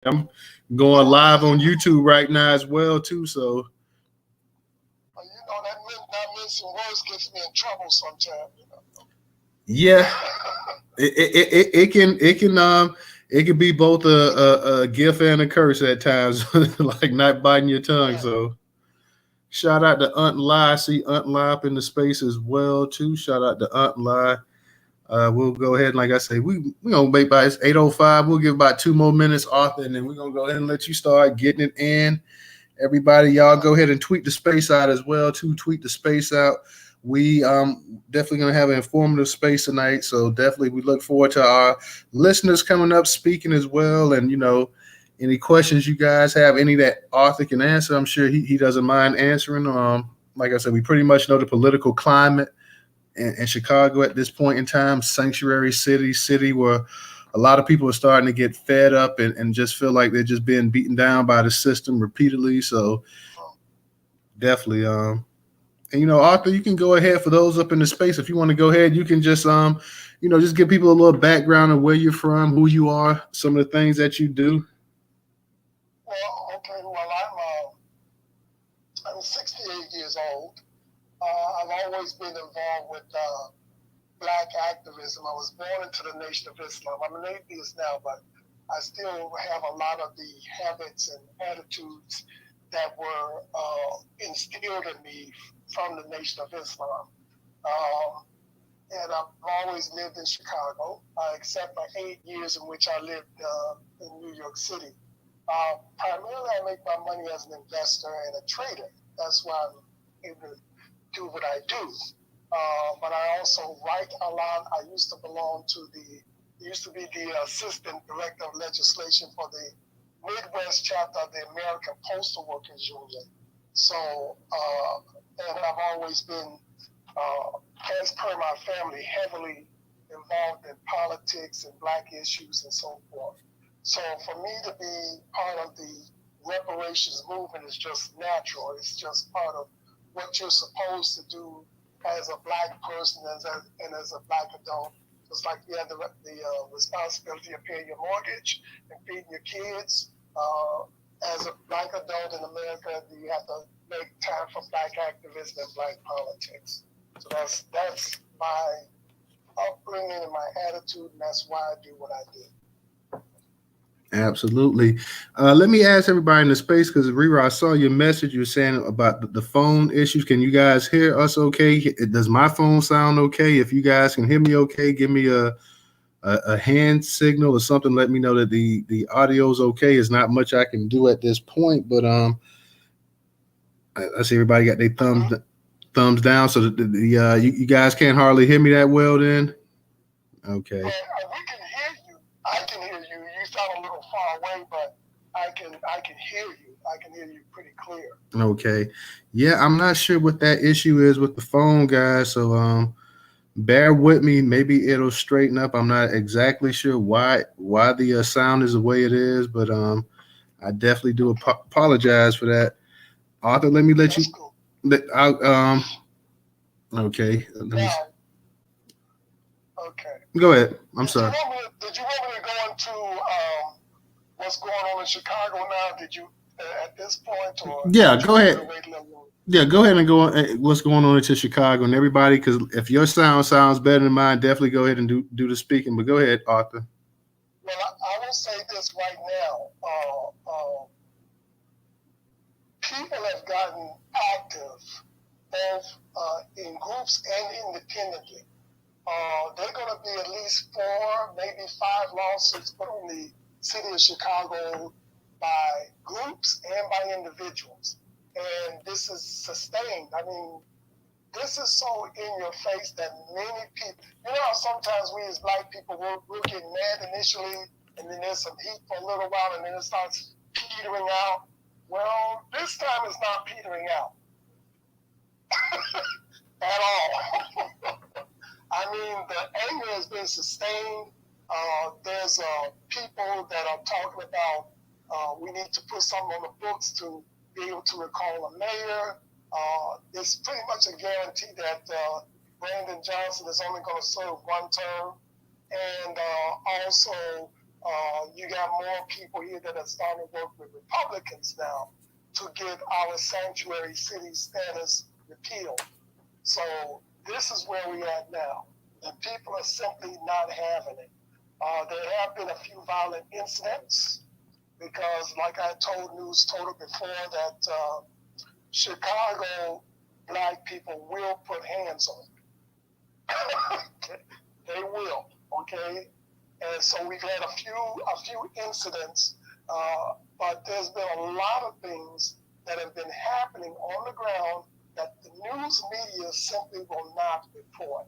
I'm going live on YouTube right now as well too. So that not mentioning words gets me in trouble sometimes. yeah, it can be both a gift and a curse at times, like not biting your tongue. Yeah. So shout out to Aunt Lie. I see Aunt Lie up in the space as well too. Shout out to Aunt Lie. We'll go ahead and like I say, we gonna make by it's 8:05. We'll give about 2 more minutes, Arthur, and then we're gonna go ahead and let you start getting it in. Everybody, y'all go ahead and tweet the space out as well too. Tweet the space out. We definitely gonna have an informative space tonight. So definitely we look forward to our listeners coming up speaking as well. And any questions you guys have, any that Arthur can answer, I'm sure he doesn't mind answering. Like I said, we pretty much know the political climate in Chicago at this point in time, sanctuary city where a lot of people are starting to get fed up and just feel like they're just being beaten down by the system repeatedly. So definitely, and Arthur, you can go ahead for those up in the space. If you want to go ahead, you can just just give people a little background of where you're from, who you are, some of the things that you do. Well, okay. Well, I'm 68 years old. I've always been involved with black activism. I was born into the Nation of Islam. I'm an atheist now, but I still have a lot of the habits and attitudes that were instilled in me from the Nation of Islam. Um, and I've always lived in Chicago, except for 8 years in which I lived in New York City. Primarily, I make my money as an investor and a trader. That's why I'm able to do what I do. But I also write a lot. I used to be the assistant director of legislation for the Midwest chapter of the American Postal Workers Union. So, and I've always been, as per my family, heavily involved in politics and black issues and so forth. So for me to be part of the reparations movement is just natural. It's just part of what you're supposed to do as a black person and as a black adult. Just like you have the responsibility of paying your mortgage and feeding your kids. As a black adult in America, you have to make time for black activism and black politics. So that's my upbringing and my attitude, and that's why I do what I do. Absolutely. Let me ask everybody in the space because Rira, I saw your message. You were saying about the phone issues. Can you guys hear us okay? Does my phone sound okay? If you guys can hear me okay, give me a hand signal or something. Let me know that the audio is okay. There's not much I can do at this point, but I see everybody got their thumbs down. So you guys can't hardly hear me that well. Then okay. We can hear you. I can hear you. You sound a little far away, but I can hear you. I can hear you pretty clear. Okay. Yeah, I'm not sure what that issue is with the phone, guys. So bear with me. Maybe it'll straighten up. I'm not exactly sure why the sound is the way it is, but I definitely do apologize for that. Arthur, let me let you. That's cool. Okay. Let me Now, okay. go ahead. I'm Did you sorry. want me? Did you want me to go into what's going on in Chicago now? Did you at this point, or Yeah, did you go want me to ahead. wait a little longer? Yeah, go ahead and go on. What's going on into Chicago and everybody? Because if your sound sounds better than mine, definitely go ahead and do the speaking. But go ahead, Arthur. Well, I will say this right now. People have gotten active, both in groups and independently. There are going to be at least 4, maybe 5 lawsuits put on the city of Chicago by groups and by individuals. And this is sustained. I mean, this is so in your face that many people, how sometimes we as black people, we'll get mad initially, and then there's some heat for a little while, and then it starts petering out. Well, this time it's not petering out at all. I mean, the anger has been sustained. There's people that are talking about we need to put something on the books to be able to recall a mayor. It's pretty much a guarantee that Brandon Johnson is only going to serve one term. And also, You got more people here that are starting to work with Republicans now to get our sanctuary city status repealed. So this is where we are now. The people are simply not having it. There have been a few violent incidents because, like I told Newstoter before, that Chicago black people will put hands on you. They will, okay? And so we've had a few incidents, but there's been a lot of things that have been happening on the ground that the news media simply will not report.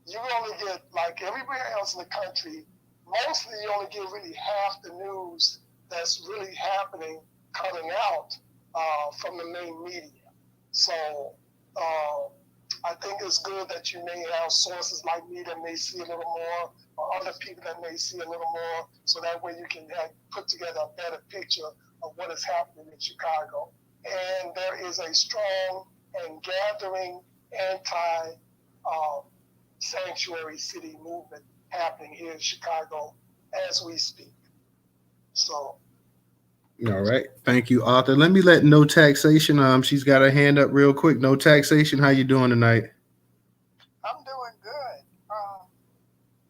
You only get, like everywhere else in the country, mostly you only get really half the news that's really happening coming out from the main media. So uh, I think it's good that you may have sources like me that may see a little more, or other people that may see a little more, so that way you can put together a better picture of what is happening in Chicago. And there is a strong and gathering anti sanctuary city movement happening here in Chicago as we speak. So, All right. Thank you, Arthur. Let me let No Taxation. She's got her hand up real quick. No Taxation. How you doing tonight? I'm doing good.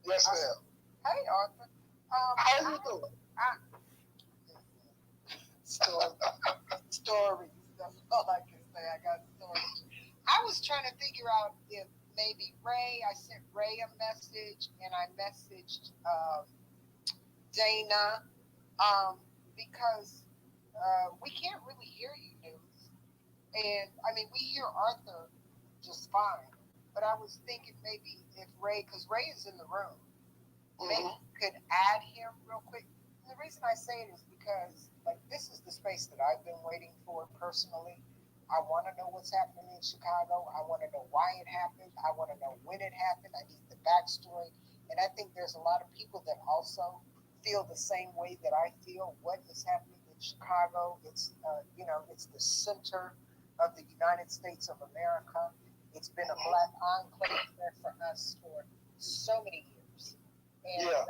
yes, ma'am. Hey, Arthur. How you doing? I, story, stories. That's all I can say. I got stories. I was trying to figure out if maybe Ray, I sent Ray a message and I messaged Dana because we can't really hear you, News. And I mean, we hear Arthur just fine. But I was thinking maybe if Ray, because Ray is in the room, maybe you could add him real quick. And the reason I say it is because, like, this is the space that I've been waiting for personally. I want to know what's happening in Chicago. I want to know why it happened. I want to know when it happened. I need the backstory. And I think there's a lot of people that also feel the same way that I feel. What is happening in Chicago? It's the center of the United States of America. It's been a black enclave there for us for so many years. And, Yeah.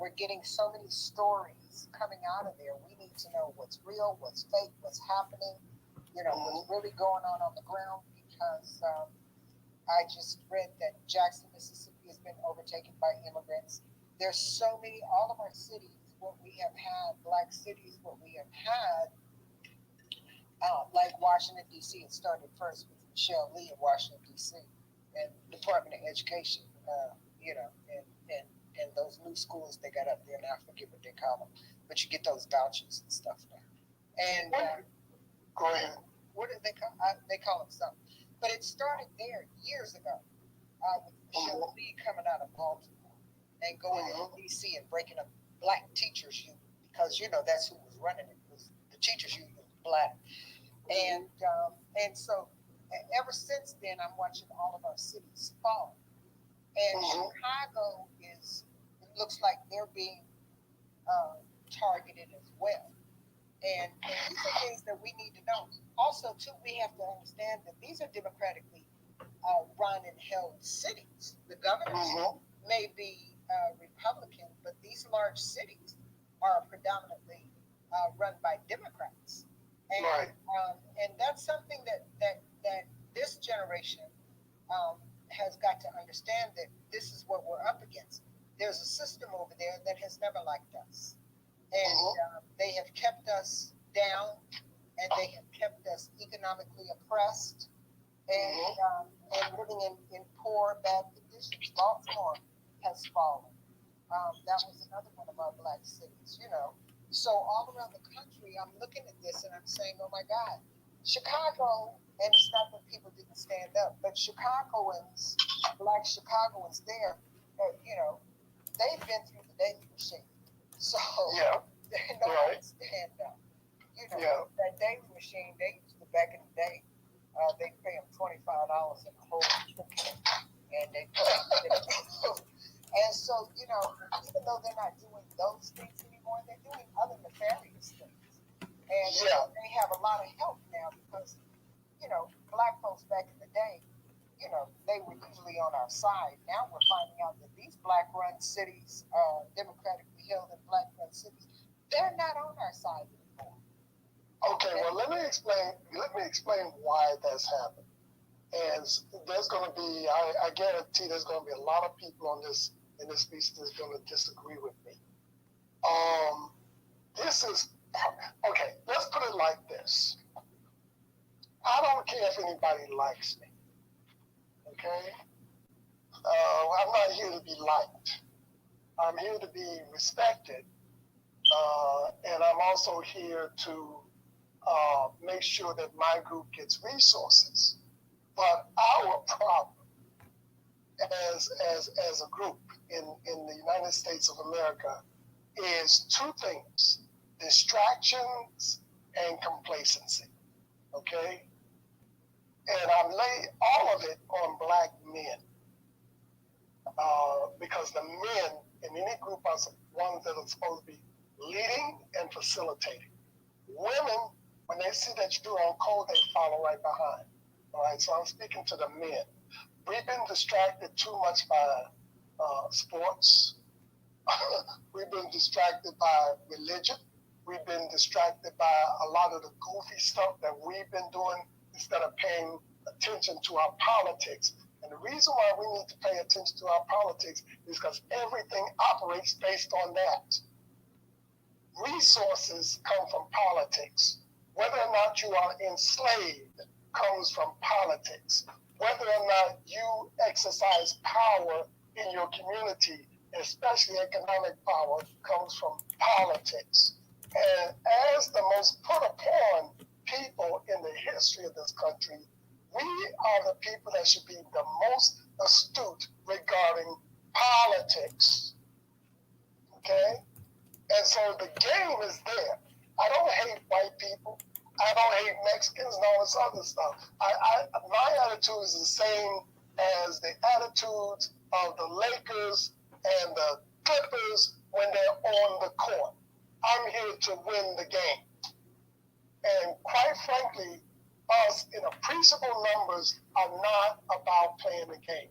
We're getting so many stories coming out of there. We need to know what's real, what's fake, what's happening, what's really going on the ground because I just read that Jackson, Mississippi has been overtaken by immigrants. There's so many, all of our cities, what we have had, black cities, what we have had, like Washington, D.C., it started first with Michelle Lee in Washington, D.C., and Department of Education, and those new schools they got up there, and I forget what they call them, but you get those vouchers and stuff now. And Go ahead. what do they call? They call them something. But it started there years ago with Michelle Lee coming out of Baltimore and going to D.C. and breaking up black teachers union because that's who was running it. Was the teachers union was black, and so ever since then I'm watching all of our cities fall, and Chicago it looks like they're being targeted as well. And these are things that we need to know. Also, too, we have to understand that these are democratically run and held cities. The governors may be Republican, but these large cities are predominantly run by Democrats. And Right. And that's something that this generation has got to understand that this is what we're up against. There's a system over there that has never liked us, and they have kept us down, and they have kept us economically oppressed, and living in poor, bad conditions. Baltimore has fallen. That was another one of our black cities. So all around the country, I'm looking at this and I'm saying, oh my God, Chicago, and it's not that people didn't stand up, but Chicagoans, black Chicagoans there, they've been through the dating machine. So Yeah. they know how to stand up. That dating machine, they used to back in the day, they pay them $25 in a whole chicken, and they put them in a And so, even though they're not doing those things anymore, they're doing other nefarious things. And they have a lot of help now because, black folks back in the day, they were usually on our side. Now we're finding out that these black run cities, democratically killed in black cities. They're not on our side anymore. Okay, well, let me explain. Let me explain why that's happened. And there's going to be, I guarantee, there's going to be a lot of people on this in this piece that's going to disagree with me. This is okay. Let's put it like this. I don't care if anybody likes me. Okay, I'm not here to be liked. I'm here to be respected, and I'm also here to make sure that my group gets resources. But our problem as a group in the United States of America is two things: distractions and complacency. Okay? And I've laid all of it on black men because the men in any group are the ones that are supposed to be leading and facilitating. Women, when they see that you're on code, they follow right behind. All right, so I'm speaking to the men. We've been distracted too much by sports. We've been distracted by religion. We've been distracted by a lot of the goofy stuff that we've been doing instead of paying attention to our politics. And the reason why we need to pay attention to our politics is because everything operates based on that. Resources come from politics. Whether or not you are enslaved comes from politics. Whether or not you exercise power in your community, especially economic power, comes from politics. And as the most put upon people in the history of this country, we are the people that should be the most astute regarding politics. Okay? And so the game is there. I don't hate white people. I don't hate Mexicans and all this other stuff. My attitude is the same as the attitudes of the Lakers and the Clippers when they're on the court. I'm here to win the game. And quite frankly, us in appreciable numbers are not about playing the game.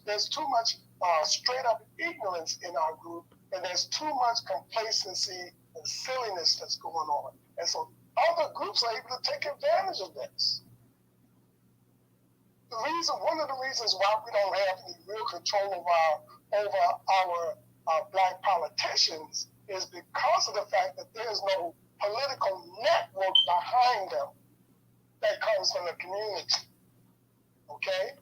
There's too much straight up ignorance in our group, and there's too much complacency and silliness that's going on. And so other groups are able to take advantage of this. One of the reasons why we don't have any real control over our black politicians is because of the fact that there's no political network behind them that comes from the community. Okay?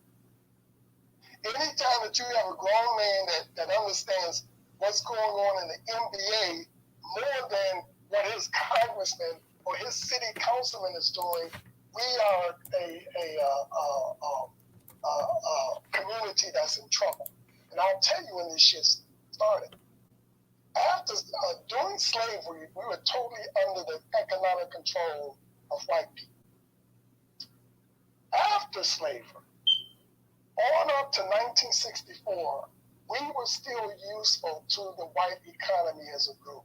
Anytime that you have a grown man that understands what's going on in the NBA more than what his congressman or his city councilman is doing, we are a community that's in trouble. And I'll tell you when this shit started. During slavery, we were totally under the economic control of white people. After slavery, on up to 1964, we were still useful to the white economy as a group.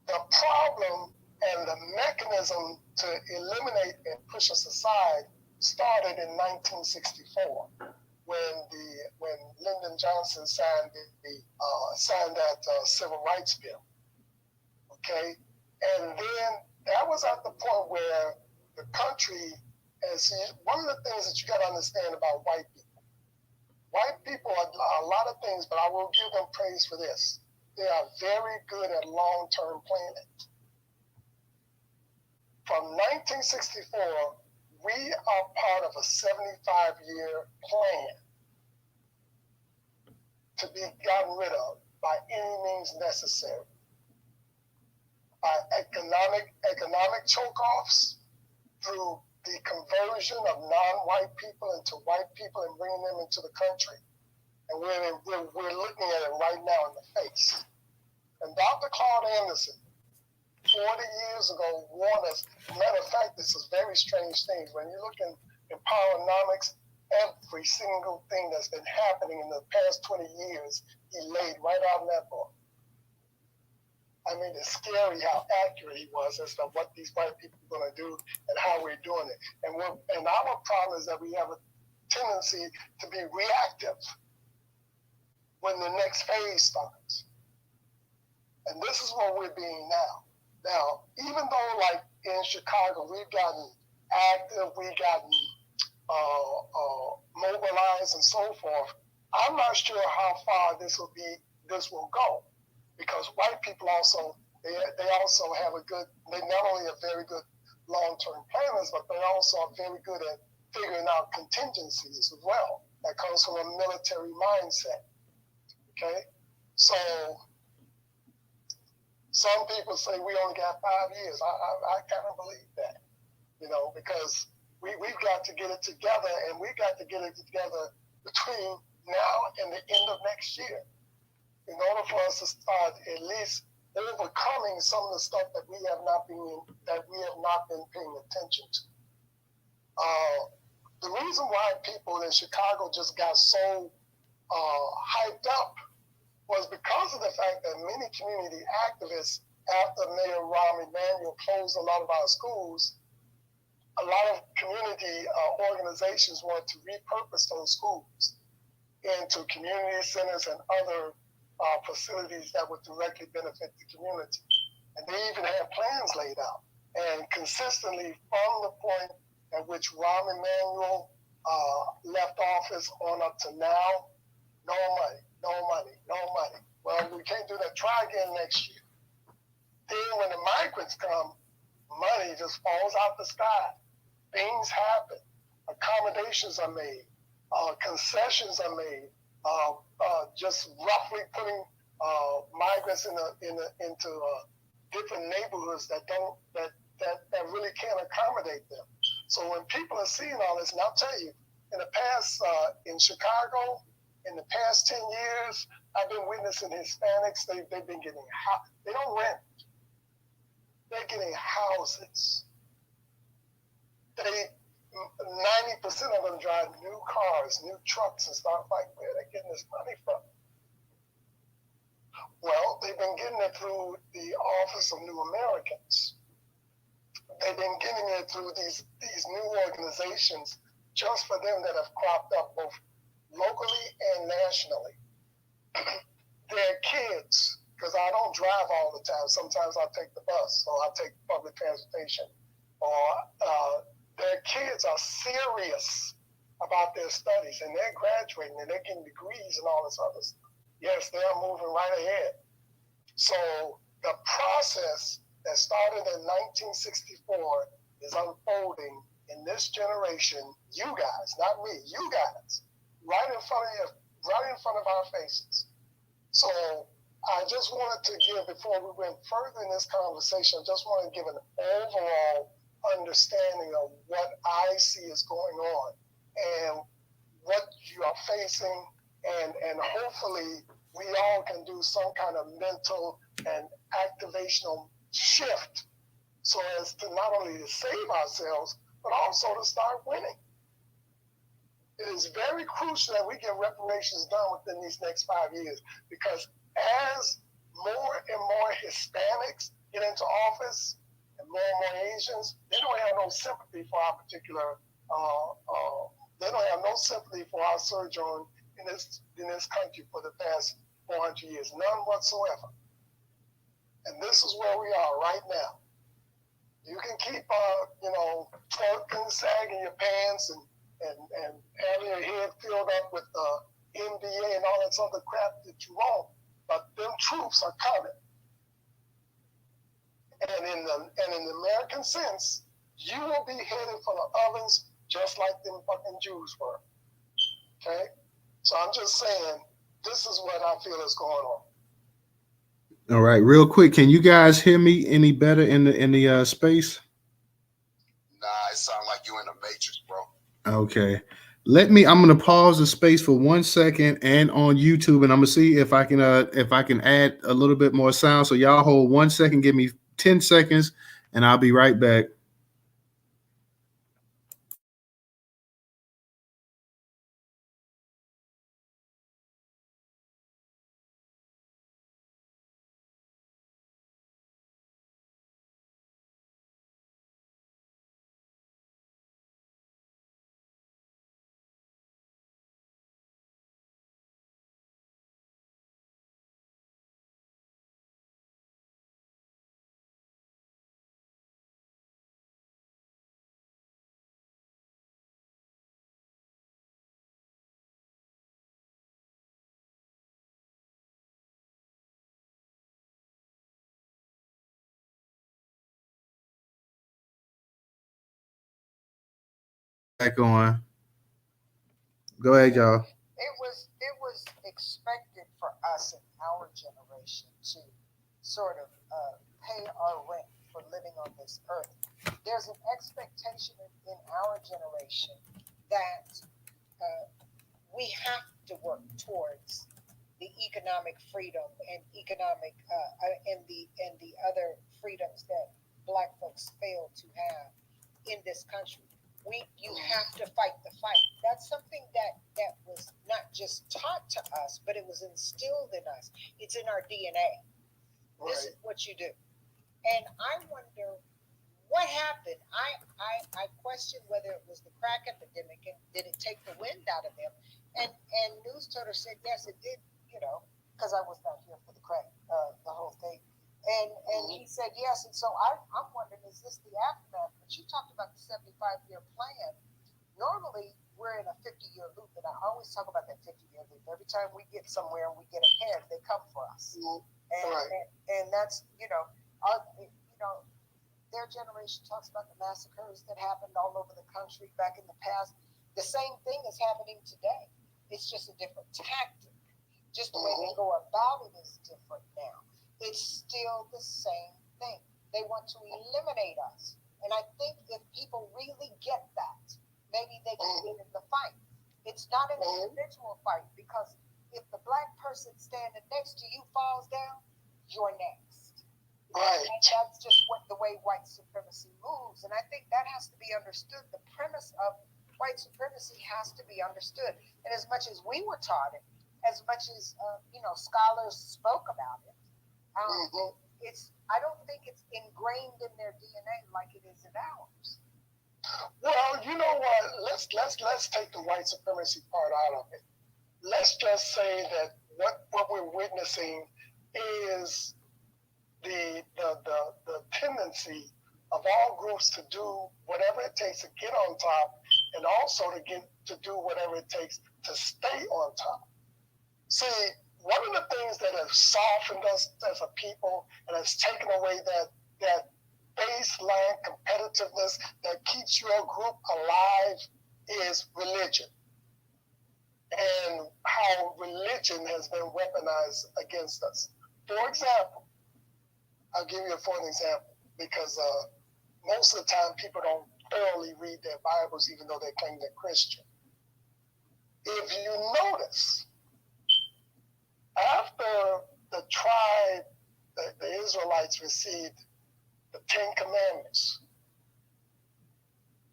The problem and the mechanism to eliminate and push us aside started in 1964 when Lyndon Johnson signed that civil rights bill. Okay, and then that was at the point where the country, and see, one of the things that you got to understand about white people. White people are a lot of things, but I will give them praise for this. They are very good at long-term planning. From 1964, we are part of a 75-year plan to be gotten rid of by any means necessary. By economic choke-offs, through the conversion of non-white people into white people and bringing them into the country. And we're looking at it right now in the face. And Dr. Claude Anderson, 40 years ago, warned us. Matter of fact, this is very strange things. When you look in Powernomics, every single thing that's been happening in the past 20 years, he laid right out in that book. I mean, it's scary how accurate he was as to what these white people are going to do and how we're doing it. And our problem is that we have a tendency to be reactive. when the next phase starts. And this is what we're being now. Now, even though like in Chicago, we've gotten active, we've gotten mobilized and so forth, I'm not sure how far this will go, because white people also they also have they not only are very good long-term planners, but they also are very good at figuring out contingencies as well. That comes from a military mindset. Okay, so some people say we only got 5 years. I kind of believe that, because we've got to get it together, and we've got to get it together between now and the end of next year, in order for us to start at least overcoming some of the stuff that we have not been paying attention to. The reason why people in Chicago just got so hyped up was because of the fact that many community activists, after Mayor Rahm Emanuel closed a lot of our schools, a lot of community organizations wanted to repurpose those schools into community centers and other facilities that would directly benefit the community. And they even had plans laid out. And consistently from the point at which Rahm Emanuel left office on up to now, no money, no money, no money. Well, we can't do that. Try again next year. Then when the migrants come, money just falls out the sky. Things happen. Accommodations are made. Concessions are made. Just roughly putting migrants into different neighborhoods that really can't accommodate them. So when people are seeing all this, and I'll tell you, in the past, in Chicago, in the past 10 years, I've been witnessing Hispanics. They've been getting they don't rent. They're getting houses. 90% of them drive new cars, new trucks, and stuff like where they're getting this money from. Well, they've been getting it through the Office of New Americans. They've been getting it through these new organizations just for them that have cropped up both locally and nationally. Their kids, because I don't drive all the time. Sometimes I take the bus, or I take public transportation. Or their kids are serious about their studies, and they're graduating, and they're getting degrees and all this other stuff. Yes, they are moving right ahead. So the process that started in 1964 is unfolding in this generation. You guys, not me, you guys, right in front of our faces. So I just wanted to give, before we went further in this conversation, I just want to give an overall understanding of what I see is going on and what you are facing, and hopefully we all can do some kind of mental and activational shift so as to not only to save ourselves, but also to start winning. It is very crucial that we get reparations done within these next 5 years, because as more and more Hispanics get into office and more Asians, they don't have no sympathy for our particular, they don't have no sympathy for our sojourn in this country for the past 400 years, none whatsoever. And this is where we are right now. You can keep, twerking, sagging your pants, and having your head filled up with NBA and all that other crap that you want, but them troops are coming. And in the American sense, you will be headed for the ovens just like them fucking Jews were. Okay? So I'm just saying, this is what I feel is going on. All right, real quick, can you guys hear me any better in the space? Nah, it sounds like you in the matrix, bro. Okay. I'm gonna pause the space for 1 second and on YouTube, and I'm gonna see if I can add a little bit more sound. So y'all hold 1 second, give me 10 seconds, and I'll be right back. back on. Go ahead, y'all. It was expected for us in our generation to sort of pay our rent for living on this earth. There's an expectation in our generation that uh, we have to work towards the economic freedom and and the other freedoms that Black folks fail to have in this country. You have to fight the fight. That's something that was not just taught to us, but it was instilled in us. It's in our DNA. This is what you do. And I wonder what happened. I question whether it was the crack epidemic and did it take the wind out of them. And Newstoter said yes, it did. Because I was not here for the crack, the whole thing. And he said yes. And so I'm wondering, is this the aftermath? But you talked about the 75-year plan. Normally, we're in a 50-year loop, and I always talk about that 50-year loop. Every time we get somewhere and we get ahead, they come for us. And that's their generation talks about the massacres that happened all over the country back in the past. The same thing is happening today. It's just a different tactic. Just the way they go about it is different now. It's still the same thing. They want to eliminate us. And I think if people really get that, maybe they can get in the fight. It's not an individual fight, because if the Black person standing next to you falls down, you're next. Right. And that's just the way white supremacy moves. And I think that has to be understood. The premise of white supremacy has to be understood. And as much as we were taught it, as much as scholars spoke about it, I don't think it's ingrained in their DNA like it is in ours. Well, you know what? Let's take the white supremacy part out of it. Let's just say that what we're witnessing is the tendency of all groups to do whatever it takes to get on top, and also to do whatever it takes to stay on top. See, one of the things that has softened us as a people and has taken away that baseline competitiveness that keeps your group alive is religion, and how religion has been weaponized against us. For example, I'll give you an example, because most of the time people don't thoroughly read their Bibles, even though they claim they're Christian. If you notice, after the tribe, the Israelites received the 10 Commandments,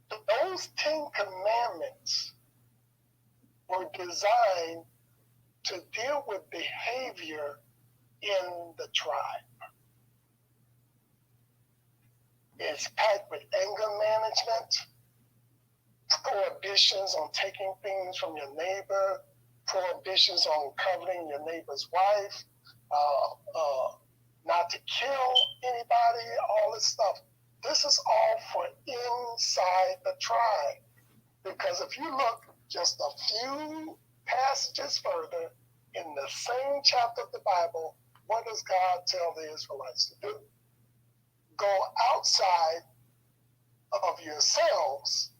those 10 Commandments were designed to deal with behavior in the tribe. It's packed with anger management, prohibitions on taking things from your neighbor, prohibitions on coveting your neighbor's wife, not to kill anybody, all this stuff. This is all for inside the tribe. Because if you look just a few passages further in the same chapter of the Bible, what does God tell the Israelites to do? Go outside of yourselves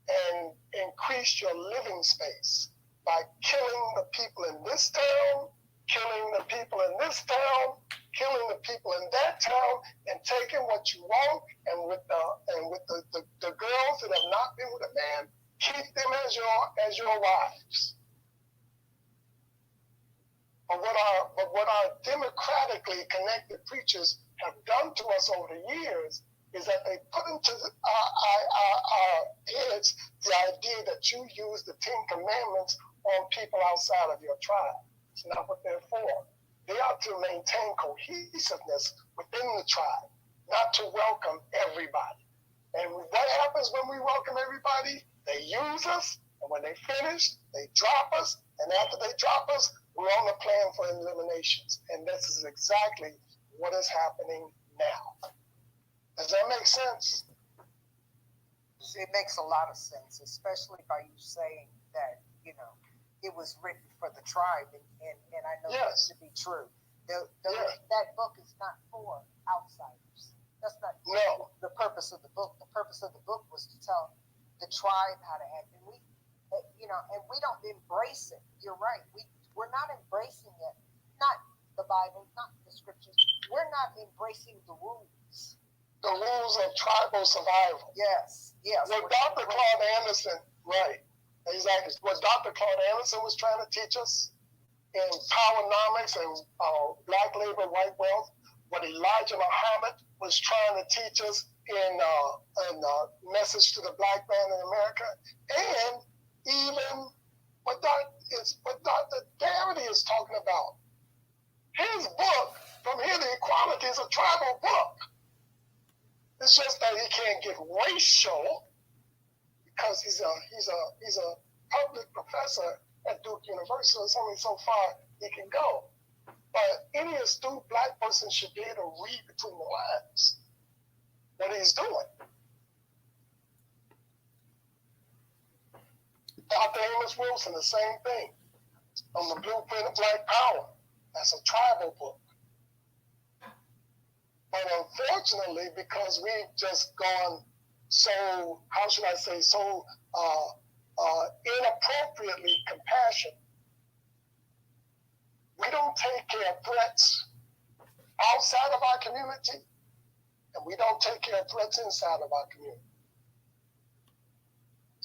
and increase your living space by killing the people in this town, killing the people in this town, killing the people in that town, and taking what you want, and with the girls that have not been with a man, keep them as your wives. But what our democratically connected preachers have done to us over the years is that they put into our heads the idea that you use the 10 Commandments on people outside of your tribe. It's not what they're for. They are to maintain cohesiveness within the tribe, not to welcome everybody. And what happens when we welcome everybody? They use us, and when they finish, they drop us, and after they drop us, we're on the plan for eliminations. And this is exactly what is happening now. Does that make sense? It makes a lot of sense, especially by you saying that, it was written for the tribe, and I know that to be true. That book is not for outsiders. That's not the purpose of the book. The purpose of the book was to tell the tribe how to act, and we, and we don't embrace it. You're right. We're not embracing it. Not the Bible, not the scriptures. We're not embracing the rules. The rules of tribal survival. Yes. What Dr. Claude Anderson, right, exactly. What Dr. Claude Anderson was trying to teach us in Powernomics and Black Labor, White Wealth, what Elijah Muhammad was trying to teach us in Message to the Black Man in America, and even what Dr. Darity is talking about. His book, From Here to Equality, is a tribal book. It's just that he can't get racial because he's a public professor at Duke University. There's only so far he can go. But any astute Black person should be able to read between the lines what he's doing. Dr. Amos Wilson, the same thing. On the Blueprint of Black Power. That's a tribal book. But unfortunately, because we've just gone so, how should I say, so inappropriately compassionate, we don't take care of threats outside of our community, and we don't take care of threats inside of our community.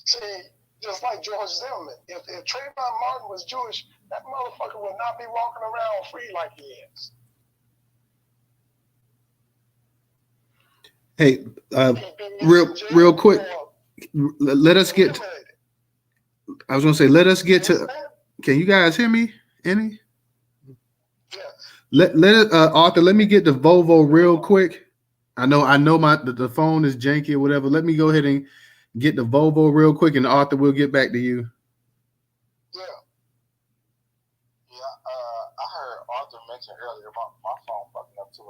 See, just like George Zimmerman, if Trayvon Martin was Jewish, that motherfucker would not be walking around free like he is. Hey, real quick, let us get. I was gonna say, let us get to. Can you guys hear me? Any? Yes. Let Arthur. Let me get the Volvo real quick. I know the phone is janky or whatever. Let me go ahead and get the Volvo real quick, and Arthur, we'll get back to you. Yeah. I heard Arthur mention earlier. My phone fucking up too.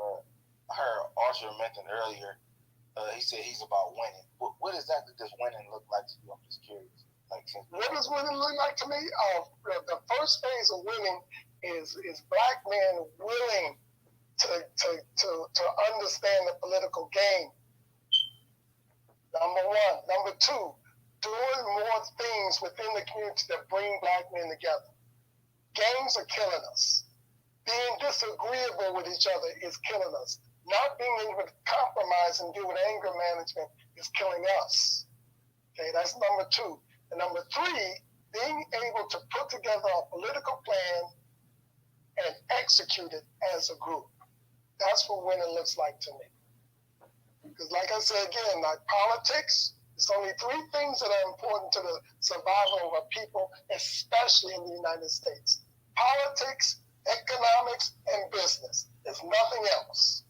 I heard Arthur mention earlier. He said he's about winning. What exactly does winning look like to you? I'm just curious. What does winning look like to me? The first phase of winning is Black men willing to understand the political game. Number one. Number two, doing more things within the community that bring Black men together. Gangs are killing us. Being disagreeable with each other is killing us. Not being able to compromise and deal with anger management is killing us. Okay, that's number two. And number three, being able to put together a political plan and execute it as a group. That's what winning looks like to me. Because like I said again, like politics, it's only three things that are important to the survival of a people, especially in the United States. Politics, economics, and business. There's nothing else.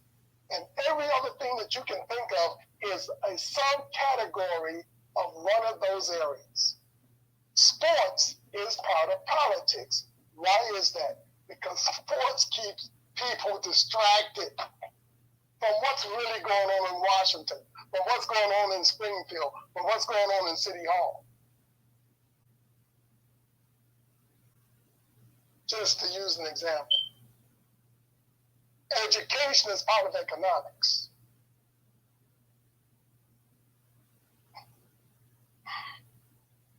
And every other thing that you can think of is a subcategory of one of those areas. Sports is part of politics. Why is that? Because sports keeps people distracted from what's really going on in Washington, from what's going on in Springfield, from what's going on in City Hall. Just to use an example. Education is part of economics.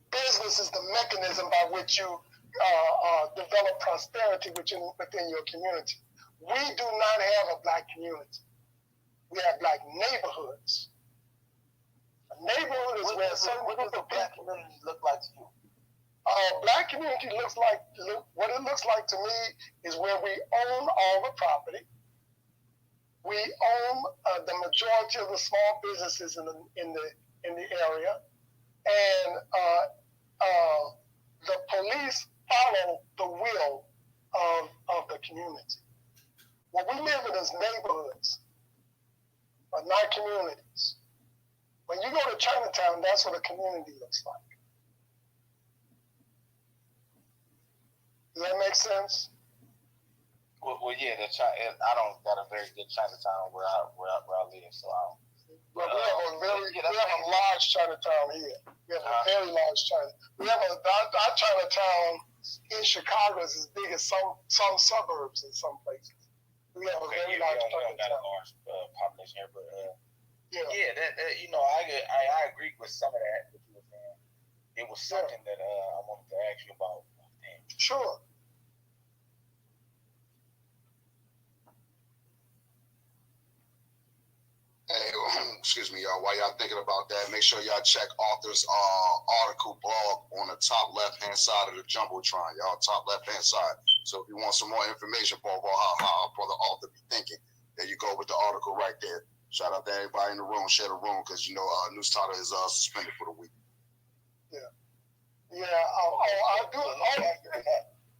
Business is the mechanism by which you develop prosperity within your community. We do not have a Black community. We have Black neighborhoods. A neighborhood is where a certain group of Black communities look like to you. Black community what it looks like to me is where we own all the property. We own the majority of the small businesses in the area, and the police follow the will of the community. What we live in is neighborhoods, but not communities. When you go to Chinatown, that's what a community looks like. Does that make sense? Well, yeah. I don't got a very good Chinatown where I live, so I don't. But we have a large Chinatown here. We have a very large Chinatown. We have our Chinatown in Chicago is as big as some suburbs in some places. We have a very large Chinatown. We don't got a large population here, but yeah. That I agree with some of that. it was something that I wanted to ask you about. Damn. Sure. Hey, excuse me, y'all. While y'all thinking about that, make sure y'all check Arthur's article blog on the top left-hand side of the Jumbotron, y'all. Top left-hand side. So if you want some more information about how Brother Arthur be thinking, there you go with the article right there. Shout out to everybody in the room. Share the room because, Newstoter is suspended for the week. Yeah. Yeah. I do.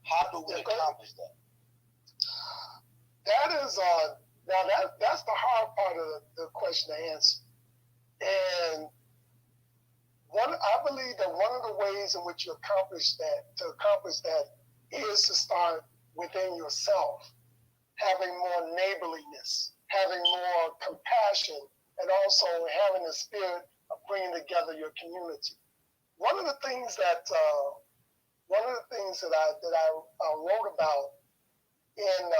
How do we accomplish that? That is now that's the hard part of the question to answer. And I believe that one of the ways in which you accomplish that is to start within yourself, having more neighborliness, having more compassion, and also having the spirit of bringing together your community. One of the things that I wrote about in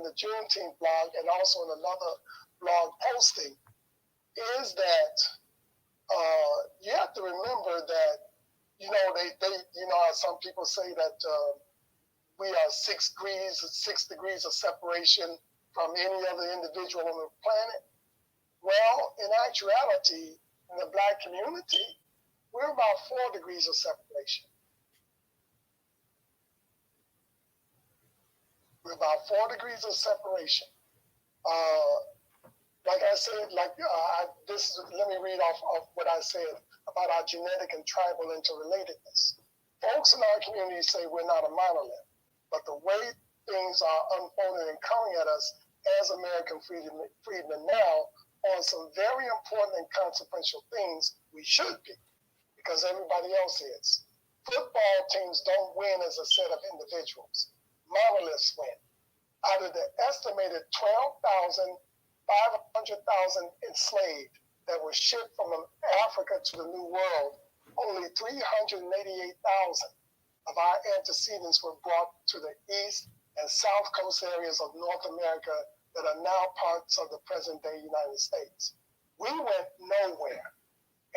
the Juneteenth blog and also in another blog posting is that you have to remember that they some people say that we are 6 degrees of separation from any other individual on the planet. Well, in actuality, in the Black community, we're about 4 degrees of separation. We're about 4 degrees of separation. Like I said, let me read off of what I said about our genetic and tribal interrelatedness. Folks in our community say we're not a monolith, but the way things are unfolding and coming at us as American freedmen now on some very important and consequential things, we should be, because everybody else is. Football teams don't win as a set of individuals. Monoliths win. Out of the estimated 12,500,000 enslaved that were shipped from Africa to the New World, only 388,000 of our antecedents were brought to the East and South Coast areas of North America that are now parts of the present-day United States. We went nowhere.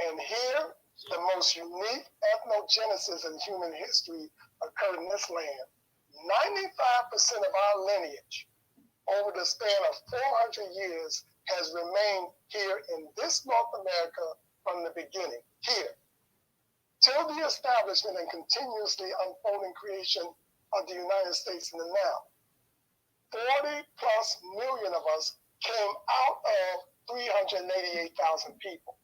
And here, the most unique ethnogenesis in human history occurred in this land. 95% of our lineage over the span of 400 years has remained here in this North America from the beginning, here, till the establishment and continuously unfolding creation of the United States in the now. 40+ million of us came out of 388,000 people.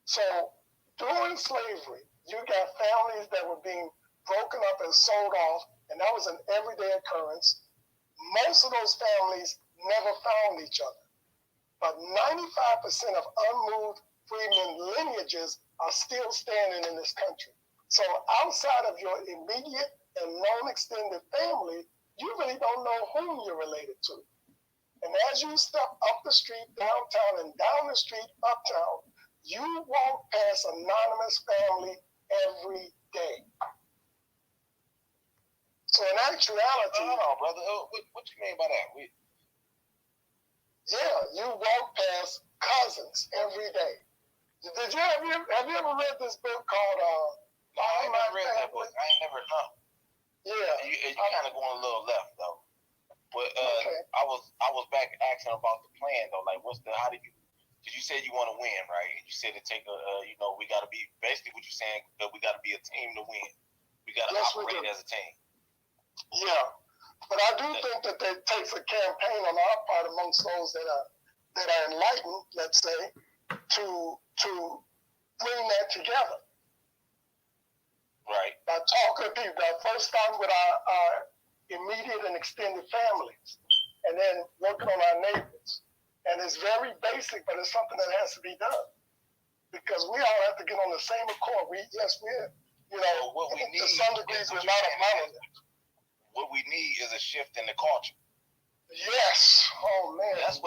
So during slavery, you got families that were being broken up and sold off, and that was an everyday occurrence. Most of those families never found each other. But 95% of unmoved freedmen lineages are still standing in this country. So outside of your immediate and known extended family, you really don't know whom you're related to. And as you step up the street downtown and down the street uptown, you walk past anonymous family every day. So in actuality, no, brother. What you mean by that? Yeah, you walk past cousins every day. Have you ever read this book called No, I ain't never read that book. I ain't never know. Yeah. You kind of going a little left though. But okay. I was back asking about the plan though. Like, how do you? Because you said you want to win, right? You said to take we got to be basically what you're saying that we got to be a team to win. We got to operate as a team. Yeah, but I do think that it takes a campaign on our part amongst those that are enlightened, let's say, to bring that together. Right. By talking to people, first starting with our immediate and extended families, and then working on our neighbors. And it's very basic, but it's something that has to be done because we all have to get on the same accord. To some degrees, we're not a monolith. What we need is a shift in the culture. Yes. Oh man. That's the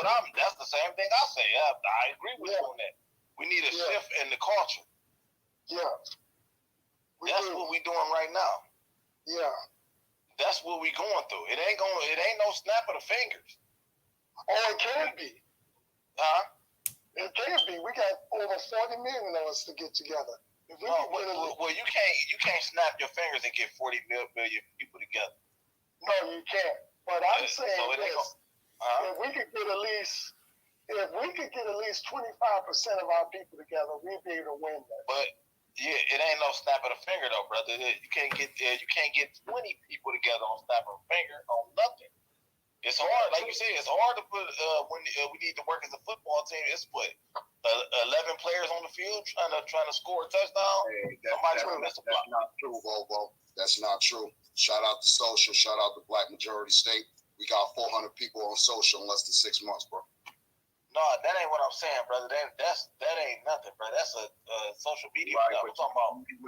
same thing I say. I agree with you on that. We need a shift in the culture. Yeah. That's what we doing right now. Yeah. That's what we going through. It ain't no snap of the fingers. Oh, it can be. Huh? It can be. We got over 40 million of us to get together. If Well, you can't snap your fingers and get 40 million people together. No, you can't. But I'm saying this: if we could get at least 25% of our people together, we'd be able to win that. But yeah, it ain't no snap of the finger though, brother. You can't get 20 people together on snap of a finger on nothing. It's hard, like you said. It's hard to put when we need to work as a football team. It's what 11 players on the field trying to score a touchdown. Hey, that's not true, Bobo. That's not true. Shout out to social. Shout out to Black Majority State. We got 400 people on social in less than 6 months, bro. No, that ain't what I'm saying, brother. That ain't nothing, bro. That's a social media. Right, I'm talking about you're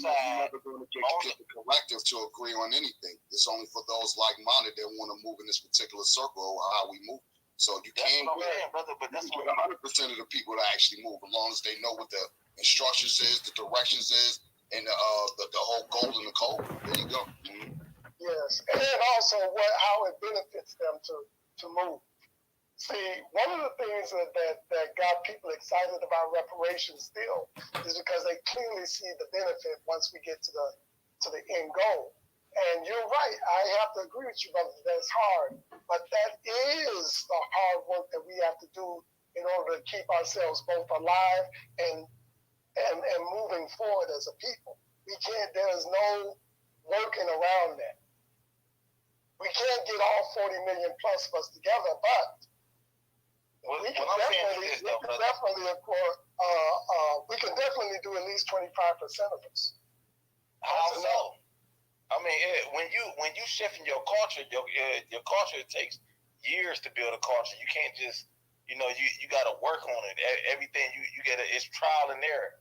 never going to get the collective to agree on anything. It's only for those like-minded that want to move in this particular circle or how we move. So you can't get brother, but that's 100% of the people to actually move, as long as they know what the instructions is, the directions is, and the whole goal and the code. There you go. Mm-hmm. Yes, and also how it benefits them to move. See, one of the things that got people excited about reparations still is because they clearly see the benefit once we get to the end goal. And you're right, I have to agree with you, brother. That's hard, but that is the hard work that we have to do in order to keep ourselves both alive and moving forward as a people. We can't. There's no working around that. We can't get all 40 million plus of us together, but we can definitely do at least 25% of us. How so? I mean, when you shifting your culture, your culture, it takes years to build a culture. You can't just, you got to work on it. Everything you get, it's trial and error.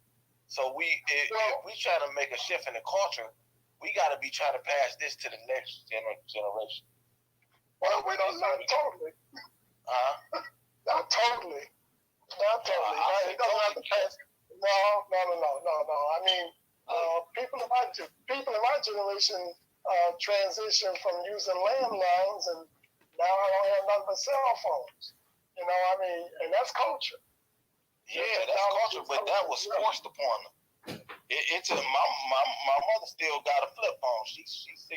So if we try to make a shift in the culture, we got to be trying to pass this to the next generation. Well, we don't, not totally. Not totally. Not totally. It doesn't have to pass. No. I mean, people in my generation transitioned from using landlines, and now I don't have nothing but cell phones. I mean, and that's culture. Yeah, that's culture, but that was forced upon them. It's my mother still got a flip phone. She's 67.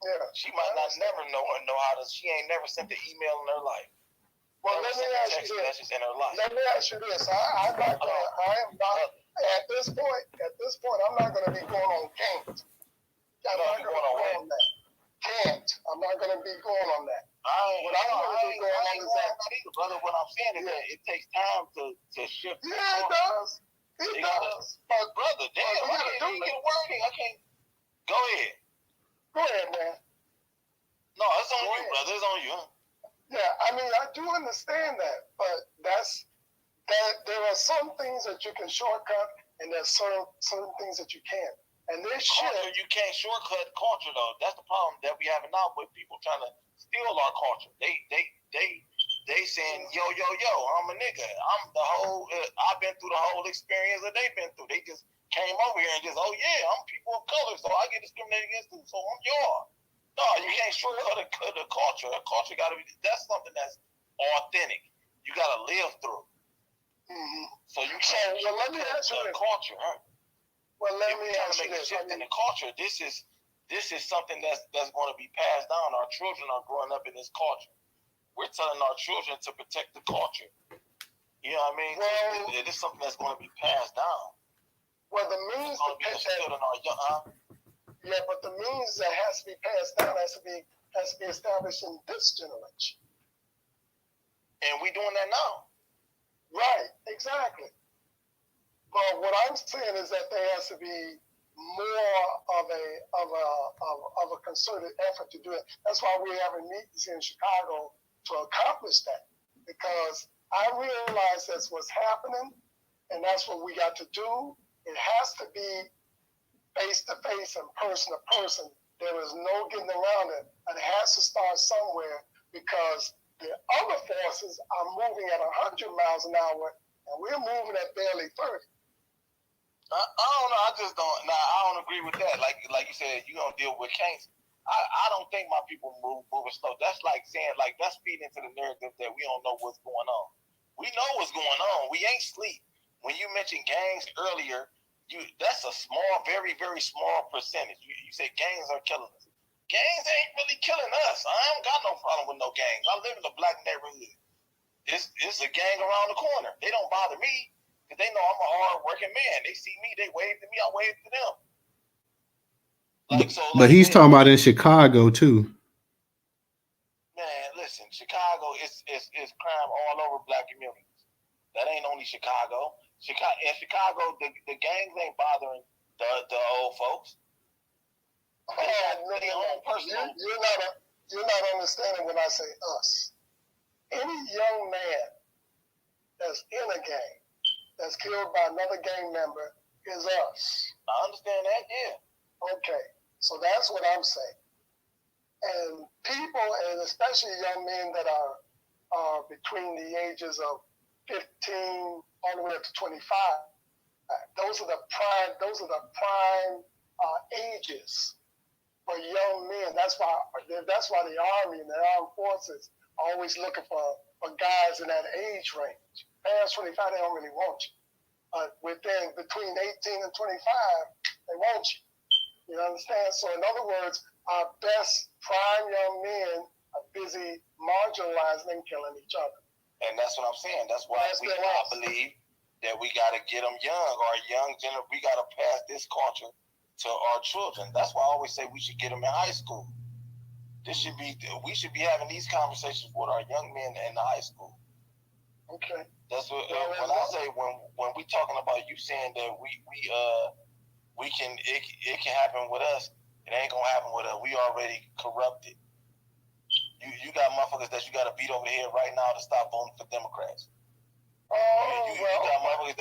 Yeah. She might not never know how to. She ain't never sent an email in her life. Well, let me ask you this. In her life. Let me ask you this. I am not at this point. I'm not going to be going on Can't. I'm not going to be going on that. Can't. I'm not going to be going on that. What I'm going to be going on is that, brother. What I'm saying is that it takes time to shift. Yeah, it does. It does. But brother, damn, I can't get a word in. I can't. Go ahead. Go ahead, man. No, it's on you, brother. It's on you. Yeah, I mean, I do understand that, but there are some things that you can shortcut, and there's certain things that you can't. And this culture, you can't shortcut culture though. That's the problem that we have now with people trying to steal our culture. They saying yo, I'm a nigga. I'm the whole. I've been through the whole experience that they've been through. They just came over here and just I'm people of color, so I get discriminated against too. So I'm y'all. No, you can't shortcut the culture. A culture got to be. That's something that's authentic. You got to live through. Mm-hmm. So you can't. Well, let me ask you the culture. Huh? Well, let me ask you this. Shift in the culture. This is something that's going to be passed down. Our children are growing up in this culture. We're telling our children to protect the culture. You know what I mean? Well, it is something that's going to be passed down. Well, the means to be instilled in our young. Yeah, but the means that has to be passed down has to be established in this generation. And we doing that now. Right, exactly. But what I'm saying is that there has to be more of a concerted effort to do it. That's why we're having meetings in Chicago to accomplish that. Because I realize that's what's happening, and that's what we got to do. It has to be face to face and person to person. There is no getting around it. And it has to start somewhere, because the other forces are moving at 100 miles an hour, and we're moving at barely 30. I don't know. I just don't. Nah, I don't agree with that. Like you said, you're gonna deal with Kane's. I don't think my people moving slow. That's like saying, that's feeding into the narrative that we don't know what's going on. We know what's going on. We ain't sleep. when you mentioned gangs earlier, that's a small, very, very small percentage. You said gangs are killing us. Gangs ain't really killing us. I ain't got no problem with no gangs. I live in a black neighborhood. It's a gang around the corner. They don't bother me because they know I'm a hard-working man. They see me, they wave to me, I wave to them. But he's talking about in Chicago too. Man, listen, Chicago is crime all over black communities. That ain't only Chicago. In Chicago, the gangs ain't bothering the old folks. You're not understanding when I say us. Any young man that's in a gang, that's killed by another gang member, is us. I understand that, yeah. Okay, so that's what I'm saying. And people, and especially young men that are between the ages of 15 all the way up to 25, those are the prime ages for young men. That's why the Army and the armed forces are always looking for guys in that age range. Past 25, they don't really want you. But between 18 and 25, they want you. You understand? So in other words, our best prime young men are busy marginalizing and killing each other. And that's what I'm saying. That's why I believe that we got to get them young. We got to pass this culture to our children. That's why I always say we should get them in high school. We should be having these conversations with our young men in the high school. Okay. That's what when I say when we talking about you saying that it can happen with us. It ain't gonna happen with us. We already corrupted. You got motherfuckers that you got to beat over the head right now to stop voting for Democrats. You got motherfuckers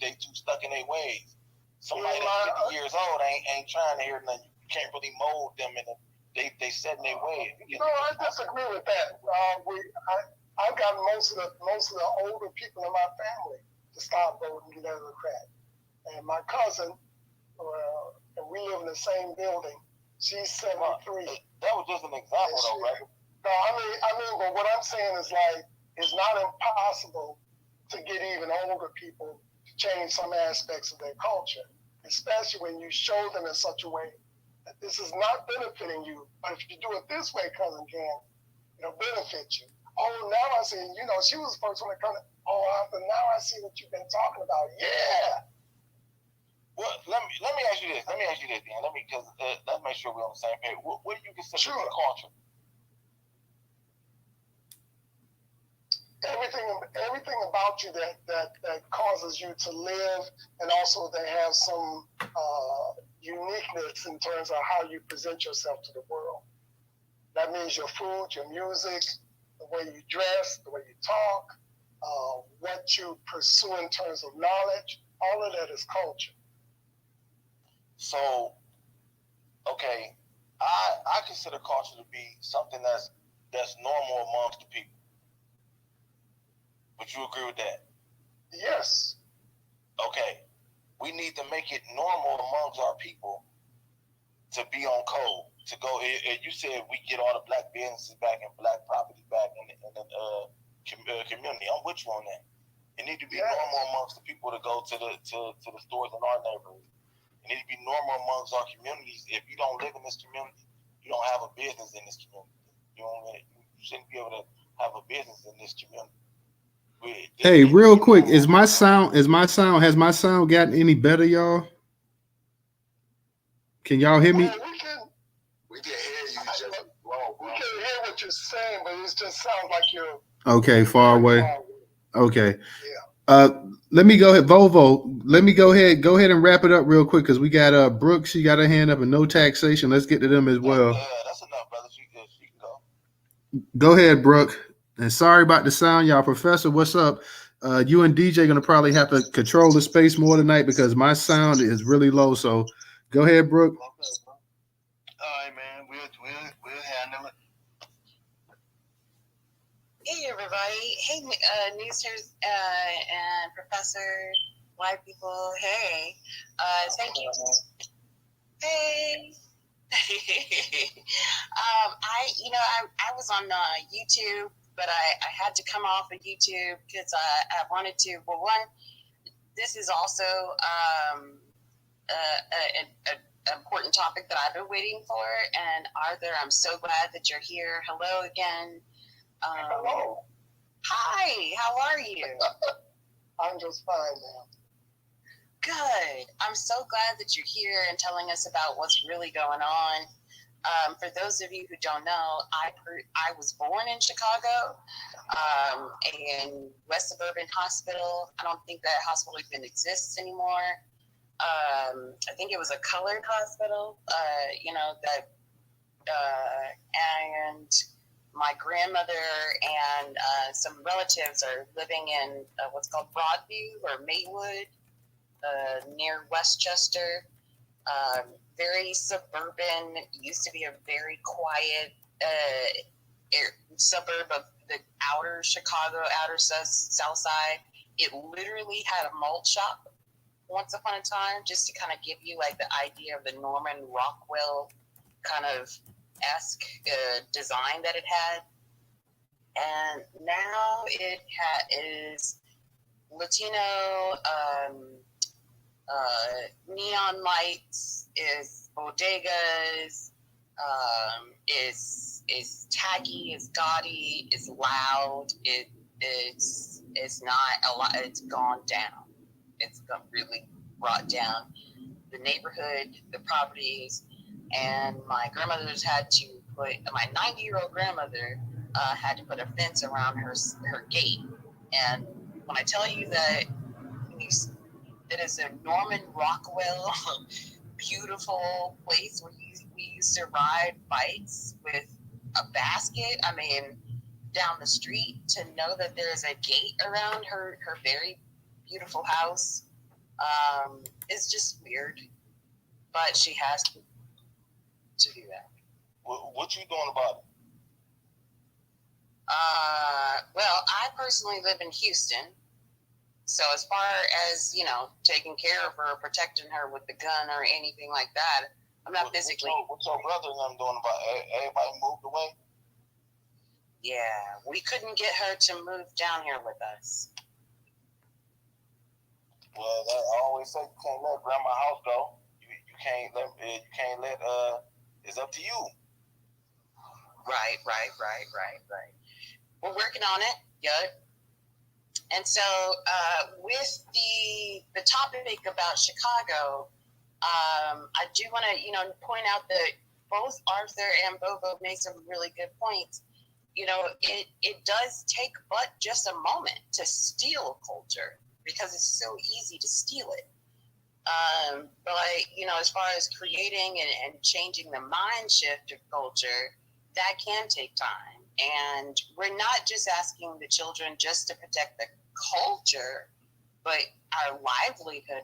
they too stuck in their ways. Somebody that's 50 years old ain't trying to hear nothing. You can't really mold them, and they set in their ways. No, I disagree with that. I've got most of the older people in my family to stop voting Democrat, and my cousin, and we live in the same building. She's 73. That was just an example, though, right? No, I mean, but what I'm saying is like, it's not impossible to get even older people to change some aspects of their culture, especially when you show them in such a way that this is not benefiting you, but if you do it this way, cousin Jan, it'll benefit you. Oh, now I see, she was the first one to come. Arthur, now I see what you've been talking about. Yeah. Well, let me ask you this. Dan. Let's make sure we're on the same page. What do you consider the culture? Everything about you that causes you to live, and also they have some uniqueness in terms of how you present yourself to the world. That means your food, your music, the way you dress, the way you talk, what you pursue in terms of knowledge. All of that is culture. So, okay, I consider culture to be something that's normal amongst the people. Would you agree with that? Yes. Okay, we need to make it normal amongst our people to be on code. To go, you said we get all the black businesses back and black property back in the community. I'm with you on that. It need to be normal amongst the people to go to the stores in our neighborhood. It need to be normal amongst our communities. If you don't live in this community, you don't have a business in this community. You shouldn't be able to have a business in this community. Hey, real quick, has my sound gotten any better, y'all? Can y'all hear me? We can hear you. We can hear what you're saying, but it just sounds like you're far away. Okay. Yeah. Let me go ahead, Volvo. Let me go ahead and wrap it up real quick because we got Brooke. She got her hand up and no taxation. Let's get to them as well. That's enough, brother. She can go. Go ahead, Brooke. And sorry about the sound, y'all. Professor, what's up? You and DJ gonna probably have to control the space more tonight because my sound is really low. So go ahead, Brooke. All right, man. We'll handle it. Hey, everybody. Hey, Newsters and Professor, white people. Hey. Thank you. Hey. I was on YouTube but I had to come off of YouTube because I wanted to. Well, one, this is also an important topic that I've been waiting for. And Arthur, I'm so glad that you're here. Hello again. Hello. Hi, how are you? I'm just fine now. Good. I'm so glad that you're here and telling us about what's really going on. For those of you who don't know, I was born in Chicago, in West Suburban Hospital. I don't think that hospital even exists anymore. I think it was a colored hospital, and my grandmother and some relatives are living in what's called Broadview or Maywood, near Westchester. Very suburban, used to be a very quiet suburb of the outer Chicago, outer south side. It literally had a malt shop once upon a time, just to kind of give you like the idea of the Norman Rockwell kind of esque design that it had. And now it is Latino, neon lights, is bodegas, is taggy, is gaudy, is loud. It's not a lot. It's gone down. It's got really brought down the neighborhood, the properties, and my grandmother's had to put, my 90-year-old grandmother had to put a fence around her gate. And when I tell you that it is a Norman Rockwell beautiful place where we used to ride bikes with a basket, I mean, down the street, to know that there's a gate around her very beautiful house, is just weird. But she has to do that. What you doing about it? Well, I personally live in Houston. So as far as, taking care of her, protecting her with the gun or anything like that, I'm not physically. What's your brother and them doing about it? Everybody moved away? Yeah, we couldn't get her to move down here with us. Well, I always say you can't let grandma's house go. You can't let it's up to you. Right. We're working on it, yeah. And so with the topic about Chicago, I do want to, point out that both Arthur and Bobo made some really good points. It does take but just a moment to steal culture, because it's so easy to steal it. But, as far as creating and changing the mind shift of culture, that can take time. And we're not just asking the children just to protect the culture, but our livelihood.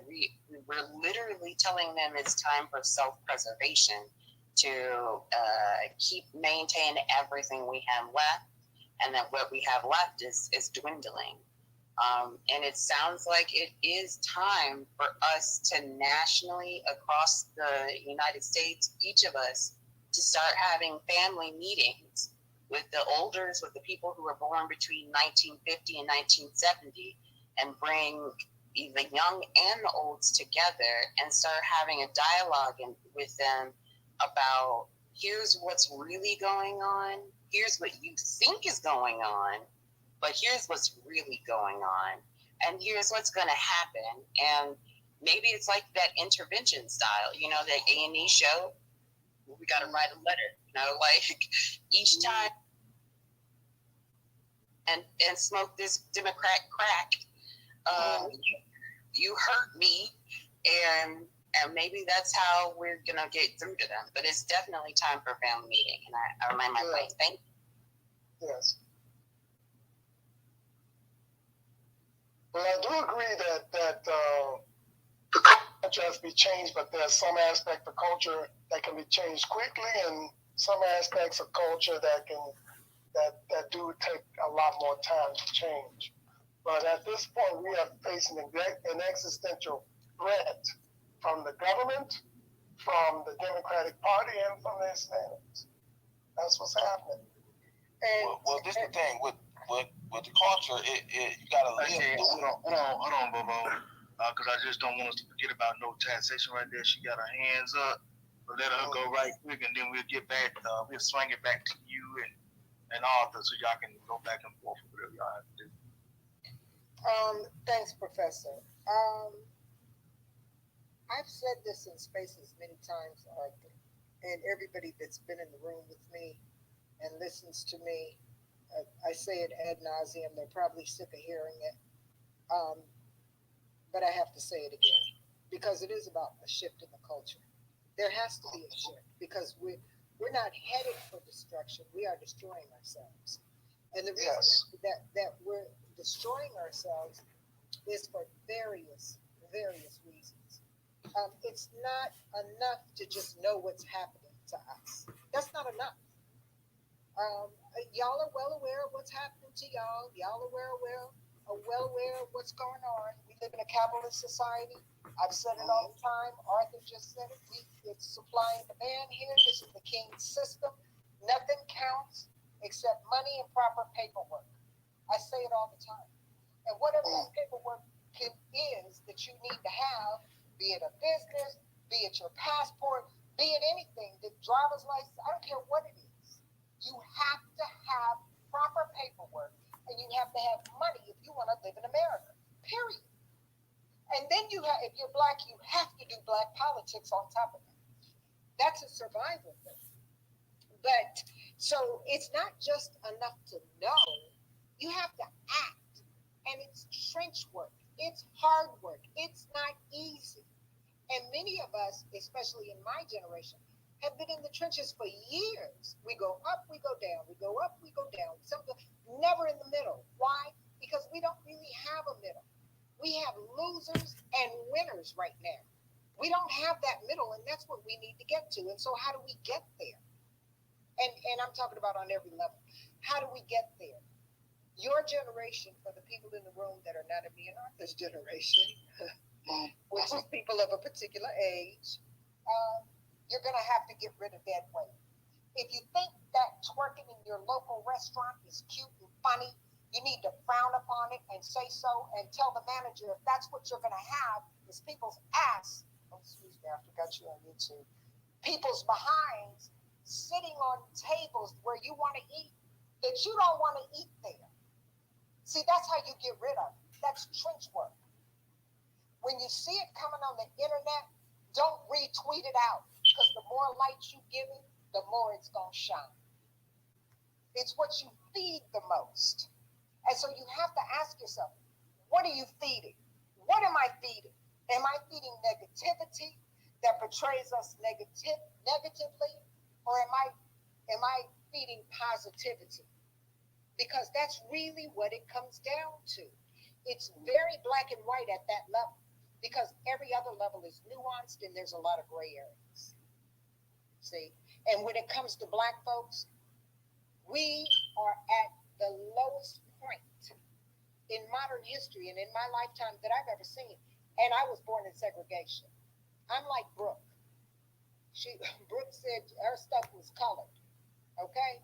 We're literally telling them it's time for self-preservation, to maintain everything we have left, and that what we have left is dwindling. And it sounds like it is time for us to nationally, across the United States, each of us, to start having family meetings with the elders, with the people who were born between 1950 and 1970, and bring the young and the olds together and start having a dialogue with them about, here's what's really going on, here's what you think is going on, but here's what's really going on, and here's what's going to happen. And maybe it's like that intervention style, that A&E show. We got to write a letter, like each time, and smoke this Democrat crack. You hurt me, and maybe that's how we're gonna get through to them. But it's definitely time for a family meeting, and I remind my point. Thank you. Yes. Well, I do agree that the culture has to be changed, but there's some aspect of culture that can be changed quickly, and some aspects of culture that do take a lot more time to change. But at this point, we are facing an existential threat from the government, from the Democratic Party, and from the Hispanics. That's what's happening. Well, this is the thing with with the culture, you gotta live. Hey, hold on, Bobo. Because I just don't want us to forget about no taxation right there. She got her hands up. But let her go right quick, and then we'll get back. We'll swing it back to you and Arthur, so y'all can go back and forth with whatever y'all have to do. Thanks, Professor. I've said this in spaces many times, Arthur, and everybody that's been in the room with me and listens to me, I say it ad nauseum. They're probably sick of hearing it, um, but I have to say it again because it is about a shift in the culture. There has to be a shift because we're not headed for destruction. We are destroying ourselves, and the reason that we're destroying ourselves is for various reasons. It's not enough to just know what's happening to us. That's not enough. Y'all are well aware of what's happening to y'all. Y'all are well aware of what's going on. We live in a capitalist society. I've said it all the time. Arthur just said it. It's supply and demand here. This is the king's system. Nothing counts except money and proper paperwork. I say it all the time. And whatever that paperwork is that you need to have, be it a business, be it your passport, be it anything, the driver's license, I don't care what it is. You have to have proper paperwork and you have to have money if you want to live in America, period. And then if you're black, you have to do black politics on top of that. That's a survival thing. But so it's not just enough to know, you have to act. And it's trench work, it's hard work, it's not easy. And many of us, especially in my generation, have been in the trenches for years. We go up, we go down, we go up, we go down. Never in the middle. Why? Because we don't really have a middle. We have losers and winners right now. We don't have that middle, and that's what we need to get to. And so how do we get there? And I'm talking about on every level. How do we get there? Your generation, for the people in the room that are not of me and Arthur's generation, which is people of a particular age, you're going to have to get rid of dead weight. If you think that twerking in your local restaurant is cute and funny, you need to frown upon it and say so and tell the manager if that's what you're going to have is people's ass. Oh, excuse me, I forgot you on YouTube. People's behinds sitting on tables where you want to eat that you don't want to eat there. See, that's how you get rid of it. That's trench work. When you see it coming on the internet, don't retweet it out because the more light you give it, the more it's going to shine. It's what you feed the most. And so you have to ask yourself, what are you feeding? What am I feeding? Am I feeding negativity that portrays us negatively? Or am I feeding positivity? Because that's really what it comes down to. It's very black and white at that level because every other level is nuanced and there's a lot of gray areas. See? And when it comes to black folks, we are at the lowest point in modern history and in my lifetime that I've ever seen. And I was born in segregation. I'm like Brooke. Brooke said her stuff was colored. Okay?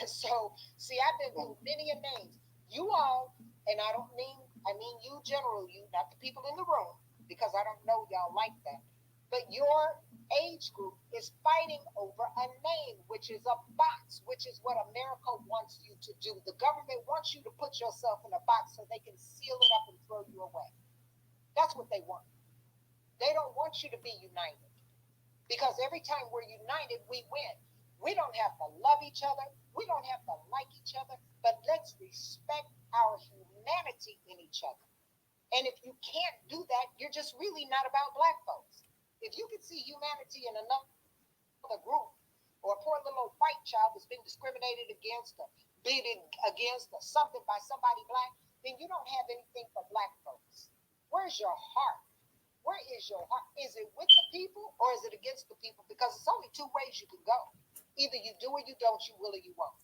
So, see, I've been through many a names. You all, and I mean you general, you, not the people in the room, because I don't know y'all like that. But your age group is fighting over a name, which is a box, which is what America wants you to do. The government wants you to put yourself in a box so they can seal it up and throw you away. That's what they want. They don't want you to be united. Because every time we're united, we win. We don't have to love each other. We don't have to like each other. But let's respect our humanity in each other. And if you can't do that, you're just really not about black folks. If you can see humanity in another group or a poor little white child that's been discriminated against or beaten against or something by somebody black, then you don't have anything for black folks. Where's your heart? Where is your heart? Is it with the people or is it against the people? Because it's only two ways you can go. Either you do or you don't, you will or you won't.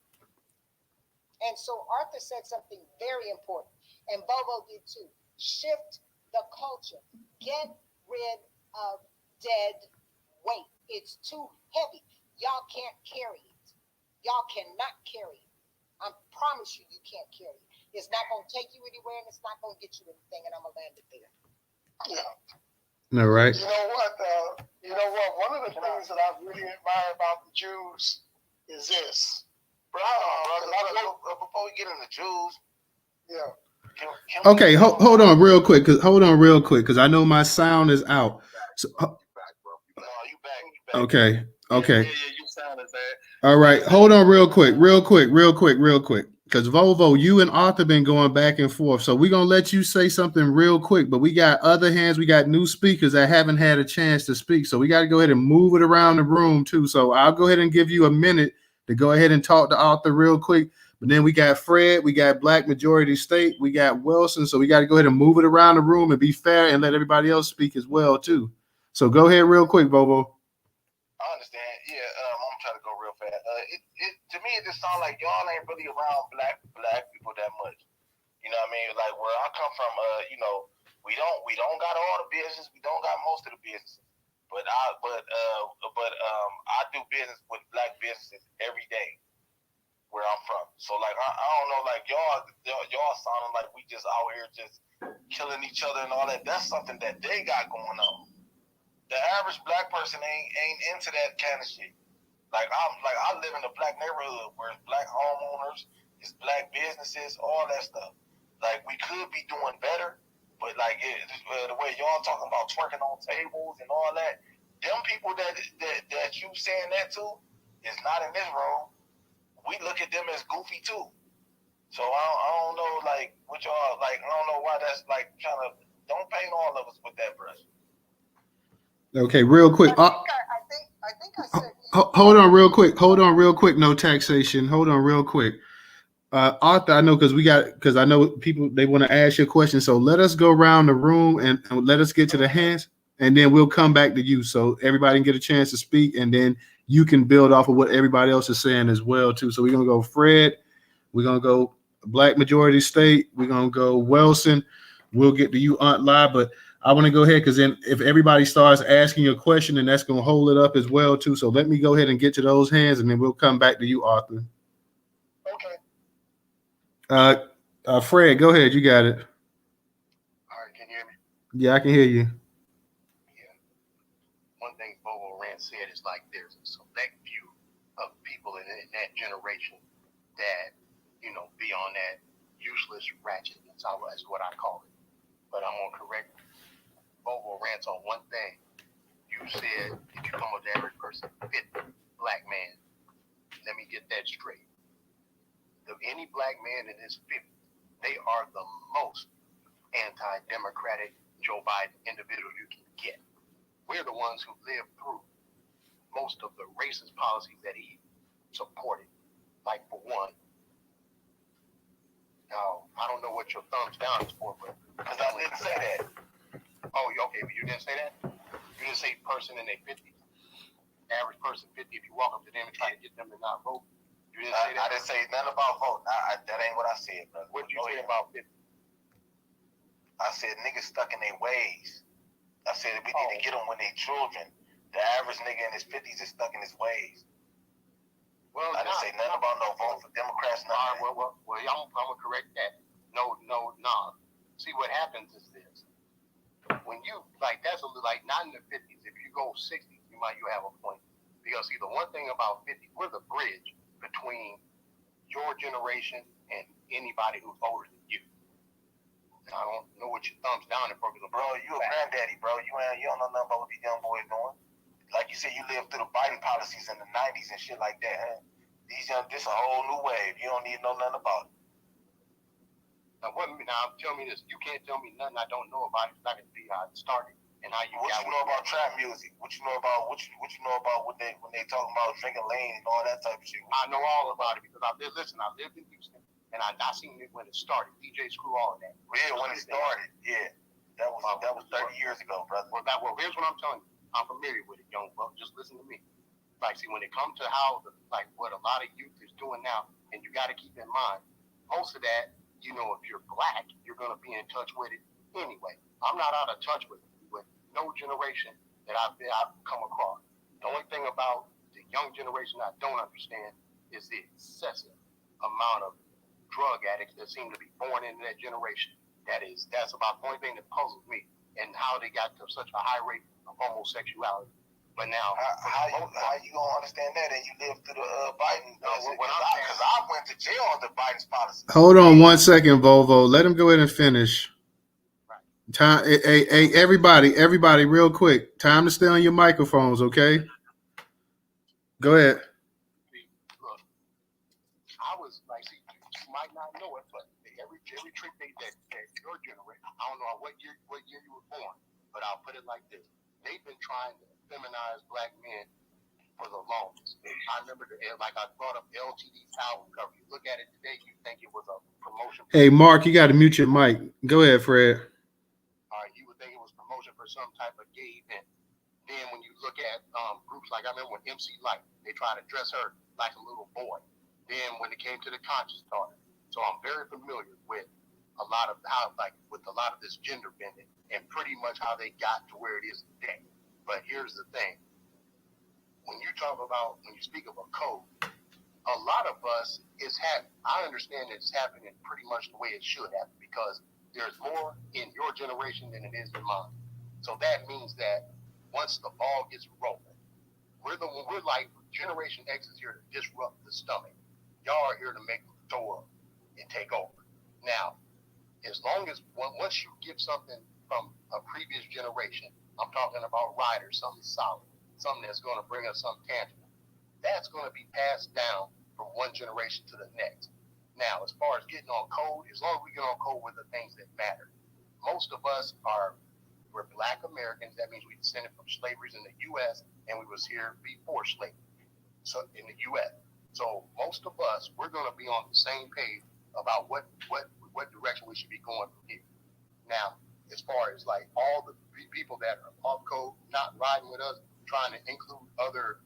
And so Arthur said something very important, and Bobo did too. Shift the culture. Get rid of dead weight. It's too heavy. Y'all can't carry it. Y'all cannot carry it. I promise you, you can't kill it. It's not going to take you anywhere, and it's not going to get you anything, and I'm going to land it there. Yeah. All right. You know what? One of the things that I really admire about the Jews is this. Bro, before we get into Jews, Yeah. Okay, hold on real quick, cause I know my sound is out. So, you back. okay. Yeah, you sounded bad. All right, hold on real quick. Because Volvo, you and Arthur been going back and forth. So we're gonna let you say something real quick, but we got other hands, we got new speakers that haven't had a chance to speak. So we got to go ahead and move it around the room too. So I'll go ahead and give you a minute to go ahead and talk to Arthur real quick. But then we got Fred, we got Black Majority State, we got Wilson. So we got to go ahead and move it around the room and be fair and let everybody else speak as well too. So go ahead real quick, Volvo. I understand. Yeah, I'm trying to go real fast. To me, it just sounds like y'all ain't really around black people that much. You know what I mean? Like where I come from, we don't got all the business. We don't got most of the businesses. But I do business with black businesses every day where I'm from. So like I don't know, like y'all sounding like we just out here just killing each other and all that. That's something that they got going on. The average black person ain't into that kind of shit. I live in a black neighborhood where it's black homeowners, it's black businesses, all that stuff. Like we could be doing better, but like the way y'all talking about twerking on tables and all that, them people that you saying that to is not in this room. We look at them as goofy too. So I don't know like what y'all like. I don't know why that's like trying to. Don't paint all of us with that brush. Okay, real quick. I think I said. Hold on real quick. No taxation. Hold on real quick. Arthur, I know because I know people, they want to ask you a question. So let us go around the room and let us get to the hands, and then we'll come back to you. So everybody can get a chance to speak, and then you can build off of what everybody else is saying as well too. So we're going to go Fred. We're going to go Black Majority State. We're going to go Wilson. We'll get to you, Aunt Lai, but I want to go ahead because then if everybody starts asking you a question, then that's going to hold it up as well too. So let me go ahead and get to those hands, and then we'll come back to you, Arthur. Okay. Fred, go ahead. You got it. All right, can you hear me? Yeah, I can hear you. Yeah. One thing Bobo Rand said is like there's a select few of people in that generation that, be on that useless ratchetness, is what I call it. But I'm going to correct Bobo Rant on one thing. You said if you come with the average person, fit black man. Let me get that straight. Any black man in his 50s, they are the most anti-democratic Joe Biden individual you can get. We're the ones who lived through most of the racist policies that he supported. Like for one, now I don't know what your thumbs down is for, but because I didn't say that. Oh, okay, but you didn't say that? You didn't say person in their 50s. Average person 50, if you walk up to them and try to get them to not vote. You didn't say that? I didn't say nothing about voting. That ain't what I said, brother. What did you say about 50? I said niggas stuck in their ways. I said we need to get them when they children. The average nigga in his 50s is stuck in his ways. Well, I didn't say nothing about no vote for Democrats. All right, well, I'm going to correct that. No. See, what happens is this. When you, that's a little, not in the 50s. If you go 60s, you have a point. Because see, the one thing about 50, we're the bridge between your generation and anybody who's older than you. I don't know what your thumbs down in for. Bro, you a granddaddy, bro. You don't know nothing about what these young boys doing. Like you said, you lived through the Biden policies in the 90s and shit like that. Huh? This a whole new wave. You don't need to know nothing about it. Now, tell me this. You can't tell me nothing I don't know about it. It's not going to be how it started and how you What you know about trap music? What you know about what you know about when they talking about drinking lean and all that type of shit? I know all about it because I lived in Houston and I seen it when it started. DJ Screw, all of that. Yeah, when it started. Yeah. That was 30 years ago, brother. Well, here's what I'm telling you. I'm familiar with it, young buck. Just listen to me. See, when it comes to how, what a lot of youth is doing now, and you got to keep in mind, most of that, if you're black, you're going to be in touch with it anyway. I'm not out of touch with no generation that I've come across. The only thing about the young generation I don't understand is the excessive amount of drug addicts that seem to be born into that generation. That's about the only thing that puzzles me, and how they got to such a high rate of homosexuality. But now, how you gonna understand that? And you lived through the Biden? Because I went to jail under Biden's policy. Hold on 1 second, Volvo. Let him go ahead and finish. Right. Time, hey, everybody, real quick. Time to stay on your microphones, okay? Go ahead. Look, I was like, see, you might not know it, but every trick that your generation, I don't know what year you were born, but I'll put it like this: they've been trying to feminize black men for the longest. I remember, like I brought up LTD's album cover. You look at it today, you think it was a promotion. Hey, Mark, you got to mute your mic. Go ahead, Fred. You would think it was promotion for some type of gay event. Then when you look at groups like, I remember when MC Light, they tried to dress her like a little boy. Then when it came to the conscious daughter. So I'm very familiar with a lot of this gender bending and pretty much how they got to where it is today. But here's the thing. When you speak of a code, a lot of us I understand it's happening pretty much the way it should happen, because there's more in your generation than it is in mine. So that means that once the ball gets rolling, we're like Generation X is here to disrupt the stomach. Y'all are here to make the door and take over. Now, as long as once you get something from a previous generation, I'm talking about riders, something solid, something that's going to bring us something tangible, that's going to be passed down from one generation to the next. Now, as far as getting on code, as long as we get on code with the things that matter, most of us we're Black Americans. That means we descended from slavery in the U.S. and we was here before slavery, so in the U.S. So most of us, we're going to be on the same page about what direction we should be going from here. Now, as far as like all the people that are off code, not riding with us, trying to include other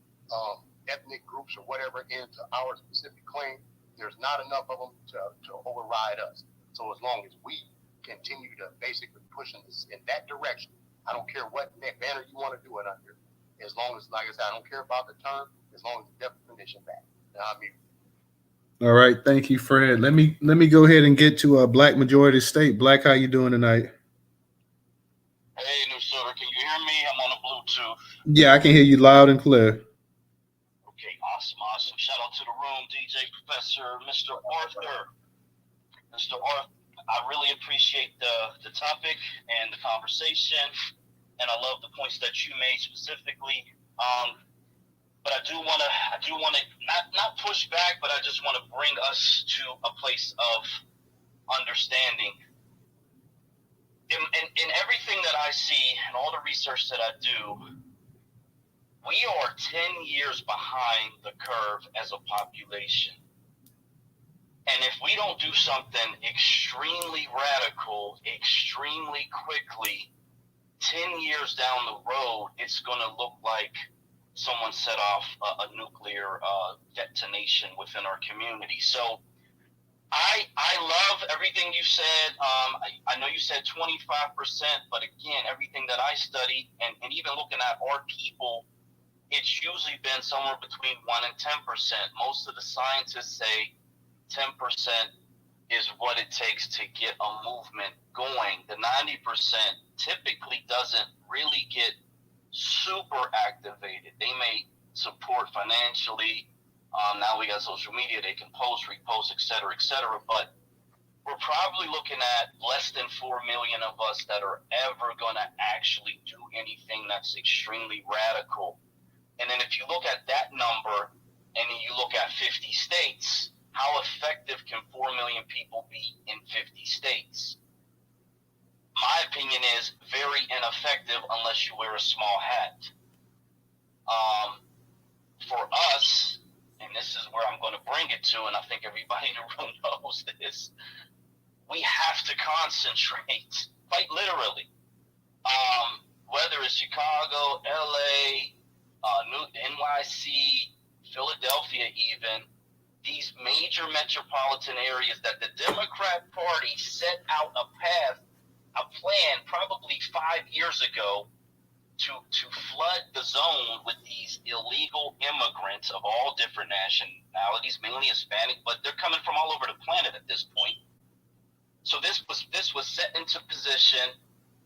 ethnic groups or whatever into our specific claim, there's not enough of them to override us. So as long as we continue to basically push in that direction, I don't care what banner you want to do it under. As long as, like I said, I don't care about the term, as long as the definition back. All right, thank you, Fred. Let me go ahead and get to a Black majority state. Black, how you doing tonight? Hey, Newstoter, can you hear me? I'm on the Bluetooth. Yeah, I can hear you loud and clear. Okay, awesome. Shout out to the room, DJ Professor, Mr. Arthur. Mr. Arthur, I really appreciate the topic and the conversation, and I love the points that you made specifically. But I do want to not push back, but I just want to bring us to a place of understanding. In everything that I see and all the research that I do, we are 10 years behind the curve as a population. And if we don't do something extremely radical, extremely quickly, 10 years down the road, it's going to look like someone set off a nuclear detonation within our community. So I love everything you said. I know you said 25%, but again, everything that I study and even looking at our people, it's usually been somewhere between 1% and 10%. Most of the scientists say 10% is what it takes to get a movement going. The 90% typically doesn't really get super activated. They may support financially. Now we got social media, they can post, repost, et cetera, but we're probably looking at less than 4 million of us that are ever going to actually do anything that's extremely radical. And then if you look at that number and then you look at 50 states, how effective can 4 million people be in 50 states? My opinion is very ineffective unless you wear a small hat. For us, and this is where I'm going to bring it to, and I think everybody in the room knows this, we have to concentrate, quite literally. Whether it's Chicago, LA, NYC, Philadelphia even, these major metropolitan areas that the Democrat Party set out a plan probably 5 years ago to flood the zone with these illegal immigrants of all different nationalities, mainly Hispanic, but they're coming from all over the planet at this point. So this was set into position,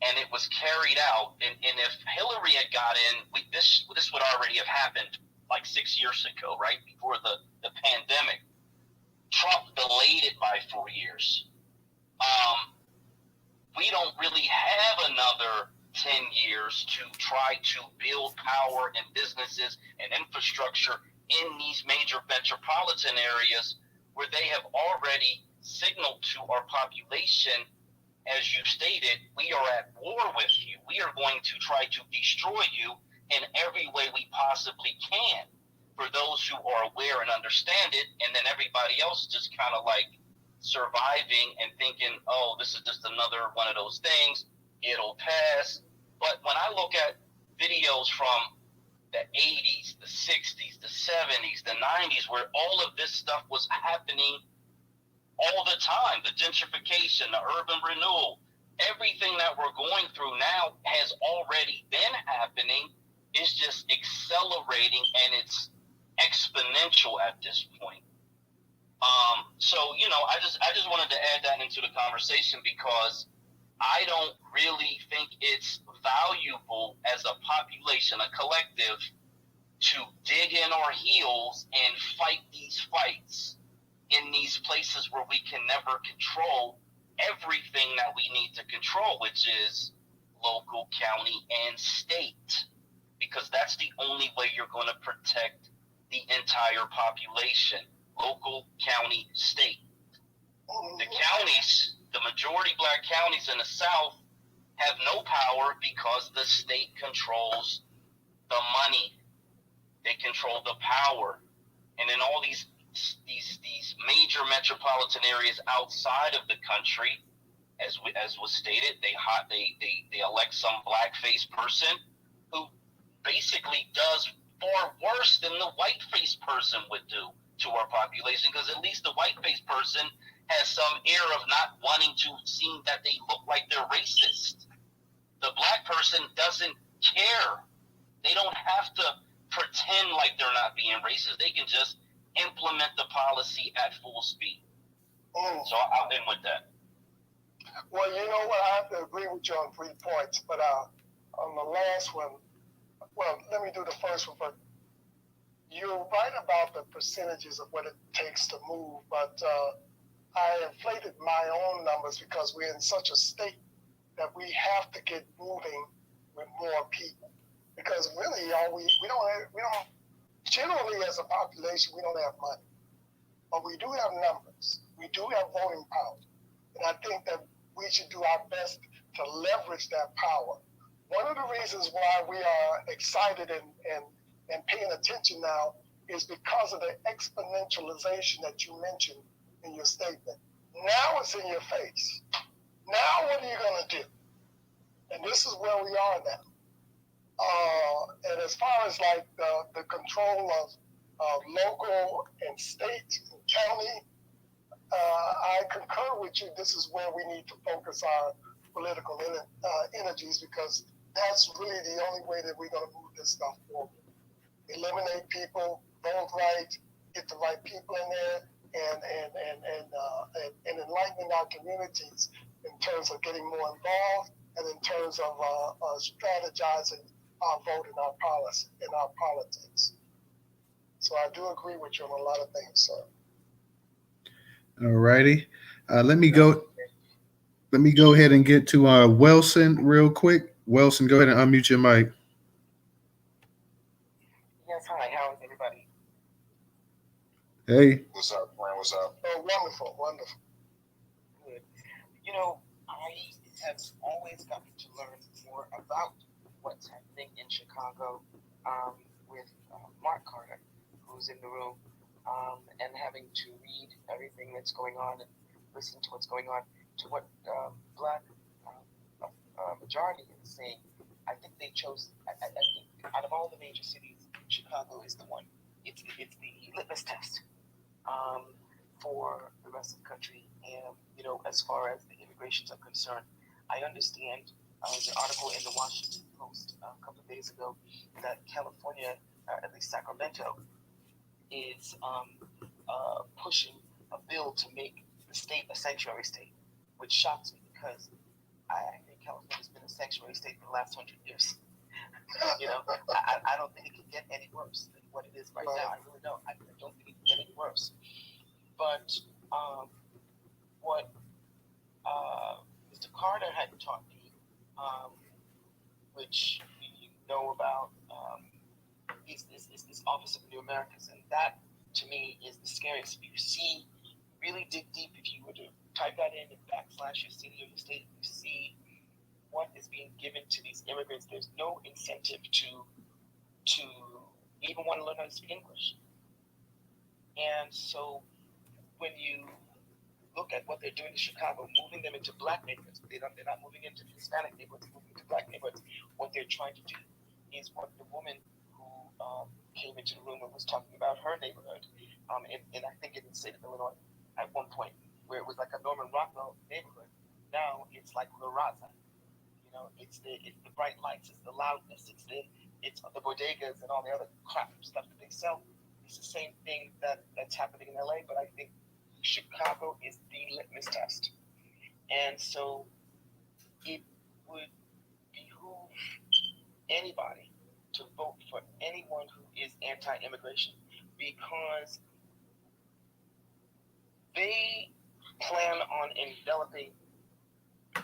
and it was carried out. And if Hillary had got in, this would already have happened like 6 years ago, right before the pandemic. Trump delayed it by 4 years. We don't really have another 10 years to try to build power and businesses and infrastructure in these major metropolitan areas where they have already signaled to our population, as you stated, we are at war with you. We are going to try to destroy you in every way we possibly can, for those who are aware and understand it, and then everybody else just kind of like surviving and thinking, oh, this is just another one of those things, it'll pass. But when I look at videos from the 80s, the 60s, the 70s, the 90s, where all of this stuff was happening all the time, the gentrification, the urban renewal, everything that we're going through now has already been happening. It's just accelerating, and it's exponential at this point. So, I just wanted to add that into the conversation, because I don't really think it's valuable as a population, a collective, to dig in our heels and fight these fights in these places where we can never control everything that we need to control, which is local, county, and state, because that's the only way you're going to protect the entire population. Local, county, state. The counties, the majority black counties in the South, have no power because the state controls the money. They control the power. And in all these major metropolitan areas outside of the country, as was stated, they elect some blackface person who basically does far worse than the white-faced person would do to our population, because at least the white-faced person has some air of not wanting to seem that they look like they're racist. The black person doesn't care. They don't have to pretend like they're not being racist. They can just implement the policy at full speed. So I'll end with that. Well, you know what? I have to agree with you on 3 points, but on the last one, well, let me do the first one. But you're right about the percentages of what it takes to move, but I inflated my own numbers because we're in such a state that we have to get moving with more people. Because really, we don't generally as a population, we don't have money, but we do have numbers. We do have voting power, and I think that we should do our best to leverage that power. One of the reasons why we are excited and paying attention now is because of the exponentialization that you mentioned in your statement. Now it's in your face. Now what are you going to do? And this is where we are now. And as far as like the control of local and state and county, I concur with you. This is where we need to focus our political energies, because that's really the only way that we're going to move this stuff forward. Eliminate people, vote right, get the right people in there, and enlightening our communities in terms of getting more involved, and in terms of strategizing our vote in our policy, in our politics. So I do agree with you on a lot of things, sir. All righty. Let me go ahead and get to Wilson real quick. Wilson, go ahead and unmute your mic. Yes, hi. How is everybody? Hey. What's up, man? What's up? Oh, wonderful, wonderful. Good. You know, I have always gotten to learn more about what's happening in Chicago with Mark Carter, who's in the room, and having to read everything that's going on and listen to what's going on, to what Black majority is saying. I think they chose, I think out of all the major cities, Chicago is the one. It's the litmus test for the rest of the country. And, you know, as far as the immigrations are concerned, I understand There's an article in the Washington Post a couple of days ago that California, at least Sacramento, is pushing a bill to make the state a sanctuary state, which shocks me because I think California's been a sanctuary state for the last 100 years. I don't think it can get any worse than what it is right now. I really don't. I don't think it can get any worse. But what Mr. Carter had taught me, which you know about, is this Office of New Americas, and that to me is the scariest. If you see, really dig deep, if you were to type that in and backslash your city or your state, you see what is being given to these immigrants. There's no incentive to even want to learn how to speak English. And so when you look at what they're doing in Chicago, moving them into black neighborhoods, they're not moving into Hispanic neighborhoods, moving into black neighborhoods. What they're trying to do is what the woman who came into the room and was talking about her neighborhood, and I think in the state of Illinois at one point, where it was like a Norman Rockwell neighborhood. Now it's like La Raza. It's the bright lights, it's the loudness, it's the bodegas and all the other crap stuff that they sell. It's the same thing that's happening in LA, but I think Chicago is the litmus test. And so it would behoove anybody to vote for anyone who is anti-immigration, because they plan on enveloping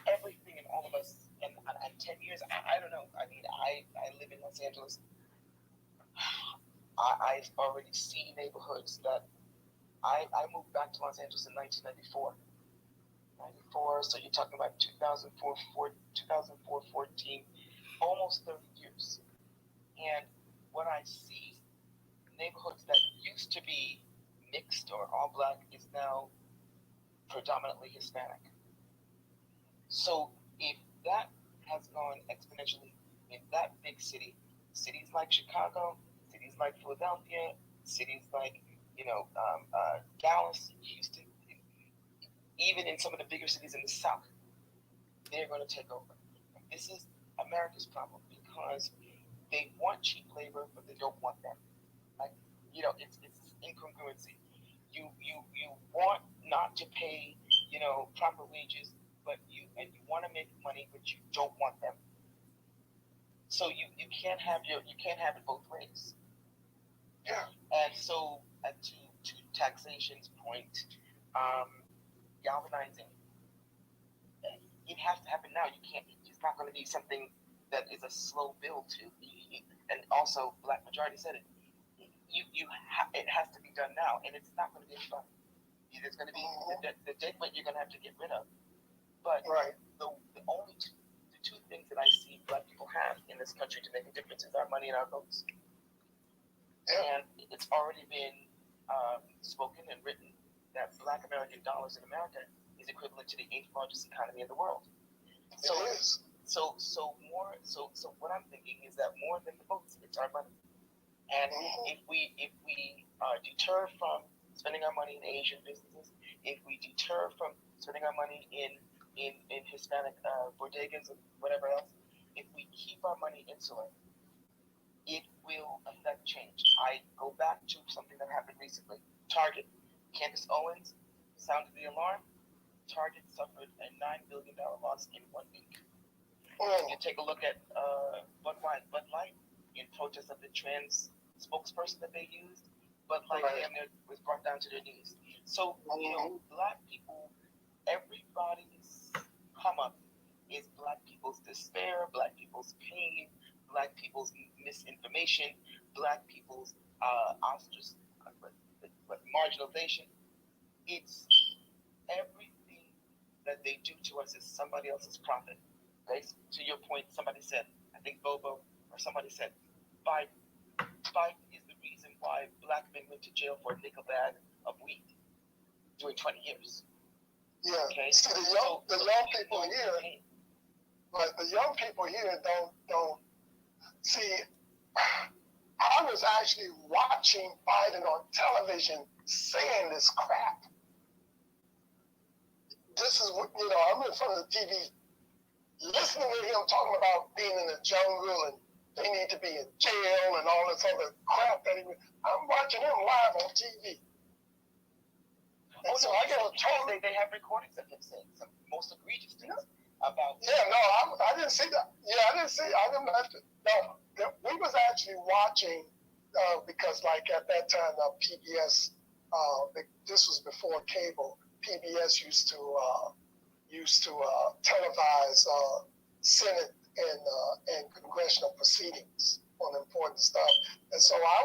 everything in all of us. And 10 years, I don't know. I mean, I live in Los Angeles. I've already seen neighborhoods that I moved back to Los Angeles in 1994. 94, so you're talking about 2004, 14, almost 30 years. And what I see, neighborhoods that used to be mixed or all black is now predominantly Hispanic. So if that has gone exponentially in that big city, cities like Chicago, cities like Philadelphia, cities like Dallas, Houston, even in some of the bigger cities in the South, they're going to take over. And this is America's problem, because they want cheap labor, but they don't want them. It's incongruency. You want not to pay proper wages, but you want to make money, but you don't want them. So you can't have it both ways. Yeah. And so to taxation's point, galvanizing, it has to happen now. You can't. It's not going to be something that is a slow build to. And also, Black Majority said it. It has to be done now, and it's not going to be fun. There's going to be the dead weight you're going to have to get rid of. But the two things that I see Black people have in this country to make a difference is our money and our votes. Yeah. And it's already been spoken and written that Black American dollars in America is equivalent to the 8th largest economy in the world. So it is. So what I'm thinking is that more than the votes, it's our money. And if we deter from spending our money in Asian businesses, if we deter from spending our money in Hispanic bodegas and whatever else, if we keep our money insular, it will affect change. I go back to something that happened recently. Target. Candace Owens sounded the alarm. Target suffered a $9 billion loss in 1 week. You take a look at Bud Light, in protest of the trans spokesperson that they used. Bud Light was brought down to their knees. So, Black people, everybody's come up is Black people's despair, Black people's pain, Black people's misinformation, Black people's marginalization. It's everything that they do to us is somebody else's profit. Okay? To your point, somebody said, I think Bobo or somebody said, Biden is the reason why Black men went to jail for a nickel bag of weed during 20 years. Yeah. Okay? See, the young people here, but the young people here don't see. I was actually watching Biden on television saying this crap. This is what I'm in front of the TV listening to him talking about being in the jungle and they need to be in jail and all this other crap that I'm watching him live on TV. And so I got to tell they have recordings of him saying some most egregious things about. Yeah, no, I didn't see that. Yeah, I didn't see. I didn't. No, we was actually watching because, like at that time, PBS. This was before cable. PBS used to televise Senate and congressional proceedings on important stuff. And so I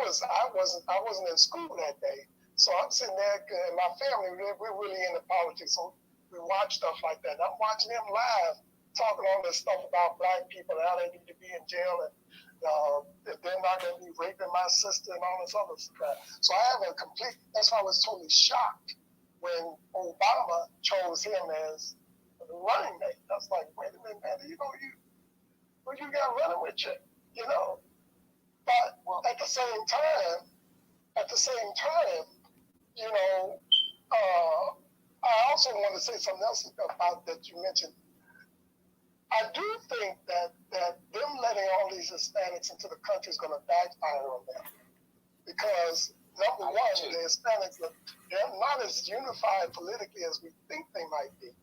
wasn't in school that day. So I'm sitting there, and my family, we're really into politics, so we watch stuff like that. And I'm watching them live, talking all this stuff about black people, how they need to be in jail, and they're not going to be raping my sister and all this other stuff. So I have that's why I was totally shocked when Obama chose him as the running mate. I was like, wait a minute, man, who you got running with you, But at the same time, I also want to say something else about that you mentioned. I do think that them letting all these Hispanics into the country is going to backfire on them. Because, number one, the Hispanics, they're not as unified politically as we think they might be.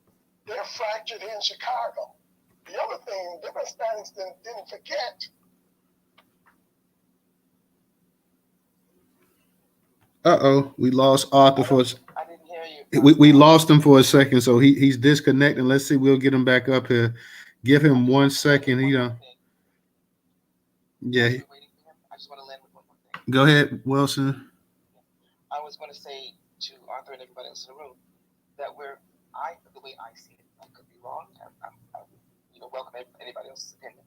They're fractured in Chicago. The other thing, the Hispanics didn't forget. We lost Arthur for us. I didn't hear you. We lost him for a second, so he's disconnecting. Let's see, we'll get him back up here. Give him 1 second. Yeah. I just want to land with one more thing. Go ahead, Wilson. I was going to say to Arthur and everybody else in the room that the way I see it, I could be wrong. I welcome anybody else's opinion.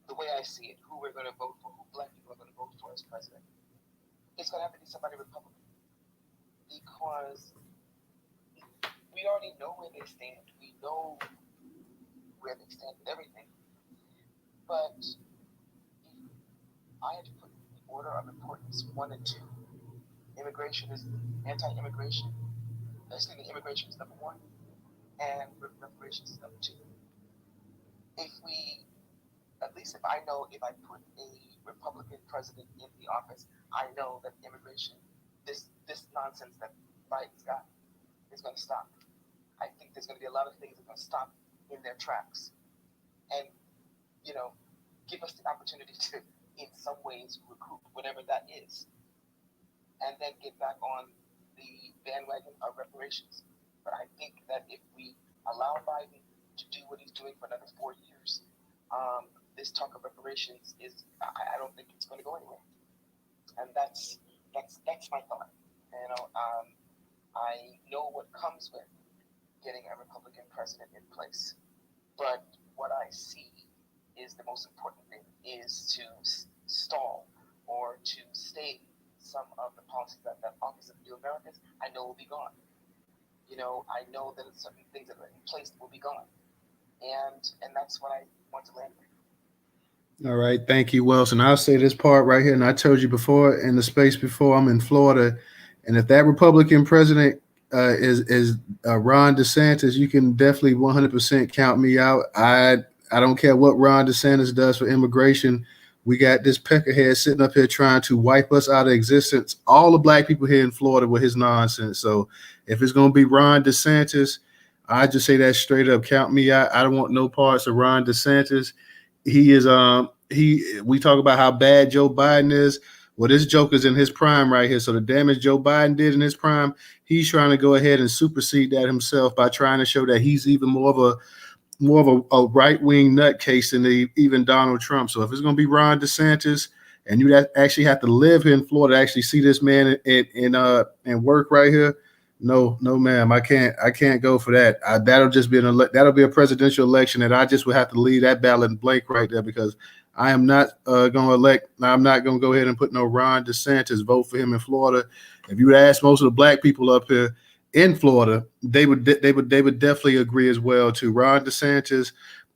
The way I see it, who we're going to vote for, who black people are going to vote for as president, it's going to have to be somebody Republican, because we already know where they stand. We know where they stand with everything. But if I had to put the order of importance 1 and 2, immigration is anti-immigration. Immigration is number 1, and reparations is number 2. At least if I know if I put a Republican president in the office, I know that immigration, this nonsense that Biden's got, is going to stop. I think there's going to be a lot of things that are going to stop in their tracks, and give us the opportunity to, in some ways, recruit whatever that is, and then get back on the bandwagon of reparations. But I think that if we allow Biden to do what he's doing for another 4 years, this talk of reparations I don't think it's going to go anywhere. And that's my thought. I know what comes with getting a Republican president in place, but what I see is the most important thing is to stall or to stay some of the policies that Office of New Americans I know will be gone. I know that certain things that are in place will be gone, and that's what I want to land with. All right, thank you, Wilson. I'll say this part right here, and I told you before in the space before, I'm in Florida, and if that Republican president is Ron DeSantis, you can definitely 100% count me out. I don't care what Ron DeSantis does for immigration. We got this peckerhead sitting up here trying to wipe us out of existence, all the black people here in Florida, with his nonsense. So if it's going to be Ron DeSantis, I just say that straight up, count me out. I don't want no parts of Ron DeSantis. He is we talk about how bad Joe Biden is. Well, this joker's in his prime right here. So the damage Joe Biden did in his prime, he's trying to go ahead and supersede that himself by trying to show that he's even more of a right-wing nutcase than even Donald Trump. So if it's going to be Ron DeSantis, and you actually have to live here in Florida to actually see this man and work right here, no, ma'am, I can't go for that. That'll just be that'll be a presidential election, and I just would have to leave that ballot blank right there, because I am not going to elect. I'm not going to go ahead and put no Ron DeSantis. Vote for him in Florida. If you ask most of the black people up here in Florida, they would definitely agree as well too. Ron DeSantis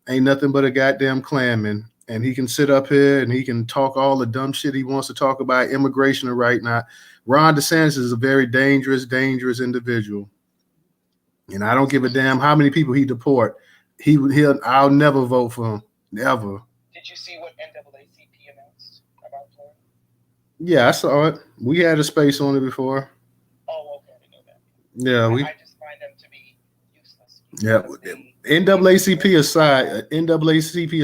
ain't nothing but a goddamn clanman, and he can sit up here and he can talk all the dumb shit he wants to talk about immigration right now. Ron DeSantis is a very dangerous individual, and I don't give a damn how many people he deport. I'll never vote for him. Never. Did you see what NAACP announced about Florida? Yeah, I saw it. We had a space on it before. Oh, okay, I didn't know that. Yeah, we. I just find them to be useless. Yeah, NAACP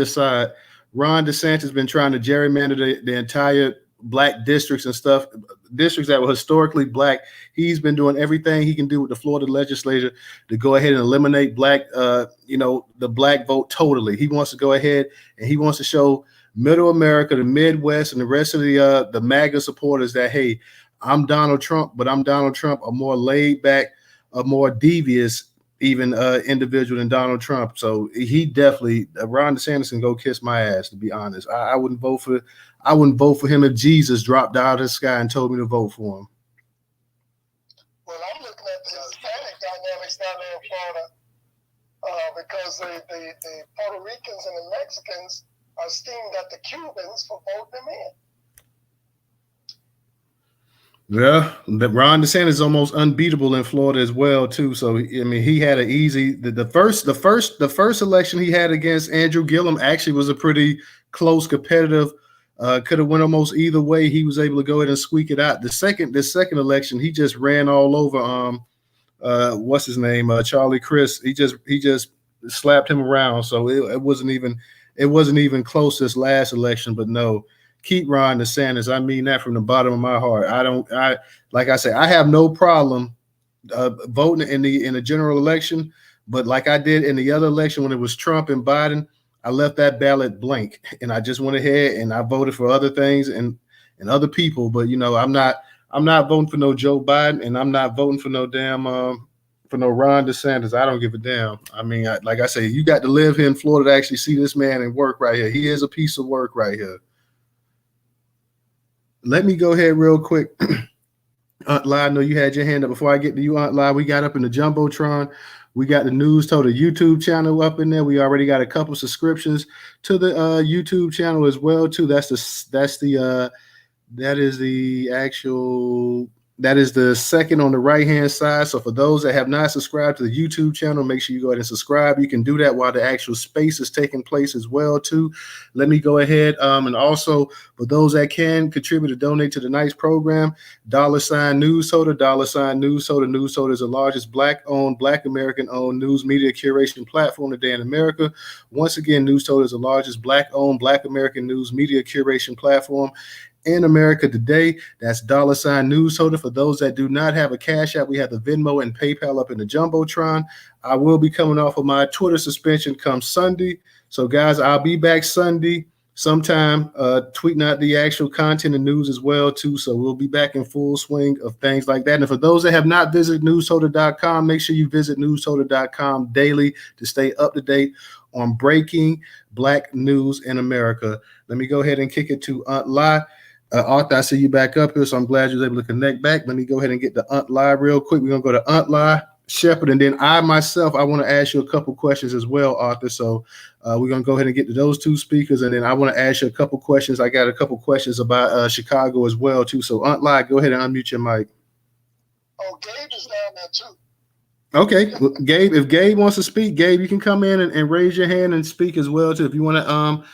aside, Ron DeSantis has been trying to gerrymander the entire black districts and stuff, districts that were historically black. He's been doing everything he can do with the Florida legislature to go ahead and eliminate black, the black vote totally. He wants to go ahead and he wants to show Middle America, the Midwest, and the rest of the MAGA supporters that, hey, I'm Donald Trump, but I'm Donald Trump, a more laid back, a more devious even individual than Donald Trump. So he definitely, Ron DeSantis can go kiss my ass, to be honest. I wouldn't vote for him if Jesus dropped out of the sky and told me to vote for him. Well, I'm looking at the Hispanic dynamics down there in Florida because the Puerto Ricans and the Mexicans are steamed at the Cubans for voting them in. Yeah, Ron DeSantis is almost unbeatable in Florida as well too. So I mean, he had an easy the first election he had against Andrew Gillum actually was a pretty close, competitive. Could have went almost either way. He was able to go ahead and squeak it out. The second election, he just ran all over. What's his name? Charlie Crist. He just slapped him around. So it wasn't even close this last election. But no. Keep Ron DeSantis. I mean that from the bottom of my heart. Like I say, I have no problem voting in the general election, but like I did in the other election when it was Trump and Biden, I left that ballot blank and I just went ahead and I voted for other things and other people. But I'm not voting for no Joe Biden and I'm not voting for no damn for no Ron DeSantis. I don't give a damn. I mean, like I say, you got to live here in Florida to actually see this man and work right here. He is a piece of work right here. Let me go ahead real quick. Aunt Lai, I know you had your hand up. Before I get to you, Aunt Lai, we got up in the Jumbotron. We got the Newstoter YouTube channel up in there. We already got a couple subscriptions to the YouTube channel as well too. That is the second on the right hand side. So for those that have not subscribed to the YouTube channel, make sure you go ahead and subscribe. You can do that while the actual space is taking place as well too. Let me go ahead and also for those that can contribute to donate to the night's program, $Newstoter, Newstoter. Newstoter is the largest Black American-owned news media curation platform today in America. Once again, Newstoter is the largest Black American news media curation platform in America today. That's $Newstoter. For those that do not have a Cash App, we have the Venmo and PayPal up in the Jumbotron. I will be coming off of my Twitter suspension come Sunday. So guys, I'll be back Sunday sometime tweeting out the actual content and news as well too. So we'll be back in full swing of things like that. And for those that have not visited newstoter.com, make sure you visit newstoter.com daily to stay up to date on breaking Black news in America. Let me go ahead and kick it to Aunt Lai. Arthur, I see you back up here, so I'm glad you was able to connect back. Let me go ahead and get the Aunt Lai real quick. We're going to go to Aunt Lai, Shepherd, and then I myself, I want to ask you a couple questions as well, Arthur. So we're going to go ahead and get to those two speakers, and then I want to ask you a couple questions. I got a couple questions about Chicago as well, too. So Aunt Lai, go ahead and unmute your mic. Oh, Gabe is down there, too. Okay, well, Gabe, if Gabe wants to speak, Gabe, you can come in and raise your hand and speak as well too. If you want to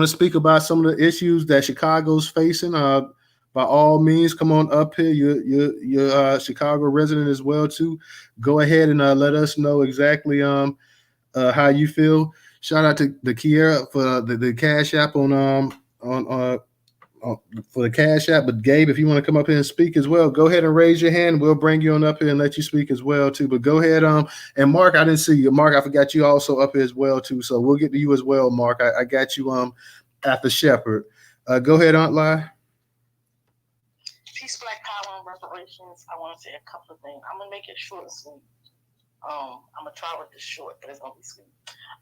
speak about some of the issues that Chicago's facing, by all means, come on up here. You're a Chicago resident as well too. Go ahead and let us know exactly how you feel. Shout out to the Kiera for the Cash App on for the Cash App. But Gabe, if you want to come up here and speak as well, go ahead and raise your hand. We'll bring you on up here and let you speak as well too. But go ahead. And Mark, I didn't see you. Mark, I forgot you also up here as well too. So we'll get to you as well, Mark. I got you after Shepherd. Go ahead, Aunt Lai. Peace, Black Power, and reparations. I want to say a couple of things. I'm gonna make it short and sweet. I'm gonna try with this short, but it's gonna be sweet.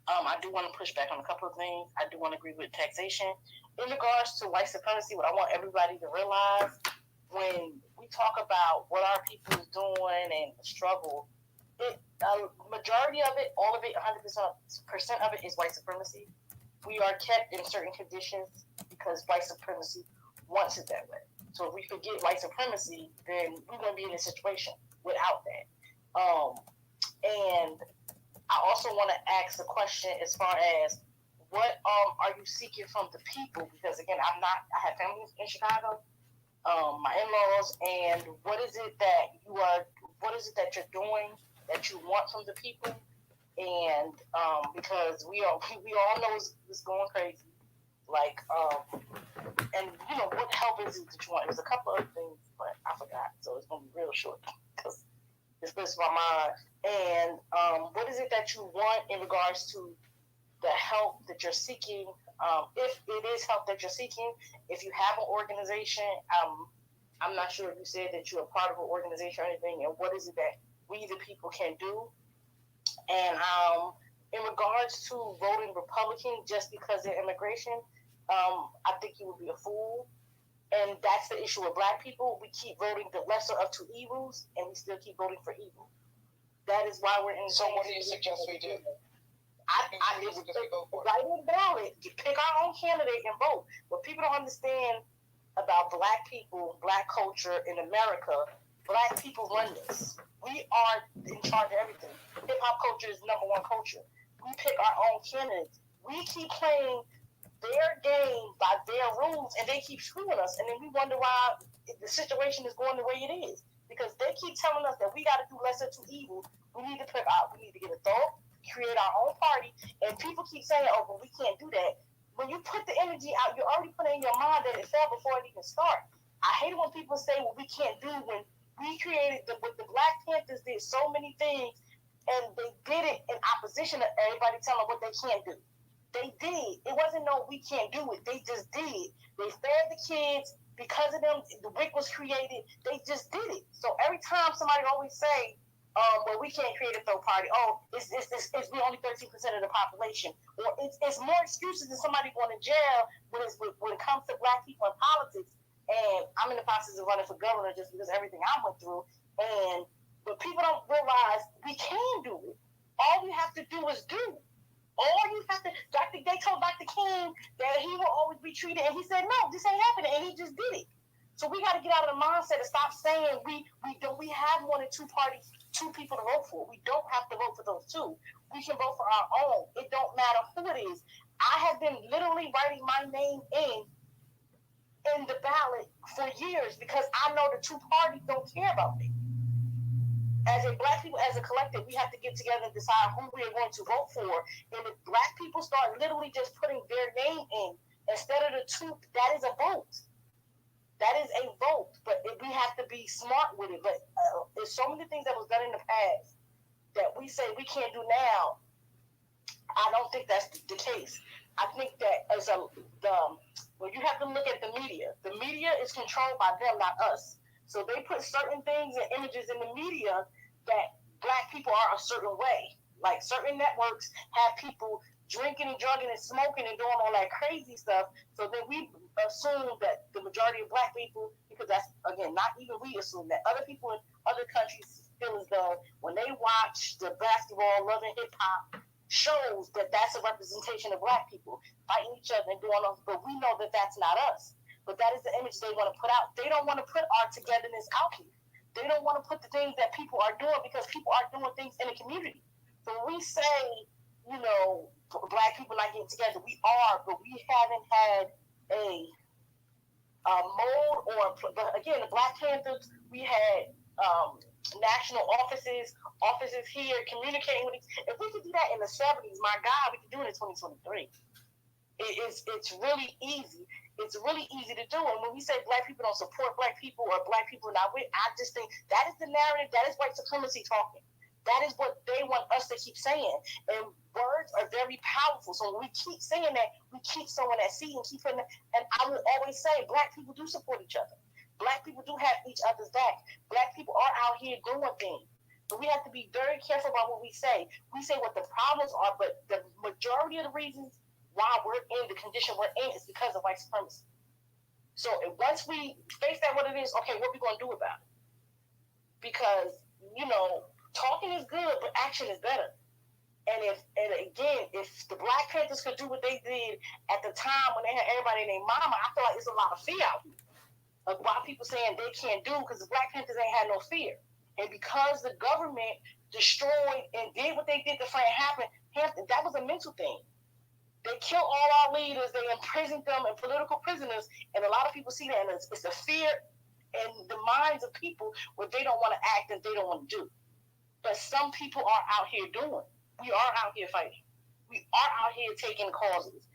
I do want to push back on a couple of things. I do want to agree with taxation. In regards to white supremacy, what I want everybody to realize when we talk about what our people is doing and the struggle, majority of it, all of it, 100% of it is white supremacy. We are kept in certain conditions because white supremacy wants it that way. So if we forget white supremacy, then we're going to be in a situation without that. And I also want to ask a question as far as what are you seeking from the people? Because again, I have family in Chicago, my in-laws, and what is it that you're doing that you want from the people? And because we all know it's going crazy, like and what help is it that you want? There's a couple of things, but I forgot, so it's gonna be real short because it slips my mind. And what is it that you want in regards to the help that you're seeking? If it is help that you're seeking, if you have an organization, I'm not sure if you said that you're a part of an organization or anything, and what is it that we the people can do? And in regards to voting Republican just because of immigration, I think you would be a fool. And that's the issue with Black people. We keep voting the lesser of two evils, and we still keep voting for evil. That is why we're in. So what do you suggest we do? Write it down. Pick our own candidate and vote. What people don't understand about Black people, Black culture in America, Black people run this. We are in charge of everything. Hip hop culture is number one culture. We pick our own candidates. We keep playing their game by their rules, and they keep screwing us. And then we wonder why the situation is going the way it is, because they keep telling us that we got to do lesser to evil. We need to get a thought, create our own party, and people keep saying, "Oh, but we can't do that." When you put the energy out, you're already putting in your mind that it fell before it even started. I hate it when people say what we can't do when we created with the Black Panthers did so many things, and they did it in opposition to everybody telling what they can't do. They did. It wasn't no we can't do it. They just did. They fed the kids because of them. The WIC was created. They just did it. So every time somebody always say, well, we can't create a third party. Oh, it's we only 13% of the population. Or it's more excuses than somebody going to jail when it comes to Black people in politics. And I'm in the process of running for governor just because of everything I went through. But people don't realize we can do it. All we have to do is do. All you have to, they told Dr. King that he will always be treated, and he said, no, this ain't happening, and he just did it. So we got to get out of the mindset and stop saying we have more than two parties, two people to vote for. We don't have to vote for those two. We can vote for our own. It don't matter who it is. I have been literally writing my name in the ballot for years because I know the two parties don't care about me. As a Black people, as a collective, we have to get together and decide who we are going to vote for. And if Black people start literally just putting their name in instead of the two, that is a vote. That is a vote. But we have to be smart with it. But there's so many things that was done in the past that we say we can't do now. I don't think that's the case. I think that you have to look at the media. The media is controlled by them, not us. So they put certain things and images in the media that Black people are a certain way. Like certain networks have people drinking and drugging and smoking and doing all that crazy stuff. So then we assume that the majority of Black people, because that's, again, not even we assume that other people in other countries feel as though when they watch the basketball, Love and Hip Hop shows that's a representation of Black people fighting each other and doing all, but we know that that's not us. But that is the image they want to put out. They don't want to put our togetherness out here. They don't want to put the things that people are doing because people are doing things in the community. So when we say, Black people not getting together, we are, but we haven't had a mode but again, the Black Panthers, we had national offices here communicating with each. If we could do that in the 70s, my God, we could do it in 2023. It's really easy. It's really easy to do. And when we say Black people don't support Black people or Black people are not with, I just think that is the narrative. That is white supremacy talking. That is what they want us to keep saying. And words are very powerful. So when we keep saying that, we keep sowing that seed and keep putting that. And I will always say, Black people do support each other. Black people do have each other's back. Black people are out here doing things. But we have to be very careful about what we say. We say what the problems are, but the majority of the reasons why we're in the condition we're in is because of white supremacy. So once we face that what it is, okay, what are we going to do about it? Because, talking is good, but action is better. And if the Black Panthers could do what they did at the time when they had everybody named Mama, I feel like there's a lot of fear out here. Of why people saying they can't do because the Black Panthers ain't had no fear. And because the government destroyed and did what they did to Frank Hampton, that was a mental thing. They killed all our leaders. They imprisoned them in political prisoners. And a lot of people see that, and it's a fear in the minds of people where they don't want to act and they don't want to do. But some people are out here doing. We are out here fighting. We are out here taking causes.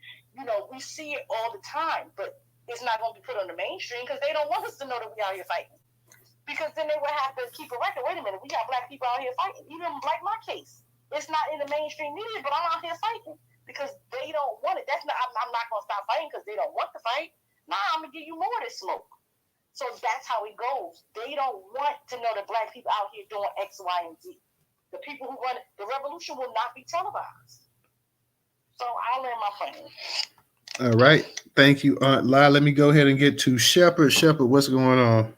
We see it all the time, but it's not going to be put on the mainstream because they don't want us to know that we out here fighting. Because then they would have to keep a record. Wait a minute, we got black people out here fighting. Even like my case, it's not in the mainstream media, but I'm out here fighting because they don't want it. That's not. I'm not going to stop fighting because they don't want to fight. Nah, I'm going to give you more of this smoke. So that's how it goes. They don't want to know that black people out here doing X, Y, and Z. The people who run the revolution will not be televised. So I'll land my plane. All right. Thank you, Aunt Lai. Let me go ahead and get to Shepard. Shepard, what's going on?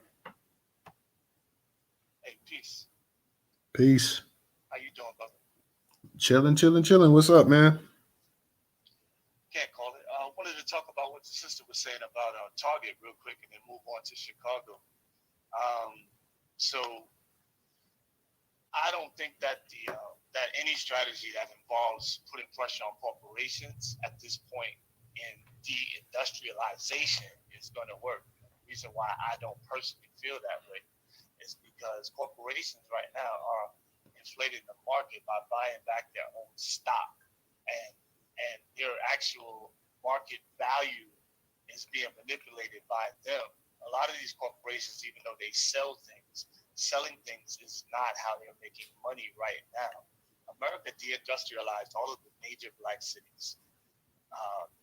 Hey, peace. Peace. How you doing, brother? Chilling, chilling, chilling. What's up, man? Can't call it. I wanted to talk about what the sister was saying about Target real quick and then move on to Chicago. So I don't think that that any strategy that involves putting pressure on corporations at this point in deindustrialization is going to work. The reason why I don't personally feel that way is because corporations right now are inflating the market by buying back their own stock, and their actual market value is being manipulated by them. A lot of these corporations, even though they sell things, selling things is not how they're making money right now. America deindustrialized all of the major black cities,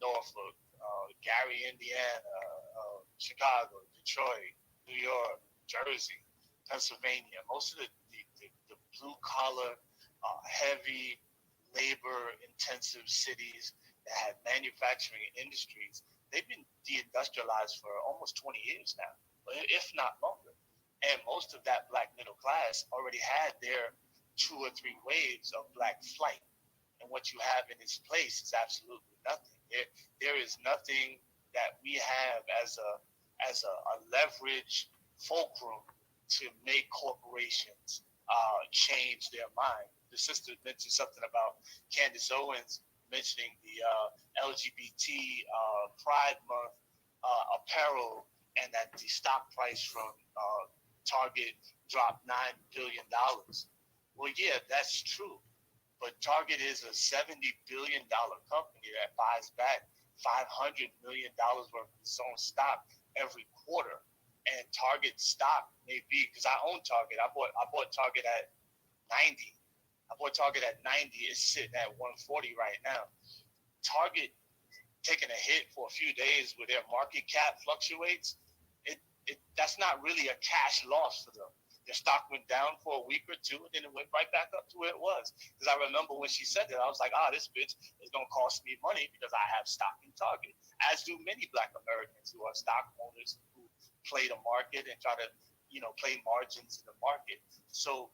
Norfolk, Gary, Indiana, Chicago, Detroit, New York, Jersey, Pennsylvania. Most of the blue collar, heavy labor intensive cities that have manufacturing industries, they've been deindustrialized for almost 20 years now, if not longer. And most of that black middle class already had their 2 or 3 waves of black flight. And what you have in its place is absolutely nothing. There is nothing that we have as a leverage fulcrum to make corporations change their mind. The sister mentioned something about Candace Owens mentioning the LGBT Pride Month apparel, and that the stock price from Target dropped $9 billion. Well, yeah, that's true. But Target is a $70 billion company that buys back $500 million worth of its own stock every quarter. And Target stock may be, because I own Target. I bought Target at 90. I bought Target at 90. It's sitting at 140 right now. Target taking a hit for a few days where their market cap fluctuates, that's not really a cash loss for them. Their stock went down for a week or two, and then it went right back up to where it was. Because I remember when she said that, I was like, this bitch is going to cost me money because I have stock in Target, as do many black Americans who are stock owners who play the market and try to, play margins in the market. So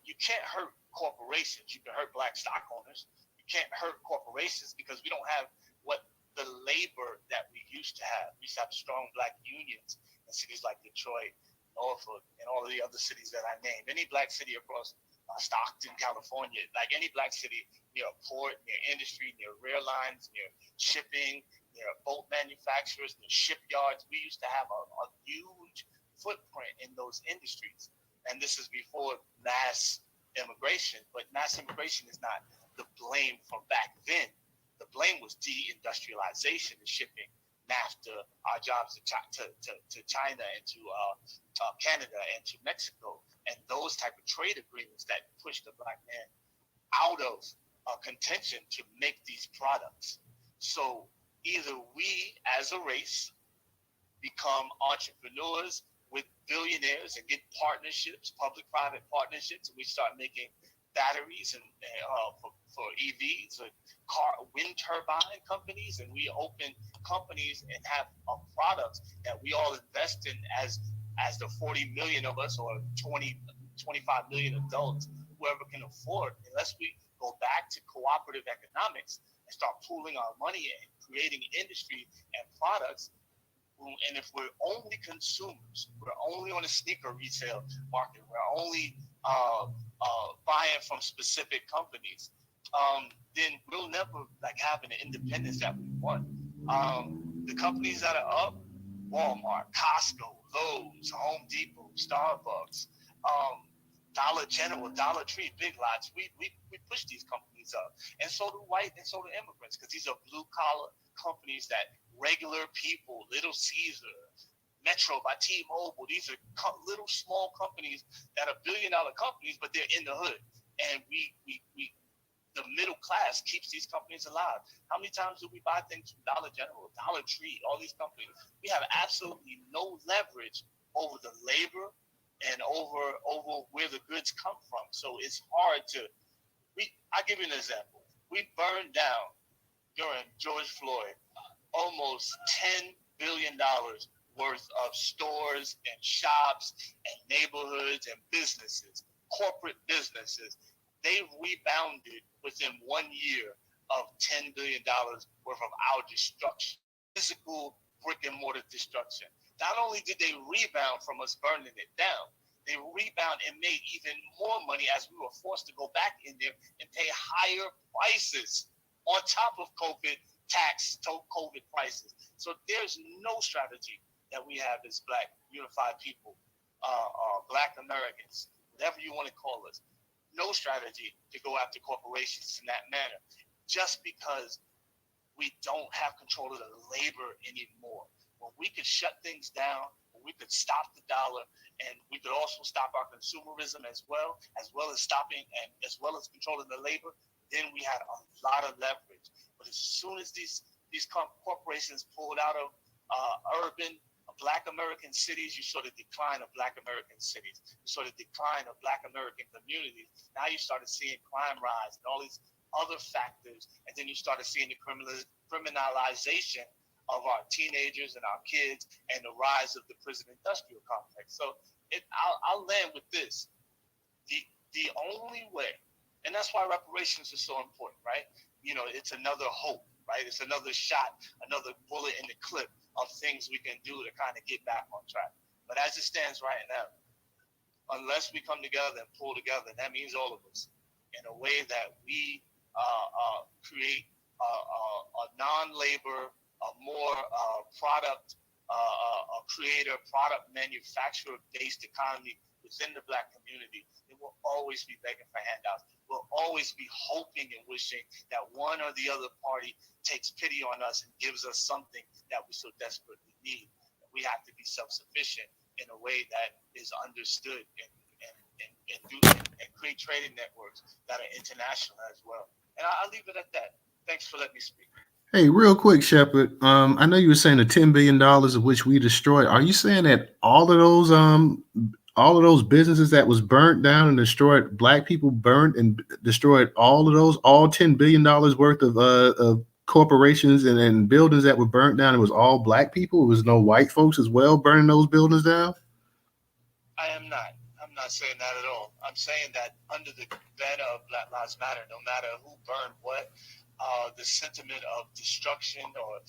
you can't hurt corporations. You can hurt black stock owners. You can't hurt corporations because we don't have what the labor that we used to have. We used to have strong black unions in cities like Detroit, Norfolk, and all of the other cities that I named. Any black city across Stockton, California, like any black city near a port, near industry, near rail lines, near shipping, near boat manufacturers, near shipyards, we used to have a huge footprint in those industries. And this is before mass immigration, but mass immigration is not the blame from back then. The blame was deindustrialization and shipping NAFTA, our jobs to China and to Canada and to Mexico, and those type of trade agreements that pushed the black man out of contention to make these products. So either we as a race become entrepreneurs with billionaires and get partnerships, public-private partnerships, and we start making batteries and for EVs, wind turbine companies, and we open companies and have products that we all invest in as the 40 million of us or 25 million adults, whoever can afford, unless we go back to cooperative economics and start pooling our money and creating industry and products, And if we're only consumers, we're only on a sneaker retail market, we're only buying from specific companies, then we'll never like have an independence that we want. The companies that are up, Walmart, Costco, Lowe's, Home Depot, Starbucks, Dollar General, Dollar Tree, Big Lots, we push these companies up. And so do immigrants, because these are blue collar companies that regular people, Little Caesar, Metro by T-Mobile, these are little small companies that are billion-dollar companies, but they're in the hood. And we the middle class keeps these companies alive. How many times do we buy things from Dollar General, Dollar Tree, all these companies? We have absolutely no leverage over the labor and over where the goods come from. So it's hard to. I'll give you an example. We burned down during George Floyd almost $10 billion worth of stores and shops and neighborhoods and businesses, corporate businesses. They rebounded within 1 year of $10 billion worth of our destruction, physical brick and mortar destruction. Not only did they rebound from us burning it down, they rebound and made even more money as we were forced to go back in there and pay higher prices on top of COVID tax, COVID prices. So there's no strategy that we have as Black unified people, Black Americans, whatever you want to call us. No strategy to go after corporations in that manner, just because we don't have control of the labor anymore. When we could shut things down, when we could stop the dollar, and we could also stop our consumerism as well as stopping and as well as controlling the labor, then we had a lot of leverage. But as soon as these corporations pulled out of urban Black American cities, you saw the decline of Black American cities. You saw the decline of Black American communities. Now you started seeing crime rise and all these other factors. And then you started seeing the criminalization of our teenagers and our kids and the rise of the prison industrial complex. So I'll land with this. The only way, and that's why reparations is so important, right? You know, it's another hope, right? It's another shot, another bullet in the clip of things we can do to kind of get back on track. But as it stands right now, unless we come together and pull together, and that means all of us, in a way that we create a non-labor, a more product, a creator, product manufacturer-based economy within the Black community, it will always be begging for handouts. We'll always be hoping and wishing that one or the other party takes pity on us and gives us something that we so desperately need. We have to be self-sufficient in a way that is understood and create trading networks that are international as well. And I'll leave it at that. Thanks for letting me speak. Hey, real quick, Shepard. I know you were saying the $10 billion of which we destroyed. Are you saying that all of those businesses that was burnt down and destroyed, Black people burned and destroyed all of those, all $10 billion worth of corporations and buildings that were burnt down? It was all Black people. It was no white folks as well burning those buildings down? I am not. I'm not saying that at all. I'm saying that under the banner of Black Lives Matter, no matter who burned what, the sentiment of destruction or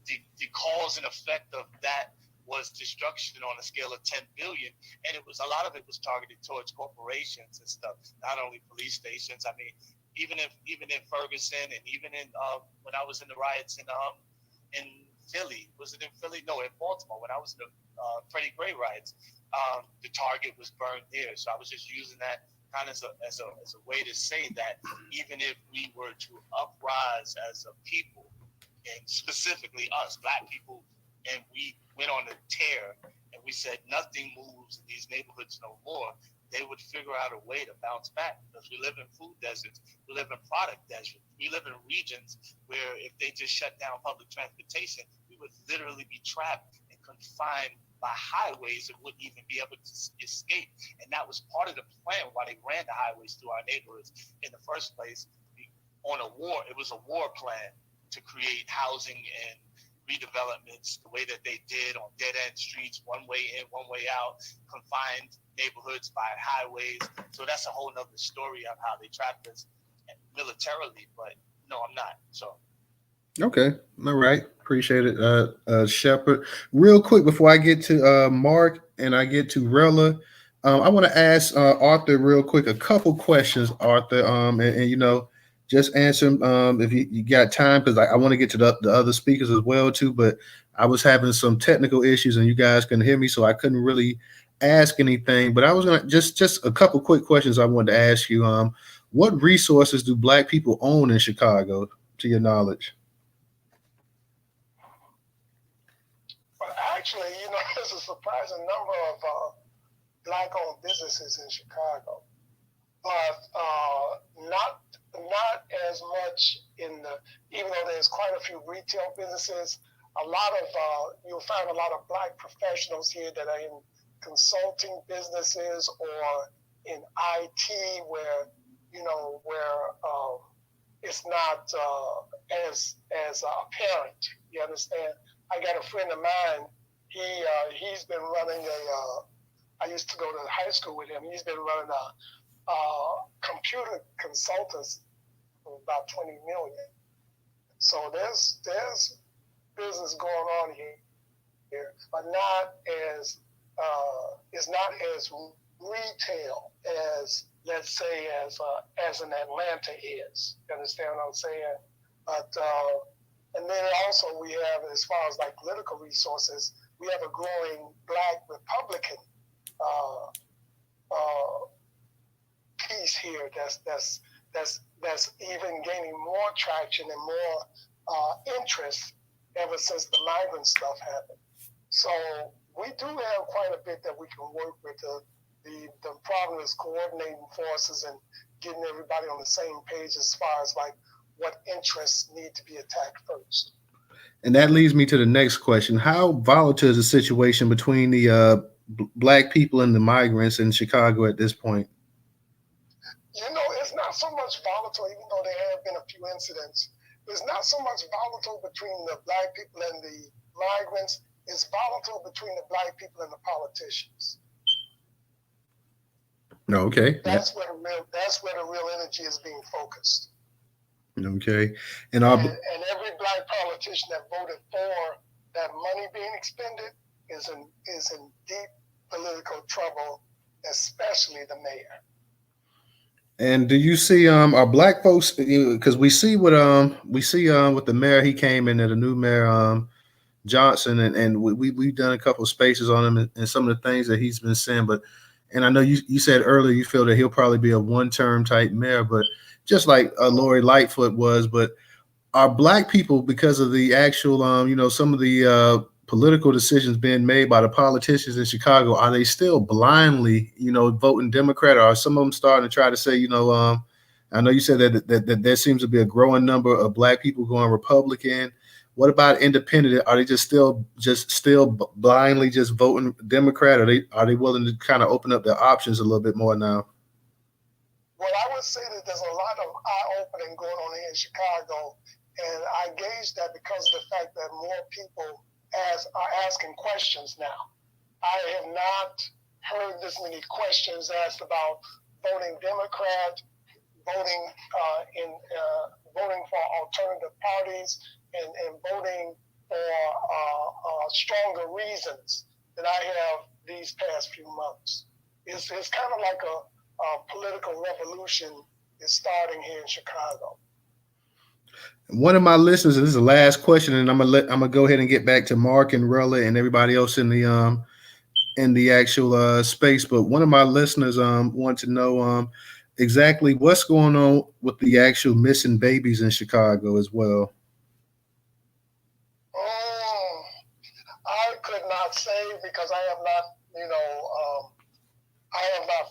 the cause and effect of that was destruction on a scale of 10 billion. And a lot of it was targeted towards corporations and stuff, not only police stations. I mean, even in Ferguson and even in when I was in the riots in Philly, was it in Philly? No, in Baltimore, when I was in the Freddie Gray riots, the Target was burned there. So I was just using that kind of as a way to say that even if we were to uprise as a people, and specifically us, Black people, and we went on a tear and we said nothing moves in these neighborhoods no more, they would figure out a way to bounce back, because we live in food deserts, we live in product deserts, we live in regions where if they just shut down public transportation, we would literally be trapped and confined by highways and wouldn't even be able to escape. And that was part of the plan why they ran the highways through our neighborhoods in the first place. It was a war plan to create housing and redevelopments the way that they did on dead-end streets, one way in, one way out, confined neighborhoods by highways. So that's a whole nother story of how they trapped us militarily. But no, I'm not. So okay, all right. Appreciate it, Shepard. Real quick before I get to Mark and I get to Rella, I want to ask Arthur real quick a couple questions, Arthur. And you know, just answer 'em, if you got time because I want to get to the other speakers as well too. But I was having some technical issues and you guys couldn't hear me, so I couldn't really ask anything. But I was gonna just a couple quick questions I wanted to ask you. What resources do Black people own in Chicago, to your knowledge? But actually, there's a surprising number of black-owned businesses in Chicago, but not as much even though there's quite a few retail businesses. A lot of you'll find a lot of black professionals here that are in consulting businesses or in IT, where it's not as apparent. You understand? I got a friend of mine. He's been running I used to go to high school with him. He's been running a computer consultants for about 20 million. So there's business going on here, but not as it's not as retail as, let's say, as an Atlanta is. You understand what I'm saying? But and then also we have, as far as like political resources, we have a growing Black Republican piece here that's even gaining more traction and more interest ever since the migrant stuff happened. So we do have quite a bit that we can work with. The problem is coordinating forces and getting everybody on the same page as far as like what interests need to be attacked first. And that leads me to the next question. How volatile is the situation between the Black people and the migrants in Chicago at this point? It's not so much volatile, even though there have been a few incidents. It's not so much volatile between the Black people and the migrants. It's volatile between the Black people and the politicians. Okay. That's where the real energy is being focused. Okay. And every Black politician that voted for that money being expended is in deep political trouble, especially the mayor. And do you see our Black folks, because we see with the mayor, he came in, the new mayor Johnson, and we've done a couple of spaces on him and some of the things that he's been saying. But and I know you said earlier you feel that he'll probably be a one-term type mayor, but just like Lori Lightfoot was. But are Black people, because of the actual some of the political decisions being made by the politicians in Chicago, are they still blindly voting Democrat, or are some of them starting to try to say I know you said that there seems to be a growing number of Black people going Republican. What about independent? Are they just still blindly just voting Democrat? Are they willing to kind of open up their options a little bit more now? Well, I would say that there's a lot of eye-opening going on here in Chicago, and I gauge that because of the fact that more people are asking questions now. I have not heard this many questions asked about voting Democrat, voting for alternative parties, and voting for stronger reasons than I have these past few months. It's kind of like a political revolution is starting here in Chicago. One of my listeners, and this is the last question, and I'm gonna go ahead and get back to Mark and Rella and everybody else in the actual space. But one of my listeners want to know exactly what's going on with the actual missing babies in Chicago as well. I could not say because I have not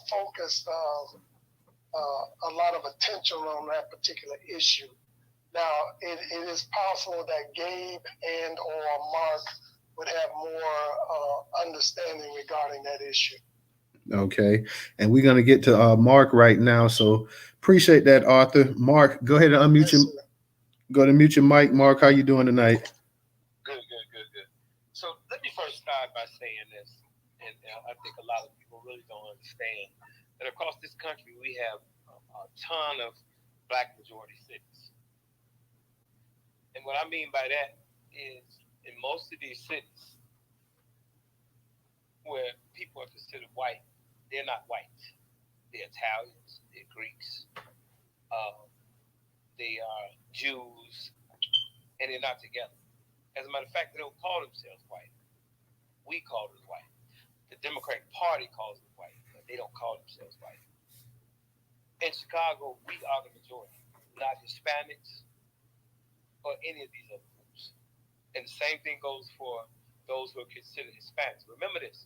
focused a lot of attention on that particular issue. Now, it is possible that Gabe and or Mark would have more understanding regarding that issue. Okay, and we're gonna get to Mark right now. So appreciate that, Arthur. Mark, go ahead and unmute your. Go to mute your mic, Mark. How you doing tonight? Good. So let me first start by saying this, and I think a lot of people really don't understand that across this country we have a ton of Black majority cities. And what I mean by that is in most of these cities where people are considered white, they're not white. They're Italians, they're Greeks, they are Jews, and they're not together. As a matter of fact, they don't call themselves white. We call them white. The Democratic Party calls them white, but they don't call themselves white. In Chicago, we are the majority, not Hispanics or any of these other groups. And the same thing goes for those who are considered Hispanics. Remember this: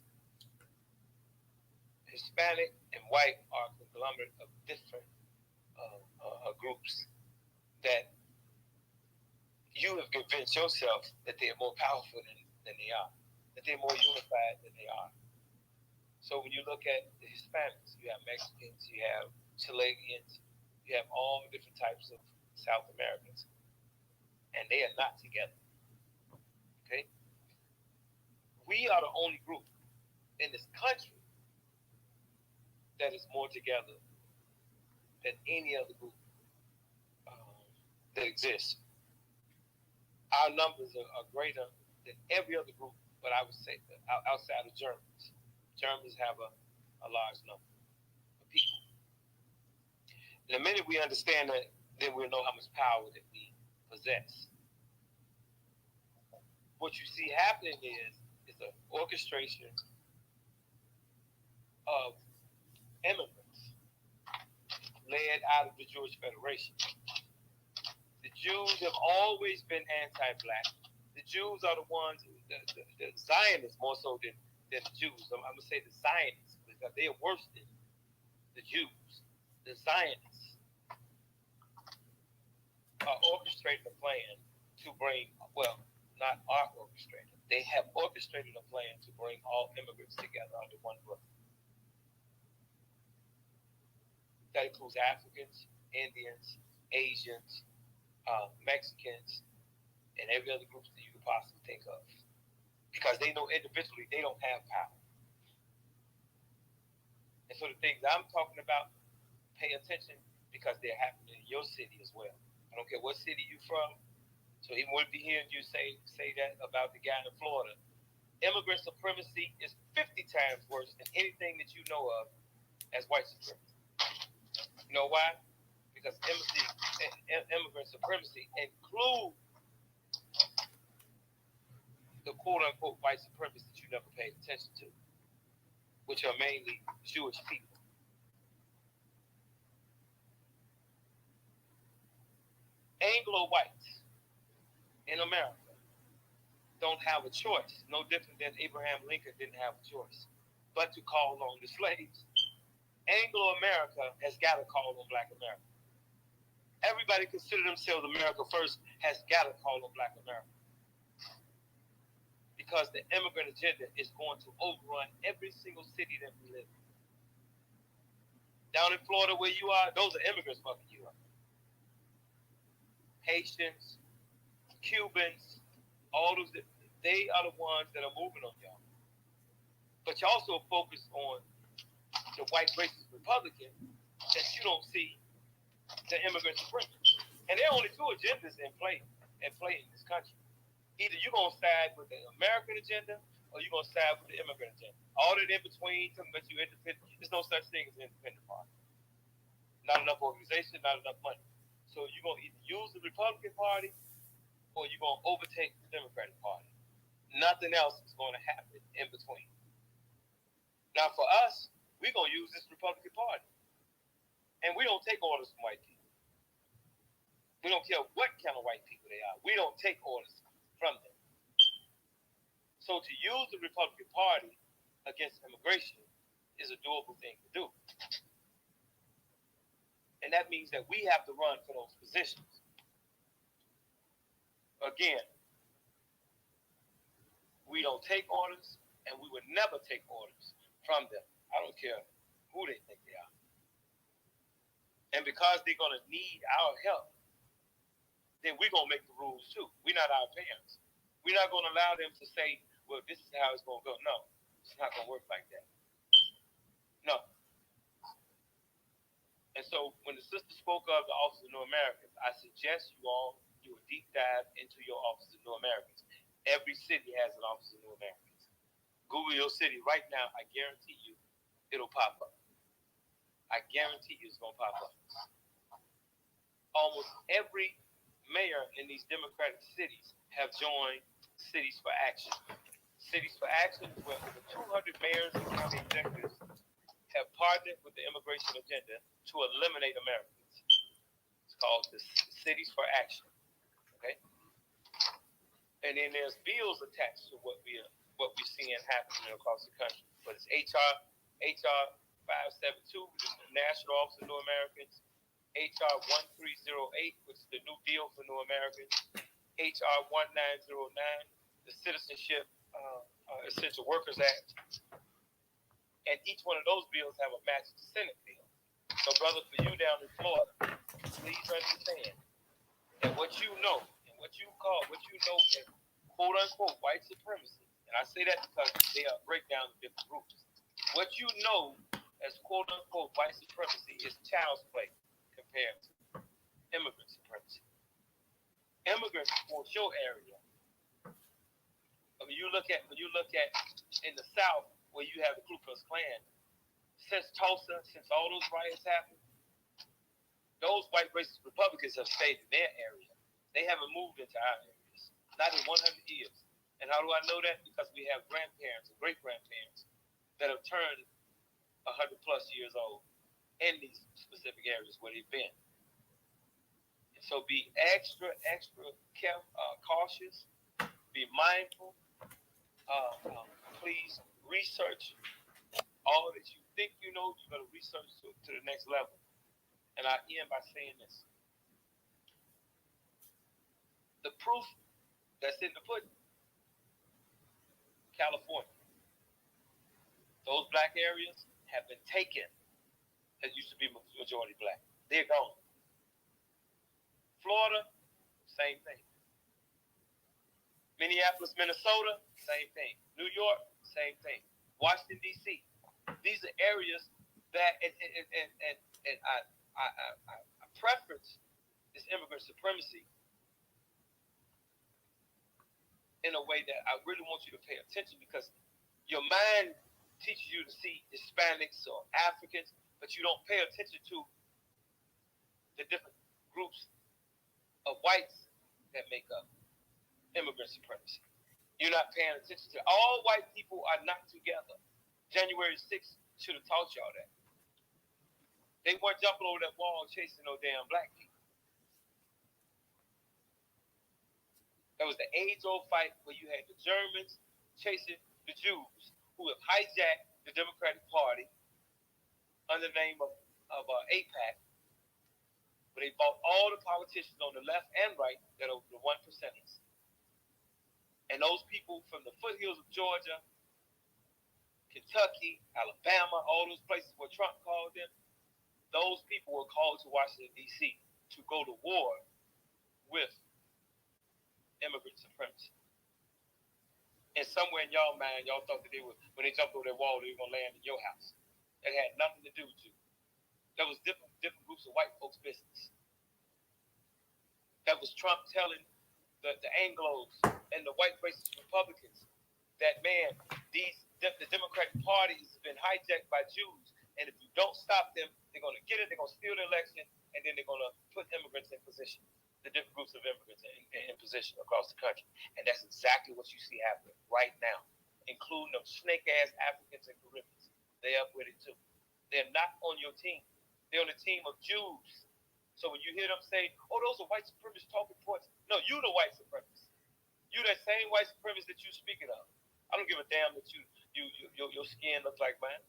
Hispanic and white are a conglomerate of different groups that you have convinced yourself that they are more powerful than they are, that they're more unified than they are. So when you look at the Hispanics, you have Mexicans, you have Chileans, you have all different types of South Americans, and they are not together. Okay? We are the only group in this country that is more together than any other group that exists. Our numbers are greater than every other group, but I would say outside of Germans. Germans have a large number of people. And the minute we understand that, then we'll know how much power that we possess. What you see happening is an orchestration of immigrants led out of the Jewish Federation. The Jews have always been anti-black. The Jews are the ones, the Zionists more so than the Jews. I'm going to say the Zionists because they are worse than the Jews. The Zionists are orchestrating a plan to bring, well, not are orchestrating. They have orchestrated a plan to bring all immigrants together under one roof. That includes Africans, Indians, Asians, Mexicans, and every other group that you could possibly think of. Because they know individually they don't have power. And so the things I'm talking about, pay attention because they're happening in your city as well. I don't care what city you're from. So even would be hearing you say that about the guy in Florida. Immigrant supremacy is 50 times worse than anything that you know of as white supremacy. You know why? Because immigrant supremacy includes the quote-unquote white supremacists that you never paid attention to, which are mainly Jewish people. Anglo whites in America don't have a choice, no different than Abraham Lincoln didn't have a choice, but to call on the slaves. Anglo-America has got to call on Black America. Everybody consider themselves America first has got to call on Black America. Because the immigrant agenda is going to overrun every single city that we live in. Down in Florida where you are, those are immigrants fucking you up. Haitians, Cubans, all those, they are the ones that are moving on y'all. But you also focus on the white racist Republican that you don't see the immigrant supremacists. And there are only two agendas in play in this country. Either you're going to side with the American agenda or you're going to side with the immigrant agenda. All that in between, but you independent, there's no such thing as an independent party. Not enough organization, not enough money. So you're going to either use the Republican Party or you're going to overtake the Democratic Party. Nothing else is going to happen in between. Now for us, we're going to use this Republican Party. And we don't take orders from white people. We don't care what kind of white people they are. We don't take orders from them. So to use the Republican Party against immigration is a doable thing to do. And that means that we have to run for those positions. Again, we don't take orders, and we would never take orders from them. I don't care who they think they are. And because they're going to need our help, then we're going to make the rules too. We're not our parents. We're not going to allow them to say, well, this is how it's going to go. No, it's not going to work like that. No. And so when the sister spoke of the Office of New Americans, I suggest you all do a deep dive into your Office of New Americans. Every city has an Office of New Americans. Google your city right now. I guarantee you, it'll pop up. I guarantee you, it's gonna pop up. Almost every mayor in these Democratic cities have joined Cities for Action. Cities for Action is where over 200 mayors and county executives have partnered with the immigration agenda to eliminate Americans. It's called the Cities for Action. Okay, and then there's bills attached to what we're seeing happening across the country. But it's HR 572, which is the National Office of New Americans. HR 1308, which is the New Deal for New Americans. HR 1909, the Citizenship Essential Workers Act. And each one of those bills have a matching Senate bill. So, brother, for you down in Florida, please understand that what you know as quote unquote white supremacy, and I say that because they are breakdown of different groups. What you know as quote unquote white supremacy is child's play compared to immigrant supremacy. Immigrants for your area. When you look at in the South where you have the Ku Klux Klan, since Tulsa, since all those riots happened, those white racist Republicans have stayed in their area. They haven't moved into our areas, not in 100 years. And how do I know that? Because we have grandparents and great-grandparents that have turned 100 plus years old in these specific areas where they've been. And so be extra cautious, be mindful. Please research all that you think you know. You got to research to the next level. And I end by saying this. The proof that's in the pudding, California. Those black areas have been taken that used to be majority black. They're gone. Florida, same thing. Minneapolis, Minnesota, same thing. New York, same thing. Washington, D.C. These are areas that, and I preference this immigrant supremacy in a way that I really want you to pay attention, because your mind teaches you to see Hispanics or Africans, but you don't pay attention to the different groups of whites that make up immigrant supremacy. You're not paying attention to all white people are not together. January 6th should have taught y'all that. They weren't jumping over that wall chasing no damn black people. That was the age-old fight where you had the Germans chasing the Jews, who have hijacked the Democratic Party under the name of AIPAC, but they bought all the politicians on the left and right that are the 1%ers. And those people from the foothills of Georgia, Kentucky, Alabama, all those places where Trump called them, those people were called to Washington, D.C. to go to war with immigrant supremacy. And somewhere in y'all mind, y'all thought that they would, when they jumped over that wall, they were going to land in your house. That had nothing to do with you. That was different groups of white folks' business. That was Trump telling the Anglos and the white racist Republicans that, man, the Democratic Party has been hijacked by Jews, and if you don't stop them, they're going to get it, they're going to steal the election, and then they're going to put immigrants in position, the different groups of immigrants in position across the country. And that's exactly what you see happening right now, including them snake-ass Africans and Caribbeans. They're up with it too. They're not on your team. They're on the team of Jews. So when you hear them say, oh, those are white supremacist talking points. No, you the white supremacist. You that same white supremacist that you speaking of. I don't give a damn that your skin looks like mine.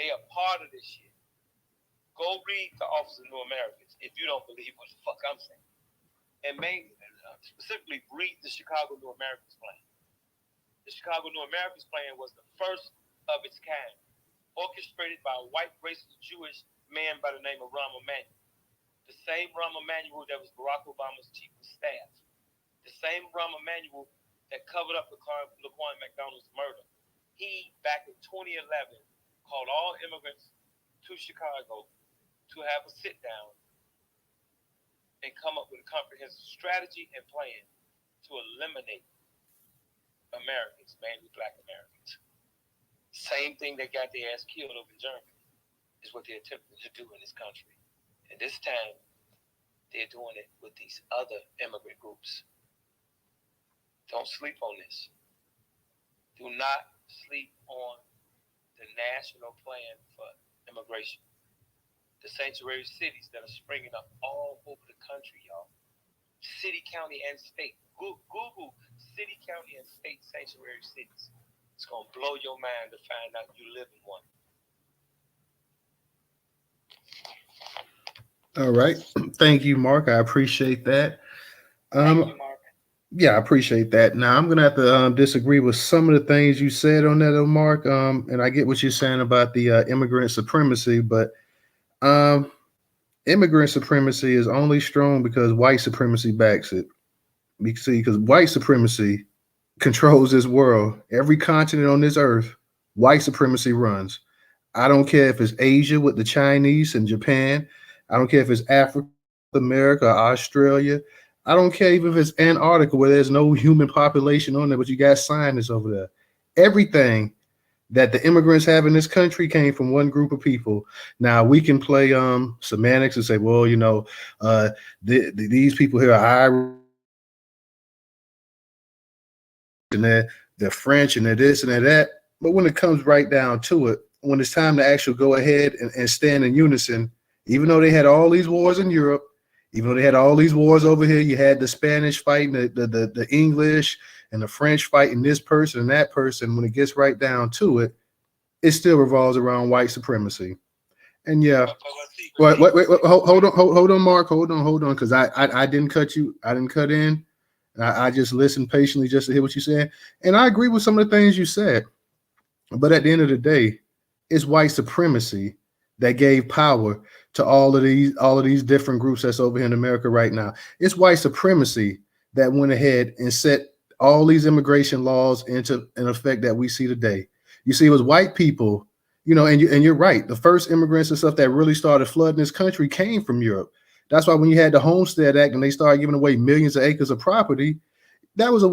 They are part of this shit. Go read the Office of New Americans if you don't believe what the fuck I'm saying. And mainly, specifically, read the Chicago New Americans Plan. The Chicago New Americans Plan was the first of its kind, orchestrated by a white racist Jewish man by the name of Rahm Emanuel. The same Rahm Emanuel that was Barack Obama's chief of staff. The same Rahm Emanuel that covered up Laquan McDonald's murder. He, back in 2011, called all immigrants to Chicago to have a sit down and come up with a comprehensive strategy and plan to eliminate Americans, mainly Black Americans. Same thing that got their ass killed over in Germany is what they're attempting to do in this country. And this time, they're doing it with these other immigrant groups. Don't sleep on this. Do not sleep on the national plan for immigration. The sanctuary cities that are springing up all over the country, y'all. City, county, and state. Google city, county, and state sanctuary cities. It's going to blow your mind to find out you live in one. All right. Thank you, Mark. I appreciate that. Thank you, Mark. Yeah, I appreciate that. Now, I'm going to have to disagree with some of the things you said on that, Mark. And I get what you're saying about the immigrant supremacy, but immigrant supremacy is only strong because white supremacy backs it. You see, because white supremacy controls this world. Every continent on this earth, white supremacy runs. I don't care if it's Asia with the Chinese and Japan. I don't care if it's Africa, America, Australia. I don't care even if it's Antarctica where there's no human population on there, but you got scientists over there. Everything that the immigrants have in this country came from one group of people. Now we can play semantics and say, well, you know, these people here are Irish and they're French and they're this and they're that. But when it comes right down to it, when it's time to actually go ahead and stand in unison, even though they had all these wars in Europe, even though they had all these wars over here, you had the Spanish fighting the English and the French fighting this person and that person. When it gets right down to it, it still revolves around white supremacy. And yeah, wait, hold on, Mark, hold on, because I didn't cut you, I didn't cut in. I just listened patiently just to hear what you said, and I agree with some of the things you said. But at the end of the day, it's white supremacy that gave power to all of these different groups that's over here in America right now. It's white supremacy that went ahead and set all these immigration laws into an effect that we see today. You see, it was white people, you know, and you're right. The first immigrants and stuff that really started flooding this country came from Europe. That's why when you had the Homestead Act and they started giving away millions of acres of property, that was a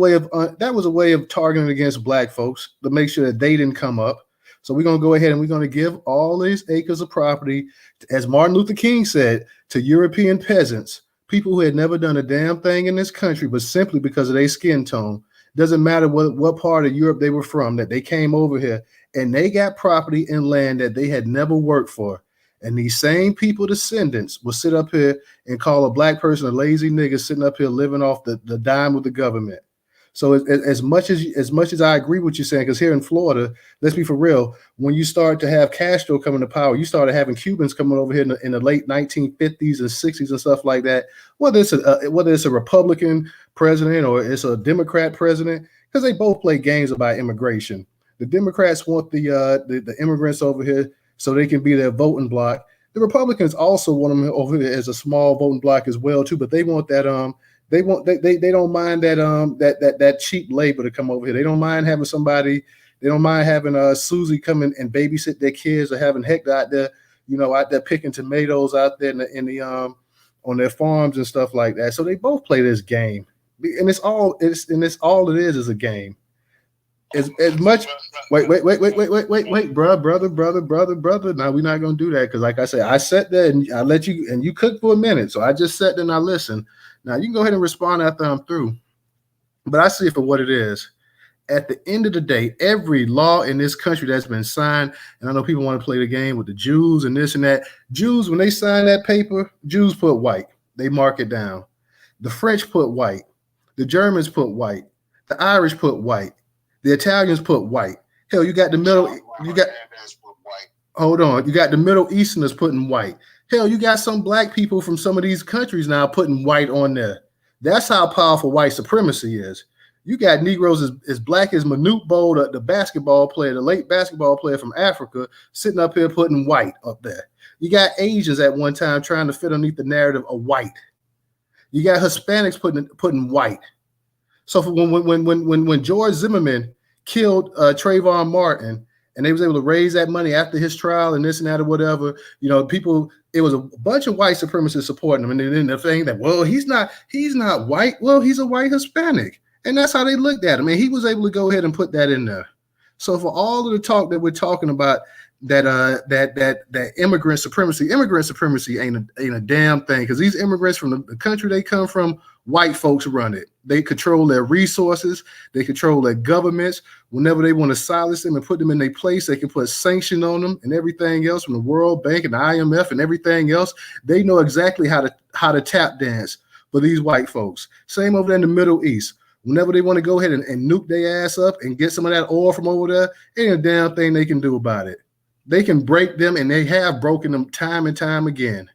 way of targeting against black folks to make sure that they didn't come up. So we're going to go ahead and we're going to give all these acres of property, as Martin Luther King said, to European peasants, people who had never done a damn thing in this country, but simply because of their skin tone. Doesn't matter what part of Europe they were from, that they came over here and they got property and land that they had never worked for. And these same people, descendants, will sit up here and call a black person a lazy nigga sitting up here living off the dime of the government. So as much as I agree with you saying, because here in Florida, let's be for real, when you start to have Castro coming to power, you started having Cubans coming over here in the late 1950s and 60s and stuff like that. Whether it's a Republican president or it's a Democrat president, because they both play games about immigration. The Democrats want the immigrants over here so they can be their voting bloc. The Republicans also want them over here as a small voting bloc as well too, but they want that they don't mind that cheap labor to come over here. They don't mind having somebody. They don't mind having Susie come in and babysit their kids, or having Hector out there, you know, out there picking tomatoes out there in the on their farms and stuff like that. So they both play this game, and it's all it is a game. As much wait, brother. Now we're not gonna do that because, like I said, I sat there and I let you and you cooked for a minute, so I just sat there and I listened. Now you can go ahead and respond after I'm through, but I see it for what it is. At the end of the day, every law in this country that's been signed, and I know people want to play the game with the Jews and this and that. Jews, when they sign that paper, Jews put white. They mark it down. The French put white. The Germans put white. The Irish put white. The Italians put white. Hell, you got the middle. You got. Hold on. You got the Middle Easterners putting white. Hell, you got some black people from some of these countries now putting white on there. That's how powerful white supremacy is. You got Negroes as black as Manute Bol, the basketball player, the late basketball player from Africa, sitting up here putting white up there. You got Asians at one time trying to fit underneath the narrative of white. You got Hispanics putting white. So when George Zimmerman killed Trayvon Martin, and they was able to raise that money after his trial and this and that or whatever. You know, people, it was a bunch of white supremacists supporting him, and then the thing that, well, he's not white. Well, he's a white Hispanic, and that's how they looked at him. And he was able to go ahead and put that in there. So for all of the talk that we're talking about, that immigrant supremacy ain't a damn thing, because these immigrants from the country they come from, white folks run it. They control their resources, they control their governments. Whenever they want to silence them and put them in their place, they can put sanction on them and everything else, from the World Bank and the IMF and everything else. They know exactly how to tap dance for these white folks. Same over there in the Middle East. Whenever they want to go ahead and nuke their ass up and get some of that oil from over there, ain't a damn thing they can do about it. They can break them, and they have broken them time and time again.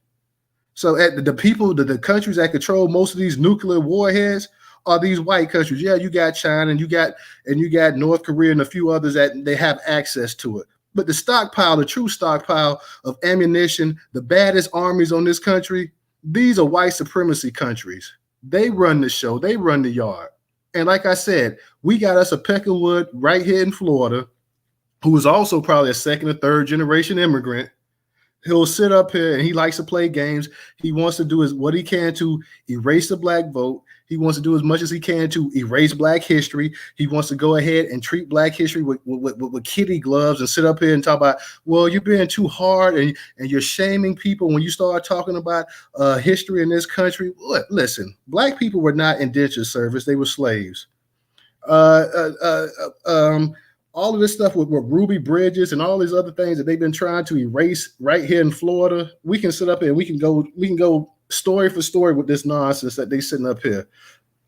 So at the countries that control most of these nuclear warheads are these white countries. Yeah, you got China and you got North Korea and a few others that they have access to it. But the true stockpile of ammunition, the baddest armies on this country, these are white supremacy countries. They run the show. They run the yard. And like I said, we got us a Peckerwood right here in Florida, who is also probably a second or third generation immigrant. He'll sit up here and he likes to play games. He wants to do what he can to erase the black vote. He wants to do as much as he can to erase black history. He wants to go ahead and treat black history with kitty gloves and sit up here and talk about, well, you're being too hard and you're shaming people when you start talking about history in this country. Look, listen, black people were not indentured service. They were slaves. All of this stuff with Ruby Bridges and all these other things that they've been trying to erase right here in Florida, we can sit up here and we can go story for story with this nonsense that they sitting up here.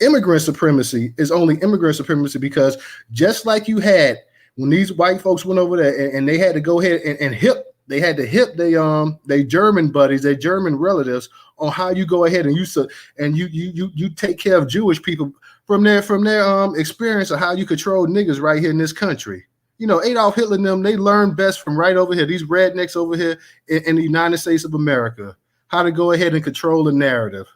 Immigrant supremacy is only immigrant supremacy because just like you had when these white folks went over there and they had to go ahead and hip their German buddies, their German relatives on how you go ahead and you take care of Jewish people from their experience of how you control niggas right here in this country. You know, Adolf Hitler and them, they learned best from right over here, these rednecks over here in the United States of America, how to go ahead and control the narrative.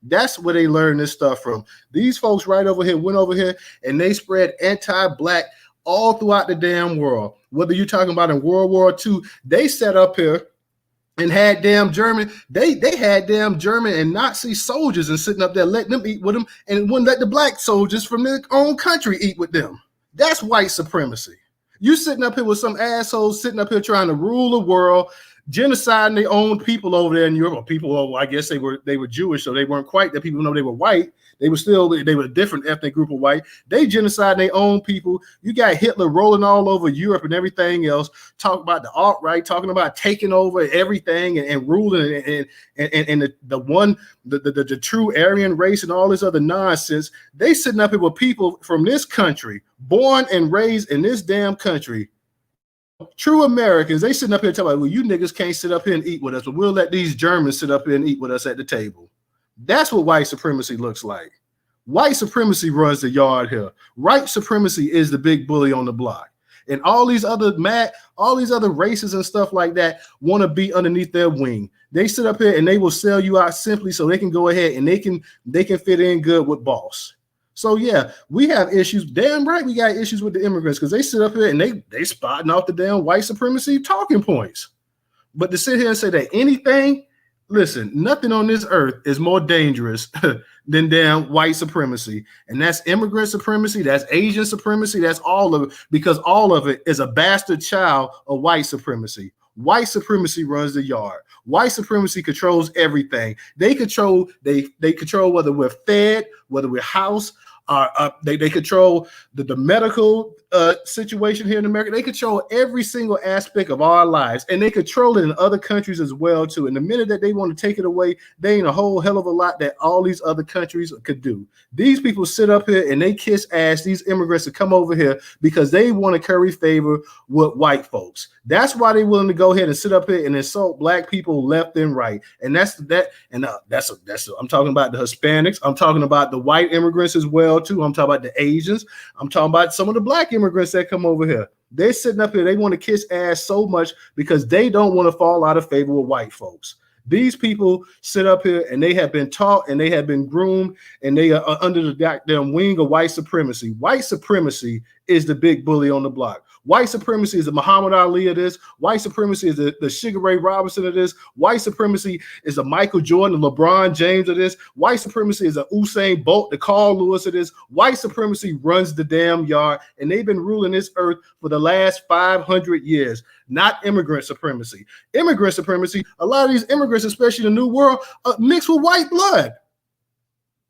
That's where they learned this stuff from. These folks right over here went over here and they spread anti-black all throughout the damn world. Whether you're talking about in World War II, they set up here and had damn German, they had damn German and Nazi soldiers and sitting up there letting them eat with them and wouldn't let the black soldiers from their own country eat with them. That's white supremacy. You sitting up here with some assholes sitting up here trying to rule the world, genociding their own people over there in Europe. People, well, I guess they were Jewish, so they weren't quite that people know they were white. They were a different ethnic group of white. They genocide their own people. You got Hitler rolling all over Europe and everything else, talking about the alt-right, talking about taking over everything and ruling and the true Aryan race and all this other nonsense. They sitting up here with people from this country, born and raised in this damn country. True Americans, they sitting up here talking about, well, you niggas can't sit up here and eat with us, but we'll let these Germans sit up here and eat with us at the table. That's what white supremacy looks like. White supremacy runs the yard here. White supremacy is the big bully on the block. And all these other races and stuff like that want to be underneath their wing. They sit up here and they will sell you out simply so they can go ahead and they can fit in good with boss. So yeah, we have issues. Damn right, we got issues with the immigrants because they sit up here and they spotting off the damn white supremacy talking points. But to sit here and say that anything, listen, nothing on this earth is more dangerous than damn white supremacy. And that's immigrant supremacy, that's Asian supremacy, that's all of it, because all of it is a bastard child of white supremacy. White supremacy runs the yard. White supremacy controls everything. They control whether we're fed, whether we're housed. They control the medical situation here in America. They control every single aspect of our lives, and they control it in other countries as well too. And the minute that they want to take it away, they ain't a whole hell of a lot that all these other countries could do. These people sit up here and they kiss ass these immigrants to come over here because they want to curry favor with white folks. That's why they're willing to go ahead and sit up here and insult black people left and right. And that's I'm talking about the Hispanics. I'm talking about the white immigrants as well too. I'm talking about the Asians. I'm talking about some of the black immigrants that come over here. They're sitting up here. They want to kiss ass so much because they don't want to fall out of favor with white folks. These people sit up here and they have been taught and they have been groomed and they are under the goddamn wing of white supremacy. White supremacy is the big bully on the block. White supremacy is the Muhammad Ali of this. White supremacy is the Sugar Ray Robinson of this. White supremacy is the Michael Jordan, the LeBron James of this. White supremacy is the Usain Bolt, the Carl Lewis of this. White supremacy runs the damn yard, and they've been ruling this earth for the last 500 years. Not immigrant supremacy. Immigrant supremacy, a lot of these immigrants, especially in the New World, mixed with white blood.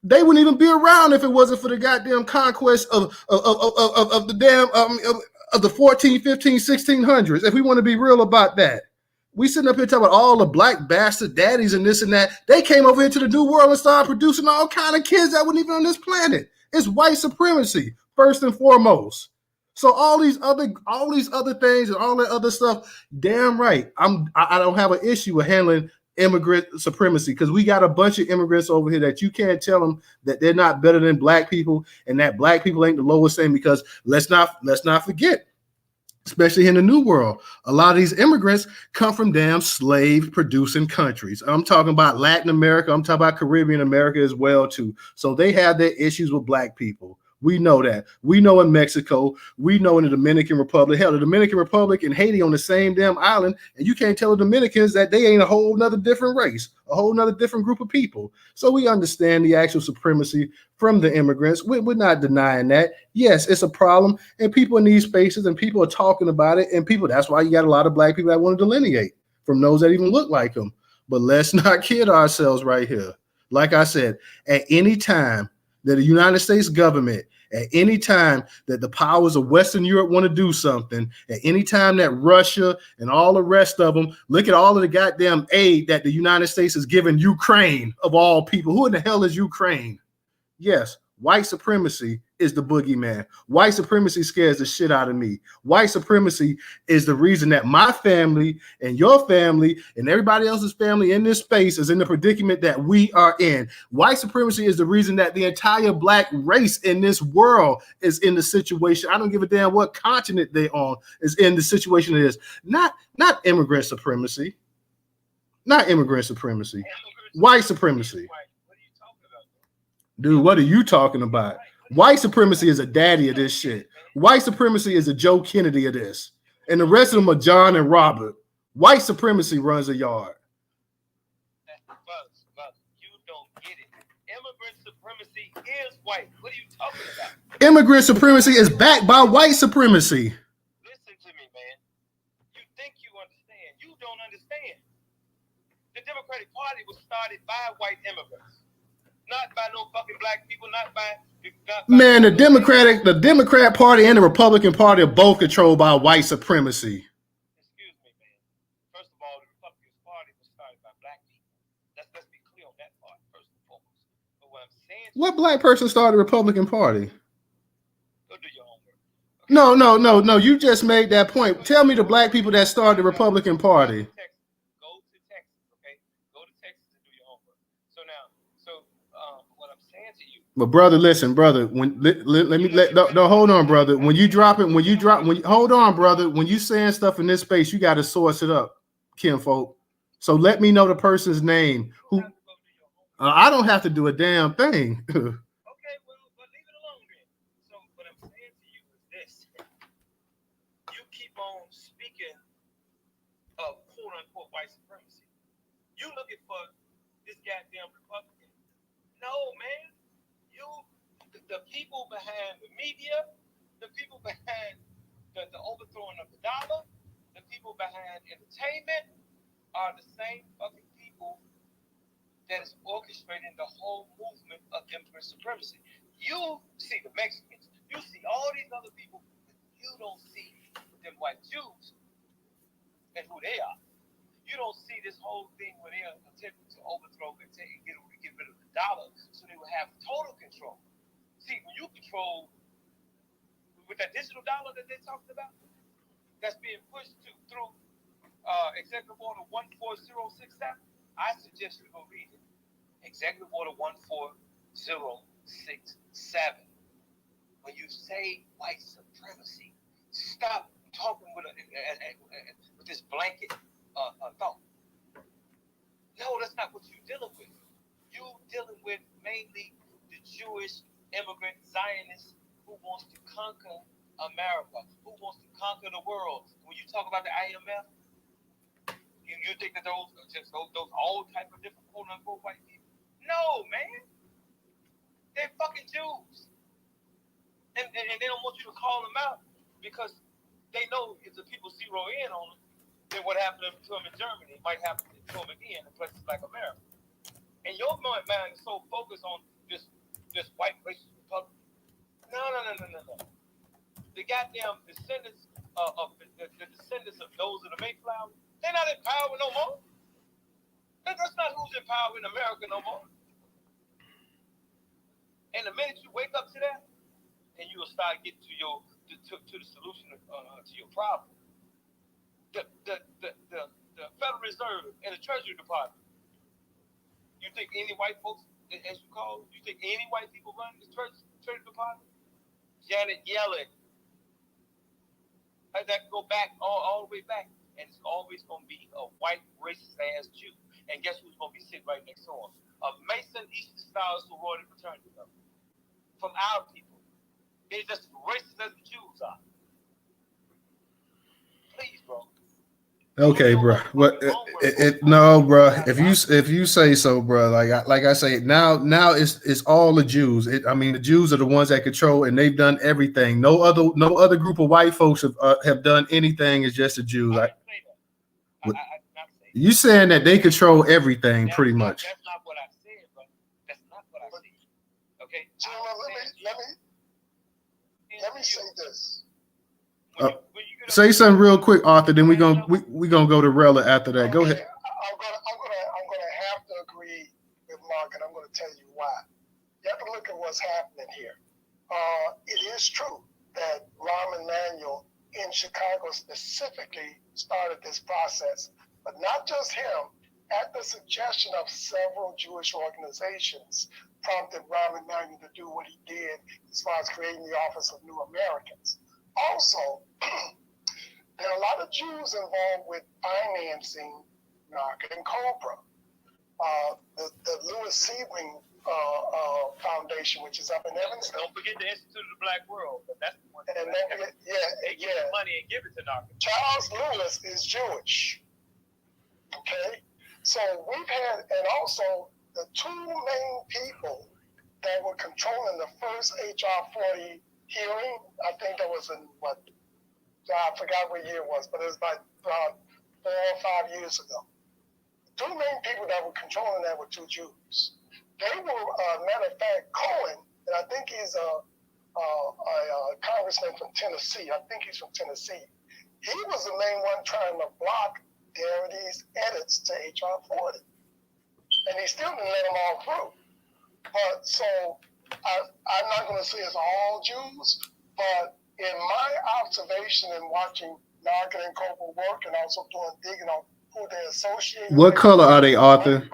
They wouldn't even be around if it wasn't for the goddamn conquest of the damn of the 14, 15, 1600s. If we want to be real about that, we sitting up here talking about all the black bastard daddies and this and that. They came over here to the New World and started producing all kind of kids that weren't even on this planet. It's white supremacy first and foremost. So all these other things and all that other stuff, damn right. I don't have an issue with handling immigrant supremacy because we got a bunch of immigrants over here that you can't tell them that they're not better than black people and that black people ain't the lowest thing, because let's not forget, especially in the New World, a lot of these immigrants come from damn slave producing countries. I'm talking about Latin America. I'm talking about Caribbean America as well too. So they have their issues with black people. We know that. We know in Mexico. We know in the Dominican Republic. Hell, the Dominican Republic and Haiti on the same damn island, and you can't tell the Dominicans that they ain't a whole nother different race, a whole nother different group of people. So we understand the actual supremacy from the immigrants. We're not denying that. Yes, it's a problem, and people in these spaces and people are talking about it, and people, that's why you got a lot of black people that want to delineate from those that even look like them. But let's not kid ourselves right here. Like I said, at any time that the United States government, at any time that the powers of Western Europe want to do something, at any time that Russia and all the rest of them, look at all of the goddamn aid that the United States has given Ukraine, of all people. Who in the hell is Ukraine? Yes, white supremacy is the boogeyman. White supremacy scares the shit out of me. White supremacy is the reason that my family and your family and everybody else's family in this space is in the predicament that we are in. White supremacy is the reason that the entire black race in this world is in the situation. I don't give a damn what continent they on, is in the situation it is. Not immigrant supremacy. Not immigrant supremacy. White supremacy. Dude, what are you talking about? White supremacy is a daddy of this shit. White supremacy is a Joe Kennedy of this. And the rest of them are John and Robert. White supremacy runs a yard. You don't get it. Immigrant supremacy is white. What are you talking about? Immigrant supremacy is backed by white supremacy. Listen to me, man. You think you understand. You don't understand. The Democratic Party was started by white immigrants. Not by no fucking black people, not by man, the Democrat Party and the Republican Party are both controlled by white supremacy. Excuse me, man. First of all, the Republican Party was started by black people. Let's be clear on that part, first and foremost. But what I'm saying, what black person started the Republican Party? Go do your homework. Okay? No. You just made that point. Tell me the black people that started the Republican Party. Go to Texas, okay? Go to Texas and do your homework. What I'm saying to you. But brother, listen, brother. Hold on, brother. When you saying stuff in this space, you got to source it up, kinfolk. So let me know the person's name. Who? I don't have to do a damn thing. Okay, well, leave it alone then. So what I'm saying to you is this: you keep on speaking of quote unquote white supremacy. You looking for this goddamn Republican? No, man. The people behind the media, the people behind the overthrowing of the dollar, the people behind entertainment are the same fucking people that is orchestrating the whole movement of immigrant supremacy. You see the Mexicans, you see all these other people, but you don't see them white Jews and who they are. You don't see this whole thing where they are attempting to overthrow and get rid of the dollar so they will have total control. See, when you control with that digital dollar that they're talking about, that's being pushed through Executive Order 14067, I suggest you go read it. Executive Order 14067. When you say white supremacy, stop talking with this blanket thought. No, that's not what you're dealing with. You're dealing with mainly the Jewish immigrant Zionists who wants to conquer America? Who wants to conquer the world? When you talk about the IMF, you think that those all type of different quote unquote white people? No, man. They're fucking Jews. And they don't want you to call them out because they know if the people zero in on them, then what happened to them in Germany might happen to them again in places like America. And your mind is so focused on this white racist Republican. No. The goddamn descendants of the descendants of those of the Mayflower, they're not in power no more. That's not who's in power in America no more. And the minute you wake up to that, and you will start getting to the solution to your problem. The Federal Reserve and the Treasury Department. You think any white folks, as you call them, you think any white people run the Treasury Department? Janet Yellen. That go back all the way back, and it's always going to be a white racist ass Jew. And guess who's going to be sitting right next to him? A Mason Eastern Style sorority fraternity from our people. They're just racist as the Jews are. Please, bro. Okay, bro. What? No, bro. If you say so, bro. Like I say, now it's all the Jews. I mean, the Jews are the ones that control, and they've done everything. No other group of white folks have done anything. It's just the Jews. You saying that they control everything, pretty much. That's not what I said, bro. That's not what I said. Okay. Let me say this. Say something real quick, Arthur. Then we gonna go to Rella after that. Go ahead. I'm gonna have to agree with Mark, and I'm gonna tell you why. You have to look at what's happening here. It is true that Rahm Emanuel in Chicago specifically started this process, but not just him. At the suggestion of several Jewish organizations, prompted Rahm Emanuel to do what he did as far as creating the Office of New Americans. Also, there are a lot of Jews involved with financing NARCA and COBRA. The Louis Sebring Foundation, which is up in Evanston. Don't forget the Institute of the Black World. That's the one. And they give money and give it to NARCA. Charles Lewis is Jewish. Okay? So we've had, and also the two main people that were controlling the first HR 40 hearing, I think that was in I forgot what year it was, but it was about 4 or 5 years ago. The two main people that were controlling that were two Jews. They were, matter of fact, Cohen, and I think he's a congressman from Tennessee. I think he's from Tennessee. He was the main one trying to block Garrity's edits to HR 40. And he still didn't let them all through. But so I'm not going to say it's all Jews, but in my observation and watching Narcan and Cobra work and also digging on who they associate with. What color are they, Arthur?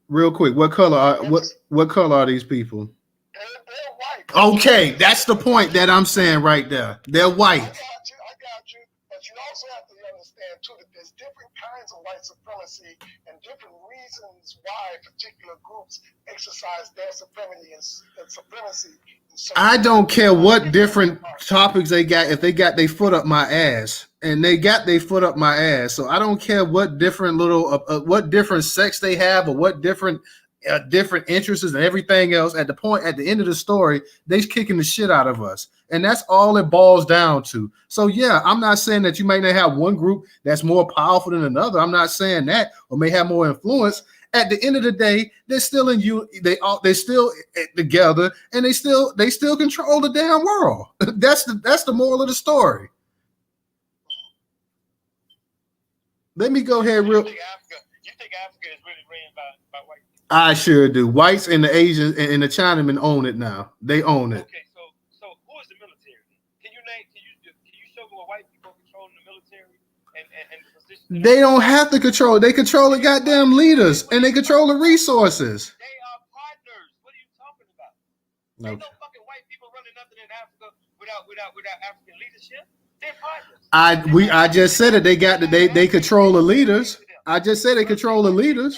Real quick, what color are these people? They're white. Okay, that's the point that I'm saying right there. They're white. I got you. But you also have to understand too that there's different kinds of white supremacy and different reasons why particular groups exercise their supremacy and supremacy. I don't care what different topics they got. If they got their foot up my ass, and they got their foot up my ass, so I don't care what different what different sex they have or what different interests and everything else. At the end of the story, they're kicking the shit out of us, and that's all it boils down to. So yeah, I'm not saying that you may not have one group that's more powerful than another. I'm not saying that, or may have more influence. At the end of the day, they're still in you. They're still together, and they still control the damn world. That's the moral of the story. Let me go ahead real. You think Africa is really ran by white people? I sure do. Whites and the Asians and the Chinamen own it now. They own it. Okay, so who is the military? Can you show me what white people controlling the military and the position? They don't have to control it. They control the goddamn leaders and they control the resources. They are partners. What are you talking about? No. Ain't no fucking white people running nothing in Africa without African leadership. They're partners. I just said it. They control the leaders. I just said they control the leaders.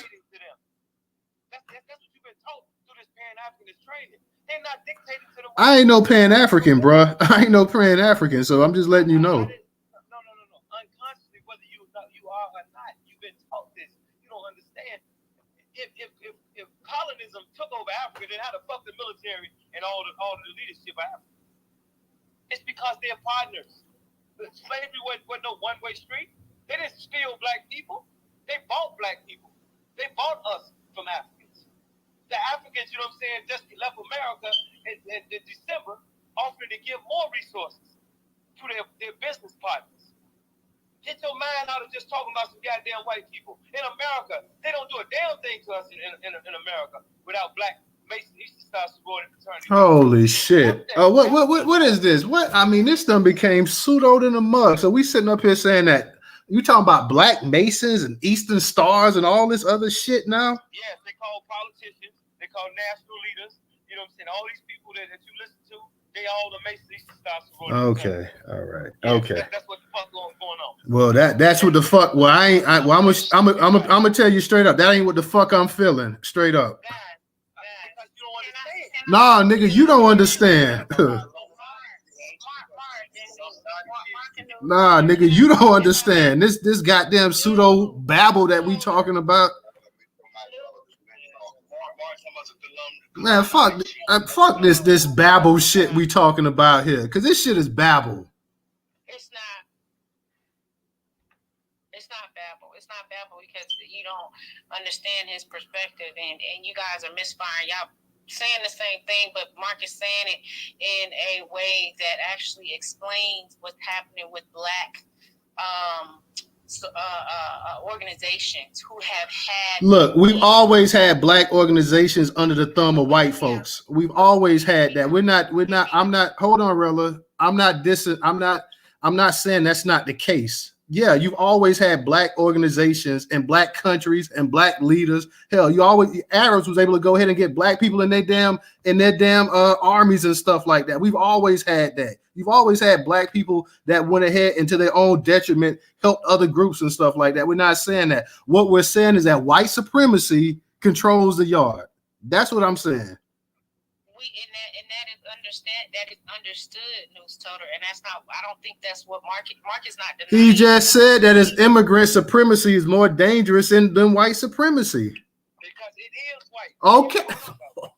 That's what you've been told through this Pan-Africanist training. They're not dictating to the. I ain't no Pan-African, bruh. I ain't no Pan-African, so I'm just letting you know. No. Unconsciously, whether you are or not, you've been taught this. You don't understand. If colonism took over Africa, then how the fuck the military and all the leadership of Africa? It's because they're partners. Slavery wasn't no one-way street. They didn't steal black people. They bought black people. They bought us from Africans. The Africans, you know what I'm saying, just left America in December, offering to give more resources to their business partners. Get your mind out of just talking about some goddamn white people. In America, they don't do a damn thing to us in America without black Mason Eastern Star sorority fraternity. Holy shit! Oh, what is this? What I mean, this done became pseudo in the mug. So we sitting up here saying that you talking about black Masons and Eastern Stars and all this other shit now? Yes, they call politicians, they call national leaders. You know what I'm saying? All these people that you listen to, they all the Mason Eastern Star sorority. Okay, all right, yeah, okay. That's what the fuck going on. Well, that's what the fuck. Well, I'm gonna tell you straight up. That ain't what the fuck I'm feeling. Straight up. Nah, nigga, you don't understand. Nah, nigga, you don't understand. This goddamn pseudo babble that we talking about. Man, fuck this babble shit we talking about here, because this shit is babble. It's not babble because you don't understand his perspective, and you guys are misfiring. Y'all saying the same thing, but Mark is saying it in a way that actually explains what's happening with black organizations who have had. Look, we've always had black organizations under the thumb of white folks. We've always had that. We're not. Hold on, Rella. I'm not saying that's not the case. Yeah, you've always had black organizations and black countries and black leaders. Hell, Arabs was able to go ahead and get black people in their damn armies and stuff like that. We've always had that. You've always had black people that went ahead and to their own detriment helped other groups and stuff like that. We're not saying that. What we're saying is that white supremacy controls the yard. That's what I'm saying. That is understood, Newstoter, and that's not. I don't think that's what Mark is not denying. He just said that his immigrant supremacy is more dangerous than white supremacy. Because it is white. Okay. Hold on.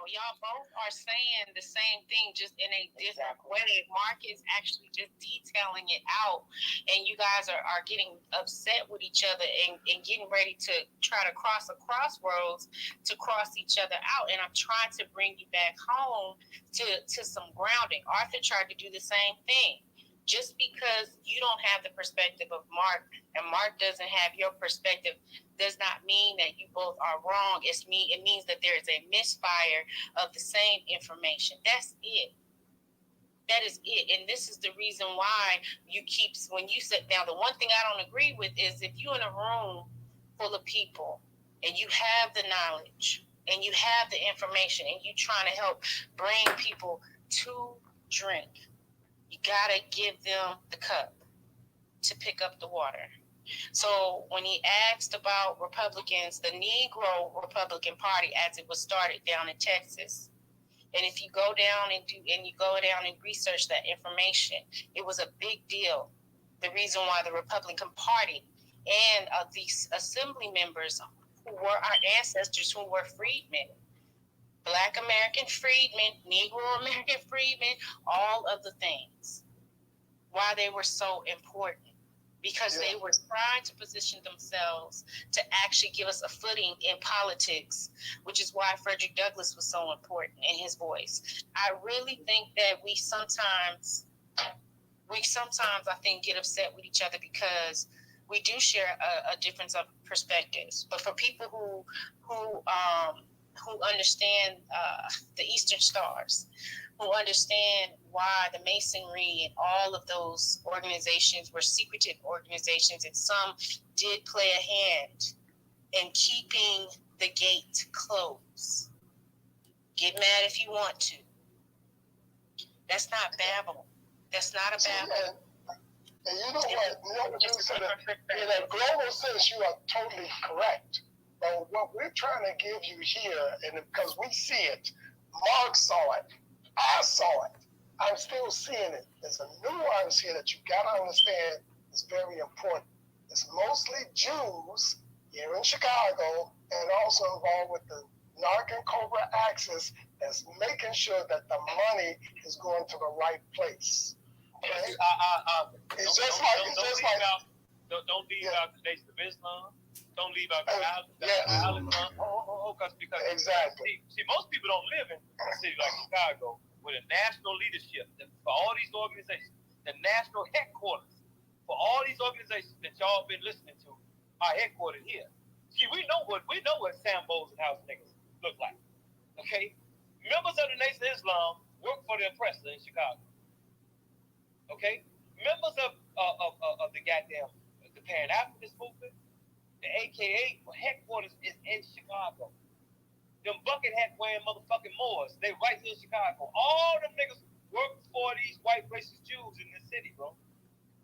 Y'all both are saying the same thing, just in a different way. Mark is actually just detailing it out, and you guys are getting upset with each other and getting ready to try to cross a crossroads to cross each other out. And I'm trying to bring you back home to some grounding. Arthur tried to do the same thing. Just because you don't have the perspective of Mark and Mark doesn't have your perspective does not mean that you both are wrong. It means that there is a misfire of the same information. That's it. That is it. And this is the reason why when you sit down, the one thing I don't agree with is if you're in a room full of people and you have the knowledge and you have the information and you're trying to help bring people to drink, you gotta give them the cup to pick up the water. So when he asked about Republicans, the Negro Republican Party, as it was started down in Texas, and if you go down and research that information, it was a big deal. The reason why the Republican Party and these assembly members who were our ancestors, who were freedmen, Black American freedmen, Negro American freedmen, all of the things. Why they were so important. Because they were trying to position themselves to actually give us a footing in politics, which is why Frederick Douglass was so important in his voice. I really think that we sometimes I think get upset with each other because we do share a difference of perspectives. But for people who understand the Eastern Stars, who understand why the Masonry and all of those organizations were secretive organizations, and some did play a hand in keeping the gate closed. Get mad if you want to. That's not babble. That's not a babble. And you know what? In a global sense, you are totally correct. But what we're trying to give you here, and because we see it, Mark saw it, I saw it, I'm still seeing it. There's a nuance here that you got to understand is very important. It's mostly Jews here in Chicago and also involved with the Narc and Cobra axis that's making sure that the money is going to the right place. Okay? It's just like don't leave out the Nation of Islam. Don't leave out the Islam. Because exactly. See, most people don't live in a city like Chicago with a national leadership for all these organizations. The national headquarters for all these organizations that y'all been listening to are headquartered here. See, we know what Sambos and house niggas look like. Okay, members of the Nation of Islam work for the oppressor in Chicago. Okay, members of the goddamn the Pan-Africanist movement, the AKA headquarters is in Chicago. Them bucket hat wearing motherfucking Moors, they right here in Chicago. All them niggas work for these white racist Jews in this city, bro.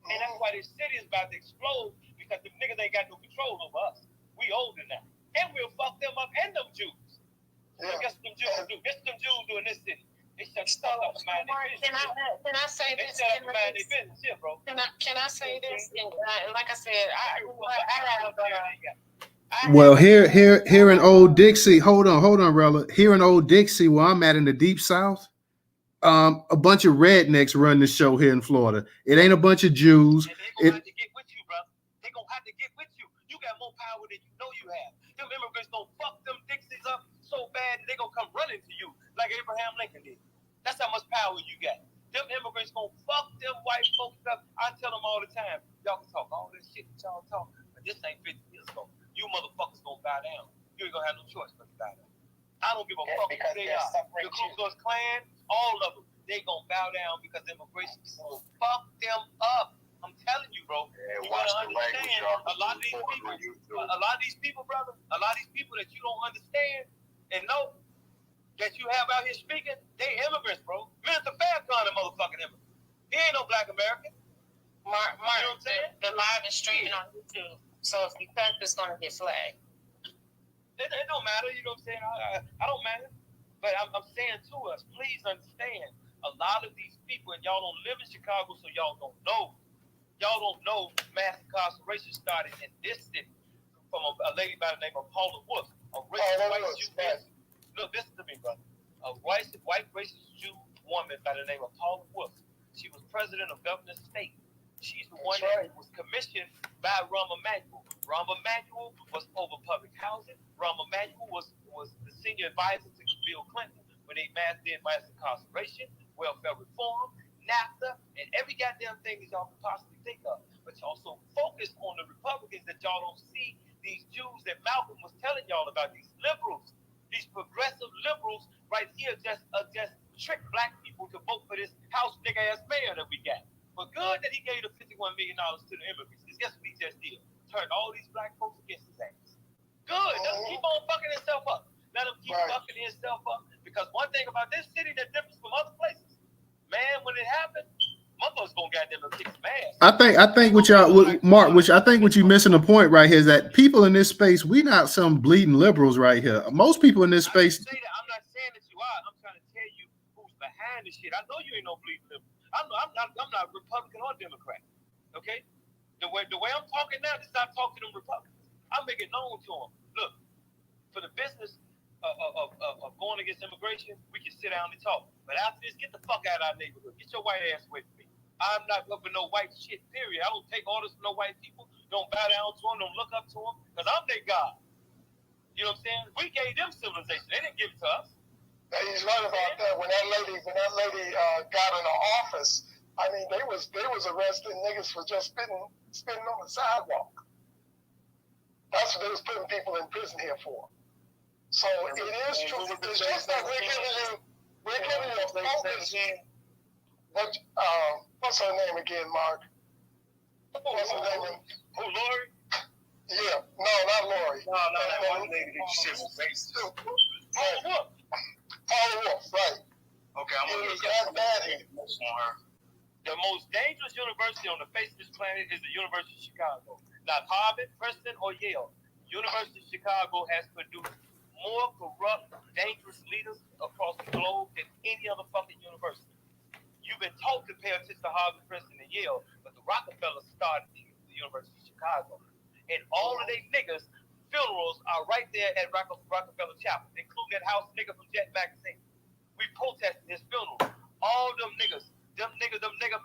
And that's why this city is about to explode, because the niggas ain't got no control over us. We older now. And we'll fuck them up and them Jews. Yeah. Guess them Jews do. Guess them Jews do in this city. They shut the fuck up and mind their business. Can I say this? They shut up and mind their business here, bro. Can I say this? And like I said, Well, here in Old Dixie, hold on, Rella. Here in Old Dixie, where I'm at in the Deep South, a bunch of rednecks run the show here in Florida. It ain't a bunch of Jews. They're gonna have to get with you, bro. They're gonna have to get with you. You got more power than you know you have. Them immigrants gonna fuck them Dixies up so bad that they gonna come running to you like Abraham Lincoln did. That's how much power you got. Them immigrants gonna fuck them white folks up. I tell them all the time, y'all can talk all this shit that y'all talk, but this ain't 50 years ago. You motherfuckers gonna bow down. You ain't gonna have no choice but to bow down. I don't give a fuck who they are. The Ku Klux Klan, all of them, they gonna bow down because immigration is gonna fuck them up. I'm telling you, bro. Yeah, you gotta understand a lot of these people, brother, a lot of these people that you don't understand and know that you have out here speaking, they immigrants, bro. Minister Farrakhan, a motherfucking immigrant. He ain't no black American. Mark, you know what I'm saying? The live is streaming on YouTube, so if you cut, it's gonna get flagged. It don't matter, you know what I'm saying? I don't matter. But I'm saying to us, please understand, a lot of these people, and y'all don't live in Chicago, so y'all don't know. Y'all don't know mass incarceration started in this city from a lady by the name of Paula Wolf, a racist white Jew. Look, listen to me, brother. A white racist Jew woman by the name of Paula Wolf. She was president of Governor State. She's the one that was commissioned by Rahm Emanuel. Rahm Emanuel was over public housing. Rahm Emanuel was the senior advisor to Bill Clinton when they did mass incarceration, welfare reform, NAFTA, and every goddamn thing that y'all can possibly think of. But y'all so focused on the Republicans that y'all don't see these Jews that Malcolm was telling y'all about, these liberals, these progressive liberals right here just trick black people to vote for this house nigga ass mayor that we got. But good that he gave the $51 million to the immigrants. Because guess what he just did? Turned all these black folks against his ass. Good. Let him keep on fucking himself up. Let him keep fucking himself up. Because one thing about this city that differs from other places, man, when it happened, motherfuckers gonna goddamn kick some ass. I think what y'all, Mark, which I think what you missing the point right here is that people in this space, we not some bleeding liberals right here. Most people in this space. I'm not saying that you are. I'm trying to tell you who's behind this shit. I know you ain't no bleeding liberal. I'm not Republican or Democrat. Okay? The way I'm talking now, this is not talking to them Republicans. I'm making known to them. Look, for the business of going against immigration, we can sit down and talk. But after this, get the fuck out of our neighborhood. Get your white ass away from me. I'm not up for no white shit, period. I don't take orders from no white people. Don't bow down to them. Don't look up to them. Because I'm their God. You know what I'm saying? We gave them civilization. They didn't give it to us. He's right about that. When that lady got in the office, I mean, they was arresting niggas for just spitting on the sidewalk. That's what they was putting people in prison here for. So it is true. It's just that we're giving you a focus. What's her name again, Mark? What's her name? Who, Lori? Yeah. No, not Lori. No, that one lady that you said was racist. Paula Wolf, right. Okay, I'm going to get on her. The most dangerous university on the face of this planet is the University of Chicago. Not Harvard, Princeton, or Yale. University of Chicago has produced more corrupt, dangerous leaders across the globe than any other fucking university. You've been taught to pay attention to Harvard, Princeton, and Yale, but the Rockefellers started the University of Chicago. And all of they niggas' funerals are right there at Rockefeller Chapel, including that house nigga from Jet Magazine. We protested his funeral. All them nigga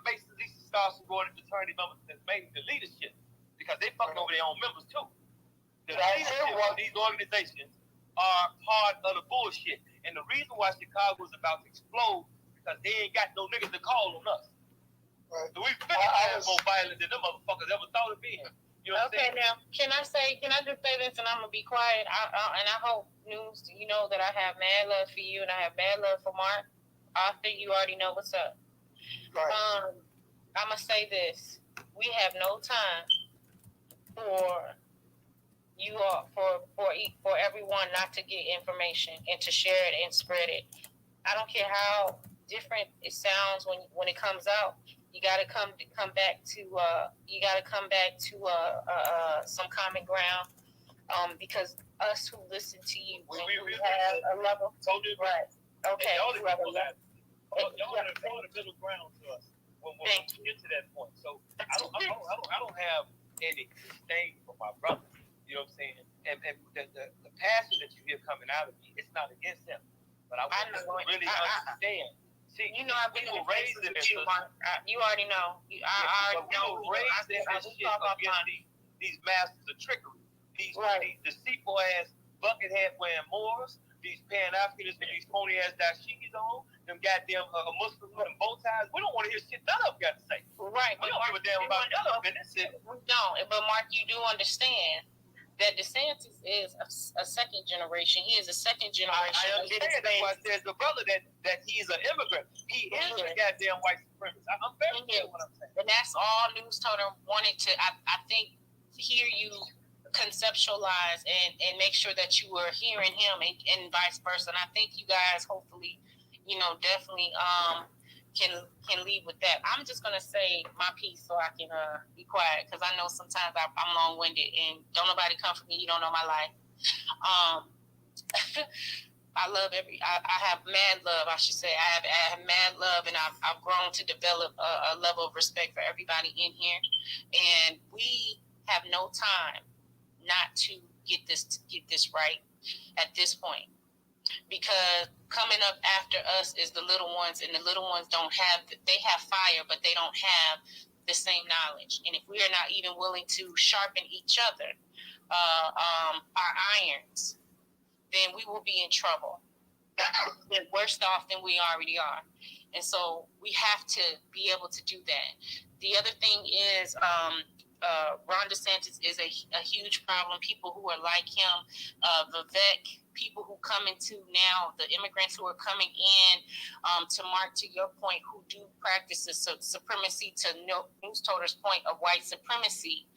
Masons, these stars who go in fraternity members that's made the leadership because they fucking over their own members too. The leadership of these organizations are part of the bullshit. And the reason why Chicago is about to explode because they ain't got no niggas to call on us. Right. So we figured more violent than them motherfuckers ever thought of being. You know okay, now can I just say this, and I'm gonna be quiet. And I hope News, you know that I have mad love for you, and I have mad love for Mark. Arthur, you already know what's up. Right. I'm gonna say this: we have no time for you all, for everyone not to get information and to share it and spread it. I don't care how different it sounds when it comes out. You gotta come back to some common ground. Because us who listen to you, we have a level. Right. Okay. Y'all the middle ground to us when we get to that point. So I don't have any disdain for my brother. You know what I'm saying? And the passion that you hear coming out of me, it's not against him. But I want to really understand. See, you know, I've been raised in this. You already know. I already know. We were raised in this shit against these masters of trickery. These deceitful ass bucket hat wearing Moors, these Pan Africanists with these phony ass dashikis on, them goddamn Muslims with them bow ties. We don't want to hear shit none of them got to say. Right. We don't give a damn about none of them in this shit. We don't. But Mark, you do understand that DeSantis is a second generation. He is a second generation. I understand. That's why there's the brother that he's an immigrant. He is a goddamn white supremacist. I'm very clear what I'm saying. And that's all Newstoter wanted to, I think, hear you conceptualize and make sure that you were hearing him and vice versa. And I think you guys hopefully, definitely can lead with that. I'm just gonna say my piece so I can be quiet because I know sometimes I'm long-winded and don't nobody come for me. You don't know my life. I love I have mad love. I should say I have mad love, and I've grown to develop a level of respect for everybody in here, and we have no time not to get this right at this point. Because coming up after us is the little ones, and the little ones they have fire, but they don't have the same knowledge. And if we are not even willing to sharpen each other, our irons, then we will be in trouble. We're worse off than we already are. And so we have to be able to do that. The other thing is, Ron DeSantis is a huge problem. People who are like him, Vivek, people who come into now, the immigrants who are coming in, to Mark, to your point, who do practice the supremacy, to Newstoter's point of white supremacy,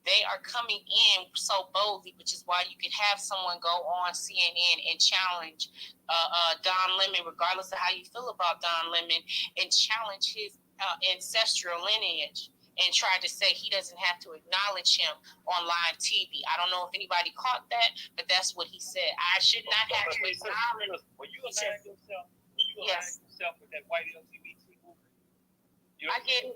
they are coming in so boldly, which is why you could have someone go on CNN and challenge Don Lemon, regardless of how you feel about Don Lemon, and challenge his ancestral lineage and try to say he doesn't have to acknowledge him on live TV. I don't know if anybody caught that, but that's what he said. I should not have to acknowledge. When you align yourself with that white LGBT movement, I get it.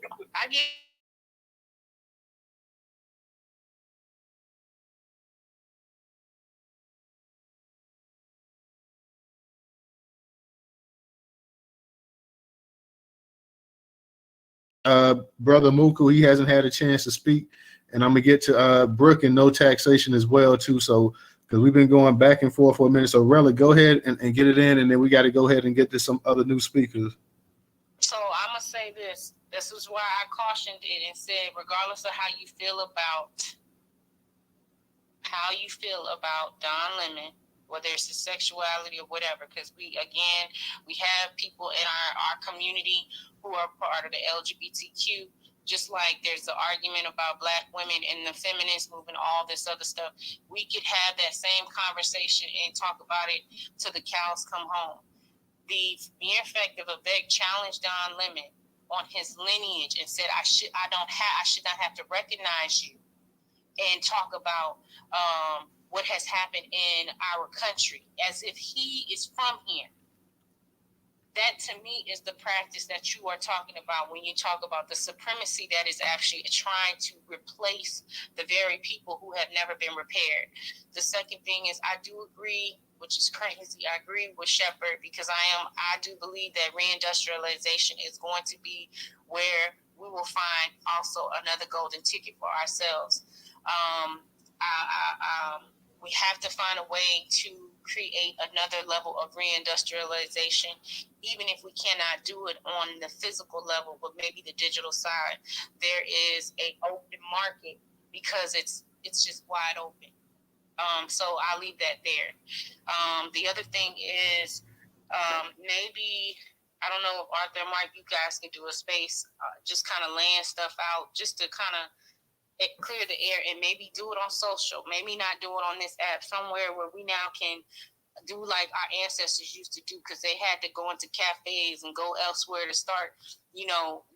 Brother Muku, he hasn't had a chance to speak, and I'm gonna get to Brooke and no taxation as well too. So because we've been going back and forth for a minute, so Rella, go ahead and get it in, and then we got to go ahead and get to some other new speakers. So I'm gonna say this. This is why I cautioned it and said, regardless of how you feel about Don Lemon, whether it's his sexuality or whatever, because we have people in our community who are part of the LGBTQ, just like there's the argument about Black women and the feminist movement, all this other stuff. We could have that same conversation and talk about it till the cows come home. The mere fact of Vivek challenged Don Lemon on his lineage and said, I should not have to recognize you and talk about what has happened in our country as if he is from here. That to me is the practice that you are talking about when you talk about the supremacy that is actually trying to replace the very people who have never been repaired. The second thing is I do agree, which is crazy, I agree with Shepard because I do believe that reindustrialization is going to be where we will find also another golden ticket for ourselves. We have to find a way to create another level of reindustrialization, even if we cannot do it on the physical level, but maybe the digital side. There is a open market because it's just wide open. So I'll leave that there. The other thing is maybe, I don't know if Arthur and Mike, you guys can do a space, just kind of laying stuff out, just to kind of clear the air and maybe do it on social, maybe not do it on this app, somewhere where we now can do like our ancestors used to do, because they had to go into cafes and go elsewhere to start,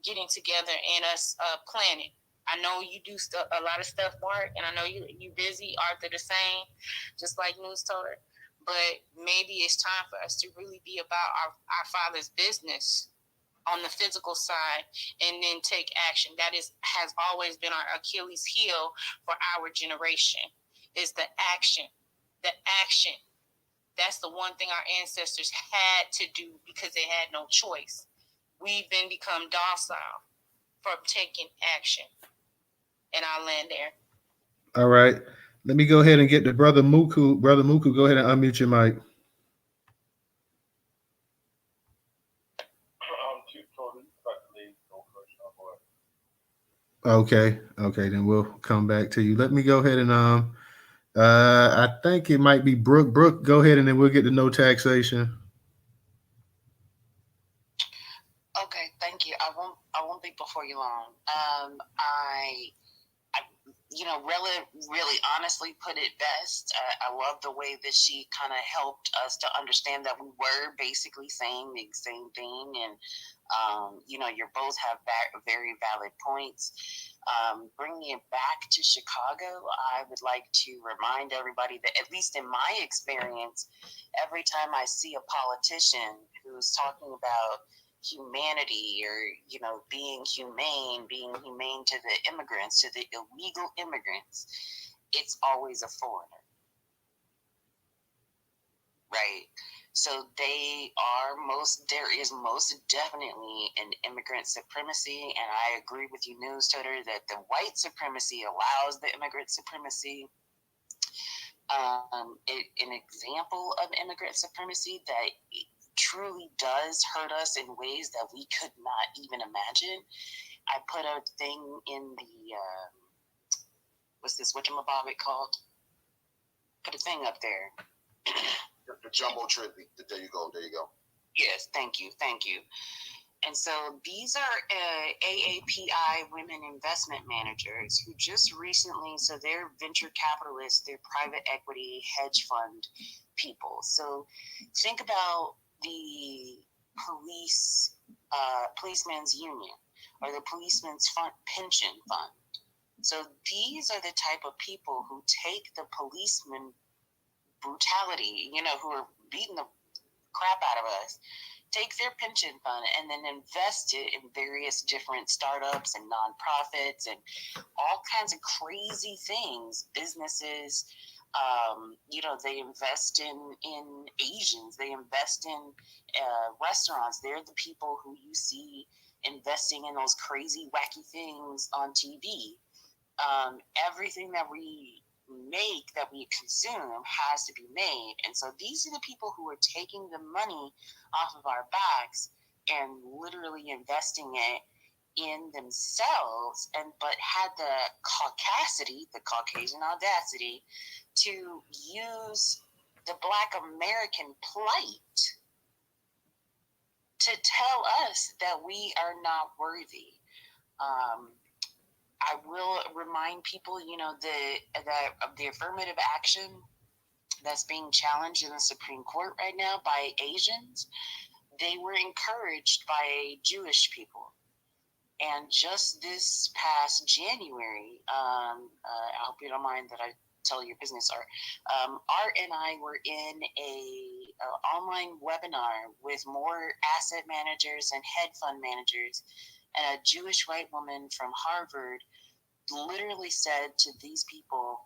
getting together and us planning. I know you do a lot of stuff, Mark, and I know you busy, Arthur the same, just like Newstoter. But maybe it's time for us to really be about our Father's business on the physical side and then take action. That has always been our Achilles heel for our generation, is the action. The action. That's the one thing our ancestors had to do because they had no choice. We've then become docile from taking action. And I'll land there. All right. Let me go ahead and get to Brother Muku. Brother Muku, go ahead and unmute your mic. Okay, then we'll come back to you. Let me go ahead and I think it might be Brooke. Brooke, go ahead and then we'll get to no taxation. Okay, thank you. I won't be before you long. I really honestly put it best. I love the way that she kind of helped us to understand that we were basically saying the same thing, and you both have very valid points. Bringing it back to Chicago, I would like to remind everybody that, at least in my experience, every time I see a politician who's talking about humanity or being humane to the immigrants, to the illegal immigrants, it's always a foreigner, right? So there is most definitely an immigrant supremacy, and I agree with you, Newstoter, that the white supremacy allows the immigrant supremacy. An example of immigrant supremacy that truly does hurt us in ways that we could not even imagine. I put a thing in the whatchamabobit called? Put a thing up there. The jumbo trip. There you go. Yes, thank you. And so these are AAPI women investment managers who just recently, so they're venture capitalists, they're private equity hedge fund people. So think about the policeman's union or the policeman's pension fund. So these are the type of people who take the policeman brutality, who are beating the crap out of us, take their pension fund and then invest it in various different startups and nonprofits and all kinds of crazy things, businesses. They invest in Asians. They invest in restaurants. They're the people who you see investing in those crazy, wacky things on TV. Everything that we make, that we consume, has to be made. And so these are the people who are taking the money off of our backs and literally investing it in themselves, but had the Caucasian audacity to use the Black American plight to tell us that we are not worthy. I will remind people, the affirmative action that's being challenged in the Supreme Court right now by Asians, they were encouraged by Jewish people. And just this past January, I hope you don't mind that I tell your business. Art and I were in a online webinar with more asset managers and hedge fund managers, and a Jewish white woman from Harvard literally said to these people,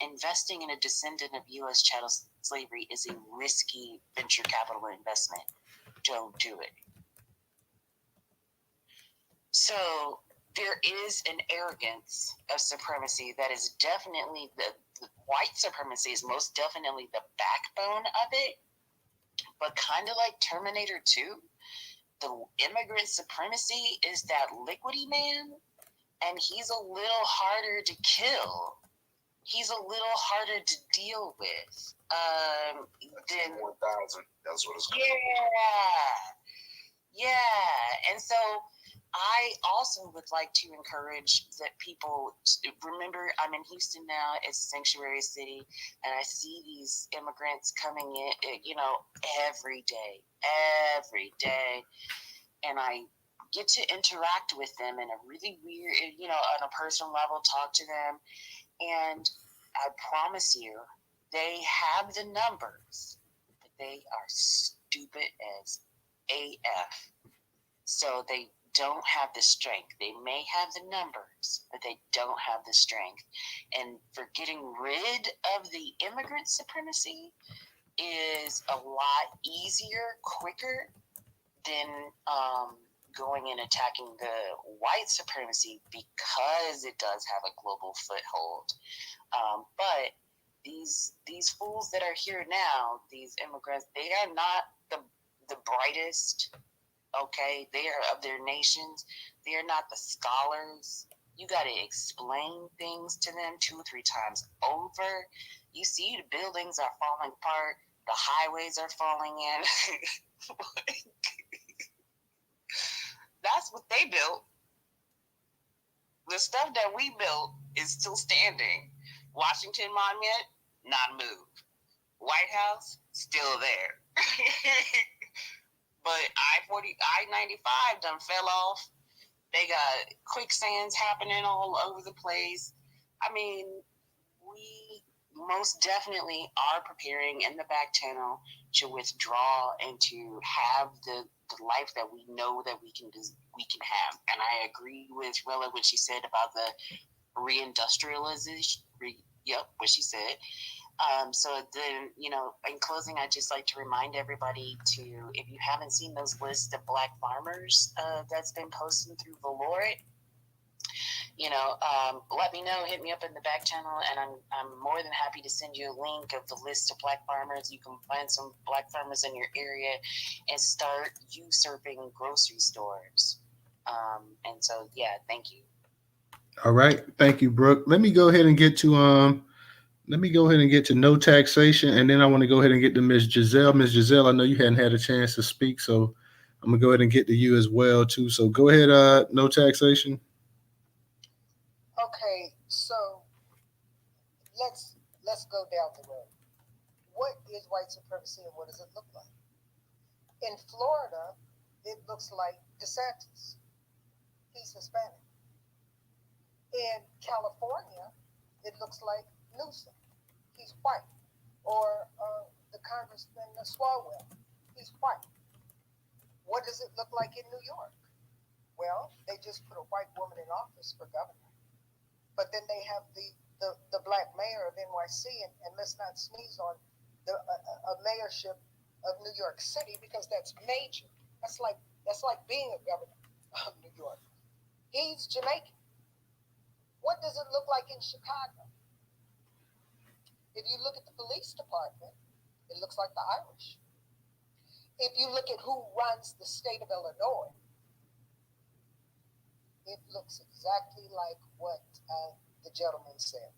investing in a descendant of U.S. chattel slavery is a risky venture capital investment. Don't do it. So there is an arrogance of supremacy that is definitely the white supremacy is most definitely the backbone of it. But kind of like Terminator 2, the immigrant supremacy is that liquidy man, and he's a little harder to kill. He's a little harder to deal with. Than 1,000. That's what it's called. Yeah. And so I also would like to encourage that people remember I'm in Houston now. It's a sanctuary city, and I see these immigrants coming in, every day, and I get to interact with them in a really weird, on a personal level, talk to them, and I promise you, they have the numbers, but they are stupid as AF. So they don't have the strength. They may have the numbers, but they don't have the strength. And for getting rid of the immigrant supremacy is a lot easier, quicker than going and attacking the white supremacy, because it does have a global foothold. But these fools that are here now, these immigrants, they are not the brightest. Okay, they are of their nations. They are not the scholars. You got to explain things to them 2 or 3 times over. You see, the buildings are falling apart. The highways are falling in. That's what they built. The stuff that we built is still standing. Washington Monument, not moved. White House, still there. But I-95 done fell off. They got quicksands happening all over the place. I mean, we most definitely are preparing in the back channel to withdraw and to have the life that we know that we can have. And I agree with Rilla when she said about the reindustrialization. What she said. So then, in closing, I'd just like to remind everybody to, if you haven't seen those lists of Black farmers that's been posted through Valorant, let me know, hit me up in the back channel, and I'm more than happy to send you a link of the list of Black farmers. You can find some Black farmers in your area and start usurping grocery stores. And so, yeah, thank you. All right. Thank you, Brooke. Let me go ahead and get to no taxation, and then I want to go ahead and get to Ms. Giselle. Ms. Giselle, I know you hadn't had a chance to speak, so I'm gonna go ahead and get to you as well too. So go ahead, no taxation. Okay, so let's go down the road. What is white supremacy and what does it look like? In Florida, it looks like DeSantis. He's Hispanic. In California, it looks like Newsom. He's white. Or the Congressman Swalwell. He's white. What does it look like in New York? Well, they just put a white woman in office for governor. But then they have the black mayor of NYC, and let's not sneeze on a mayorship of New York City, because that's major. That's like being a governor of New York. He's Jamaican. What does it look like in Chicago? If you look at the police department, it looks like the Irish. If you look at who runs the state of Illinois, it looks exactly like what the gentleman said.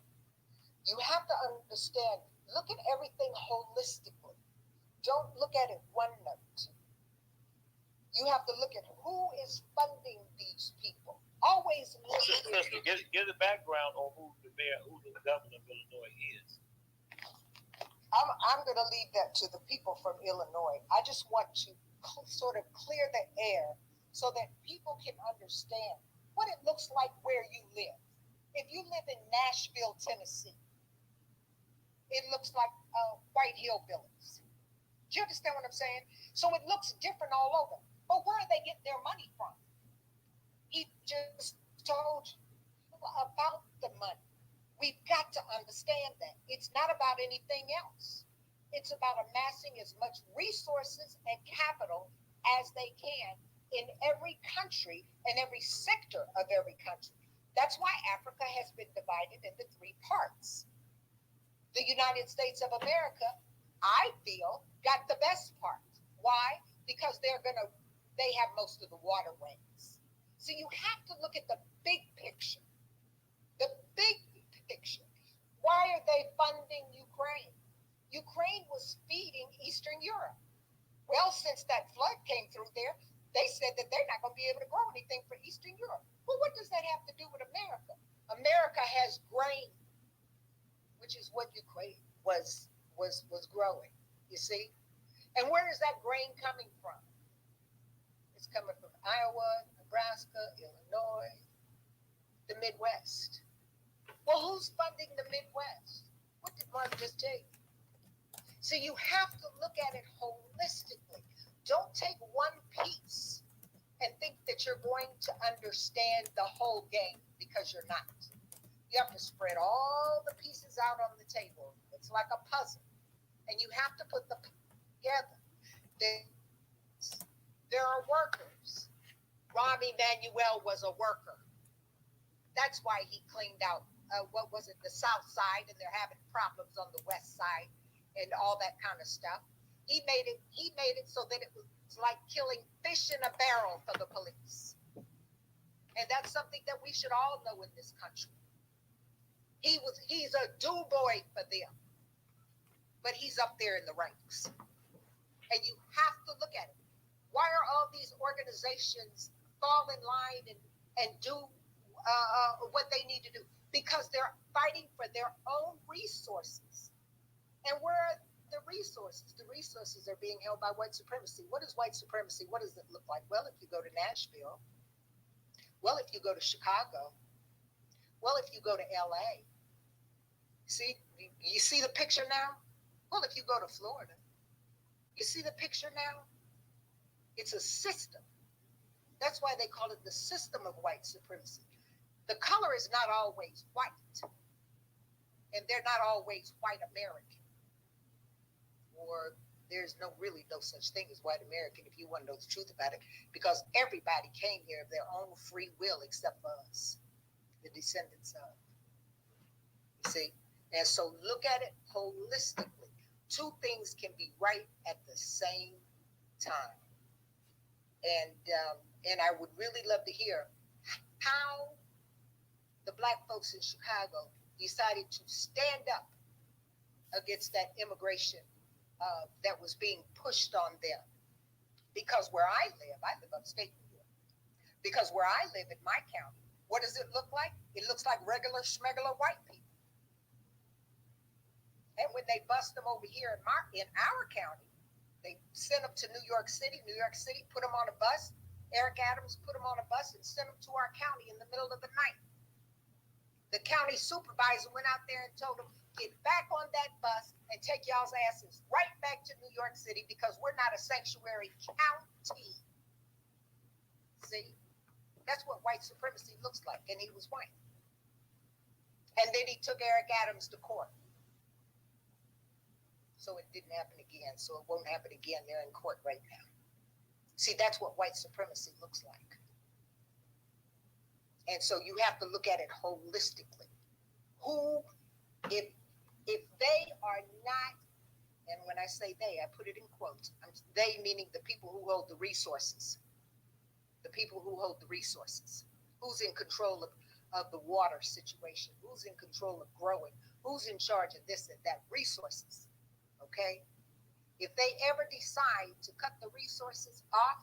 You have to understand, look at everything holistically. Don't look at it one note. You have to look at who is funding these people. Always look at Sister, give the background on who the governor of Illinois is. I'm going to leave that to the people from Illinois. I just want to sort of clear the air so that people can understand what it looks like where you live. If you live in Nashville, Tennessee, it looks like white hillbillies. Do you understand what I'm saying? So it looks different all over. But where are they getting their money from? He just told you about the money. We've got to understand that. It's not about anything else. It's about amassing as much resources and capital as they can in every country and every sector of every country. That's why Africa has been divided into three parts. The United States of America, I feel, got the best part. Why? Because they have most of the waterways. So you have to look at the big picture. The big picture. Why are they funding Ukraine? Ukraine was feeding Eastern Europe. Well, since that flood came through there, they said that they're not going to be able to grow anything for Eastern Europe. Well, what does that have to do with America? America has grain, which is what Ukraine was growing, you see? And where is that grain coming from? It's coming from Iowa, Nebraska, Illinois, the Midwest. Well, who's funding the Midwest? What did Mark just tell you? So you have to look at it holistically. Don't take one piece and think that you're going to understand the whole game, because you're not. You have to spread all the pieces out on the table. It's like a puzzle. And you have to put them together. There are workers. Rahm Emanuel was a worker. That's why he cleaned out, the South Side, and they're having problems on the West Side and all that kind of stuff. He made it so that it was like killing fish in a barrel for the police. And that's something that we should all know in this country. He's a do-boy for them. But he's up there in the ranks. And you have to look at it. Why are all these organizations fall in line and do what they need to do? Because they're fighting for their own resources. And where are the resources? The resources are being held by white supremacy. What is white supremacy? What does it look like? Well, if you go to Nashville, well, if you go to Chicago, well, if you go to LA, you see the picture now? Well, if you go to Florida, you see the picture now? It's a system. That's why they call it the system of white supremacy. The color is not always white, and they're not always white American, or there's really no such thing as white American if you want to know the truth about it, because everybody came here of their own free will except for us, the descendants of. You see? And so look at it holistically. Two things can be right at the same time. And I would really love to hear how the Black folks in Chicago decided to stand up against that immigration that was being pushed on them. Because where I live upstate New York, because where I live in my county, what does it look like? It looks like regular schmegular white people. And when they bust them over here in our county, they send them to New York City. New York City put them on a bus. Eric Adams put them on a bus and sent them to our county in the middle of the night. The county supervisor went out there and told them, get back on that bus and take y'all's asses right back to New York City, because we're not a sanctuary county. See? That's what white supremacy looks like, and he was white. And then he took Eric Adams to court. So it didn't happen again. So it won't happen again. They're in court right now. See, that's what white supremacy looks like. And so you have to look at it holistically. If they are not, and when I say they, I put it in quotes, they meaning the people who hold the resources. The people who hold the resources. Who's in control of the water situation? Who's in control of growing? Who's in charge of this and that? Resources. Okay? If they ever decide to cut the resources off,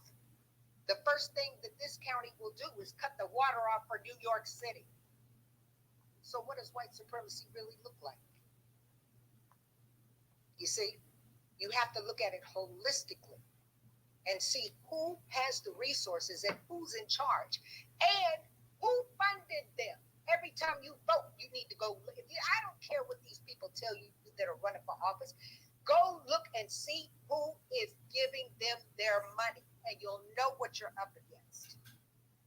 the first thing that this county will do is cut the water off for New York City. So what does white supremacy really look like? You see, you have to look at it holistically and see who has the resources and who's in charge and who funded them. Every time you vote, you need to go. I don't care what these people tell you that are running for office, go look and see who is giving them their money, and you'll know what you're up against.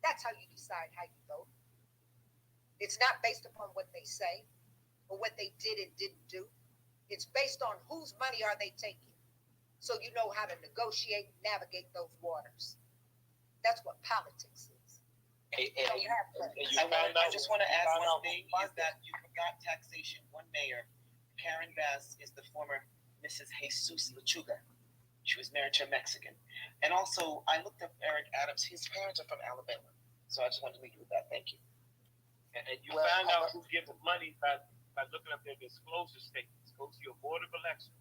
That's how you decide how you vote. It's not based upon what they say or what they did and didn't do. It's based on whose money are they taking. So you know how to negotiate, navigate those waters. That's what politics is. I just want to add one thing, is that you forgot taxation. One mayor, Karen Bass, is the former Mrs. Jesus Lechuga. She was married to a Mexican. And also, I looked up Eric Adams. His parents are from Alabama. So I just wanted to leave you with that. Thank you. And you find out who gives money by looking up their disclosure statements. Go to your board of election.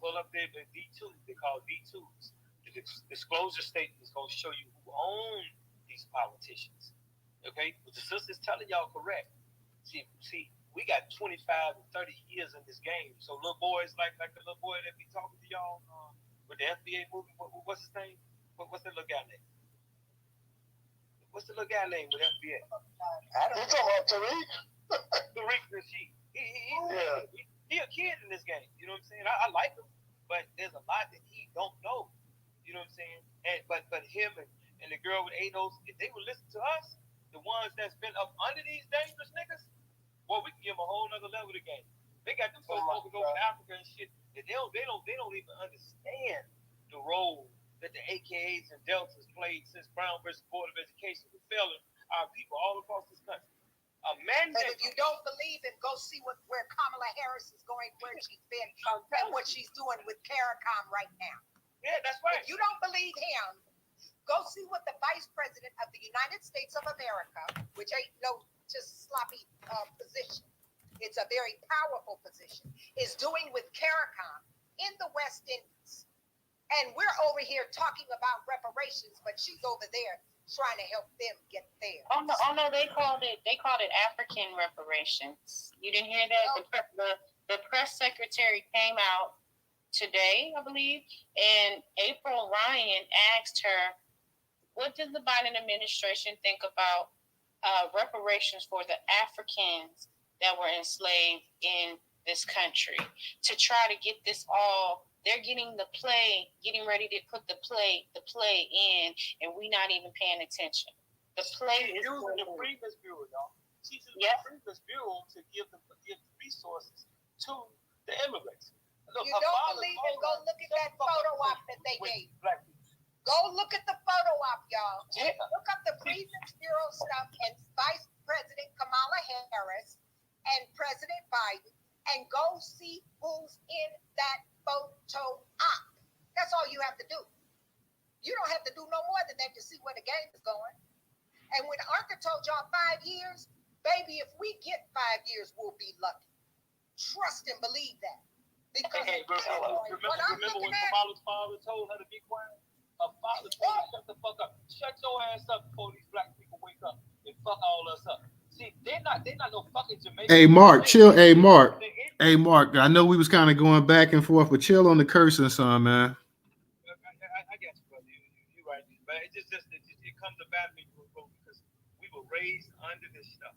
Pull up their D2s. They call D2s. The disclosure statement is going to show you who owns these politicians. Okay? But the sister's telling y'all correct. See, we got 25 and 30 years in this game. So little boys like the little boy that be talking to y'all with the FBA movie, what's his name? What's that little guy name? What's the little guy name with FBA? You talking about Tariq? Tariq Nasheed. He a kid in this game. You know what I'm saying? I like him, but there's a lot that he don't know. You know what I'm saying? And but him and the girl with 8 O's, if they would listen to us, the ones that's been up under these dangerous niggas, well, we can give them a whole nother level of the game. They got them folks over in Africa and shit that they don't even understand the role that the AKAs and Deltas played since Brown versus Board of Education with failing our people all across this country. And if you don't believe him, go see where Kamala Harris is going, where she's been, and what she's doing with CARICOM right now. Yeah, that's right. If you don't believe him, go see what the Vice President of the United States of America, which ain't no just sloppy position, it's a very powerful position, is doing with CARICOM in the West Indies. And we're over here talking about reparations, but she's over there trying to help them get there. Oh no, they called it African reparations. You didn't hear that? No. The press secretary came out today, I believe, and April Ryan asked her, what does the Biden administration think about reparations for the Africans that were enslaved in this country, to try to get this all. They're getting ready to put the play in, and we not even paying attention. The play is using the Freedmen's Bureau, y'all. She's using the Freedmen's Bureau to give resources to the immigrants. Look, you don't believe it? Go look at that photo op that they gave. Go look at the photo op, y'all. Yeah. Look up the Freedmen's Bureau stuff and Vice President Kamala Harris and President Biden, and go see who's in that photo op. That's all you have to do. You don't have to do no more than that to see where the game is going. And when Arthur told y'all 5 years, baby, if we get 5 years, we'll be lucky. Trust and believe that. Because remember when Kamala's father told her to be quiet? Her father told her, shut the fuck up. Shut your ass up before these black people wake up and fuck all us up. See, they're not no fucking Jamaican. Hey, Mark, chill. Hey, Mark. Hey, Mark. I know we was kind of going back and forth, but chill on the cursing, son, man. I guess, brother. You're right. But it comes about me, bro, because we were raised under this stuff.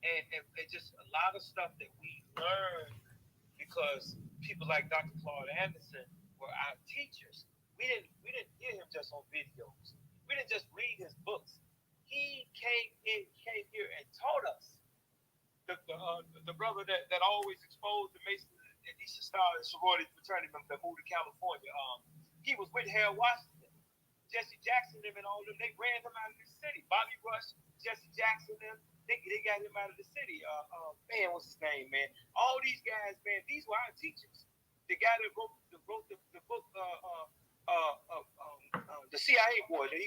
And it just a lot of stuff that we learned because people like Dr. Claude Anderson were our teachers. We didn't hear him just on videos. We didn't just read his books. He came here and taught us. The brother that always exposed the Mason and Eastern Star and sorority fraternity member that moved to California. He was with Harold Washington, Jesse Jackson, them and all them. They ran him out of the city. Bobby Rush, Jesse Jackson, them. They got him out of the city. Man, what's his name, man? All these guys, man. These were our teachers. The guy that wrote the book, the CIA boy. Don't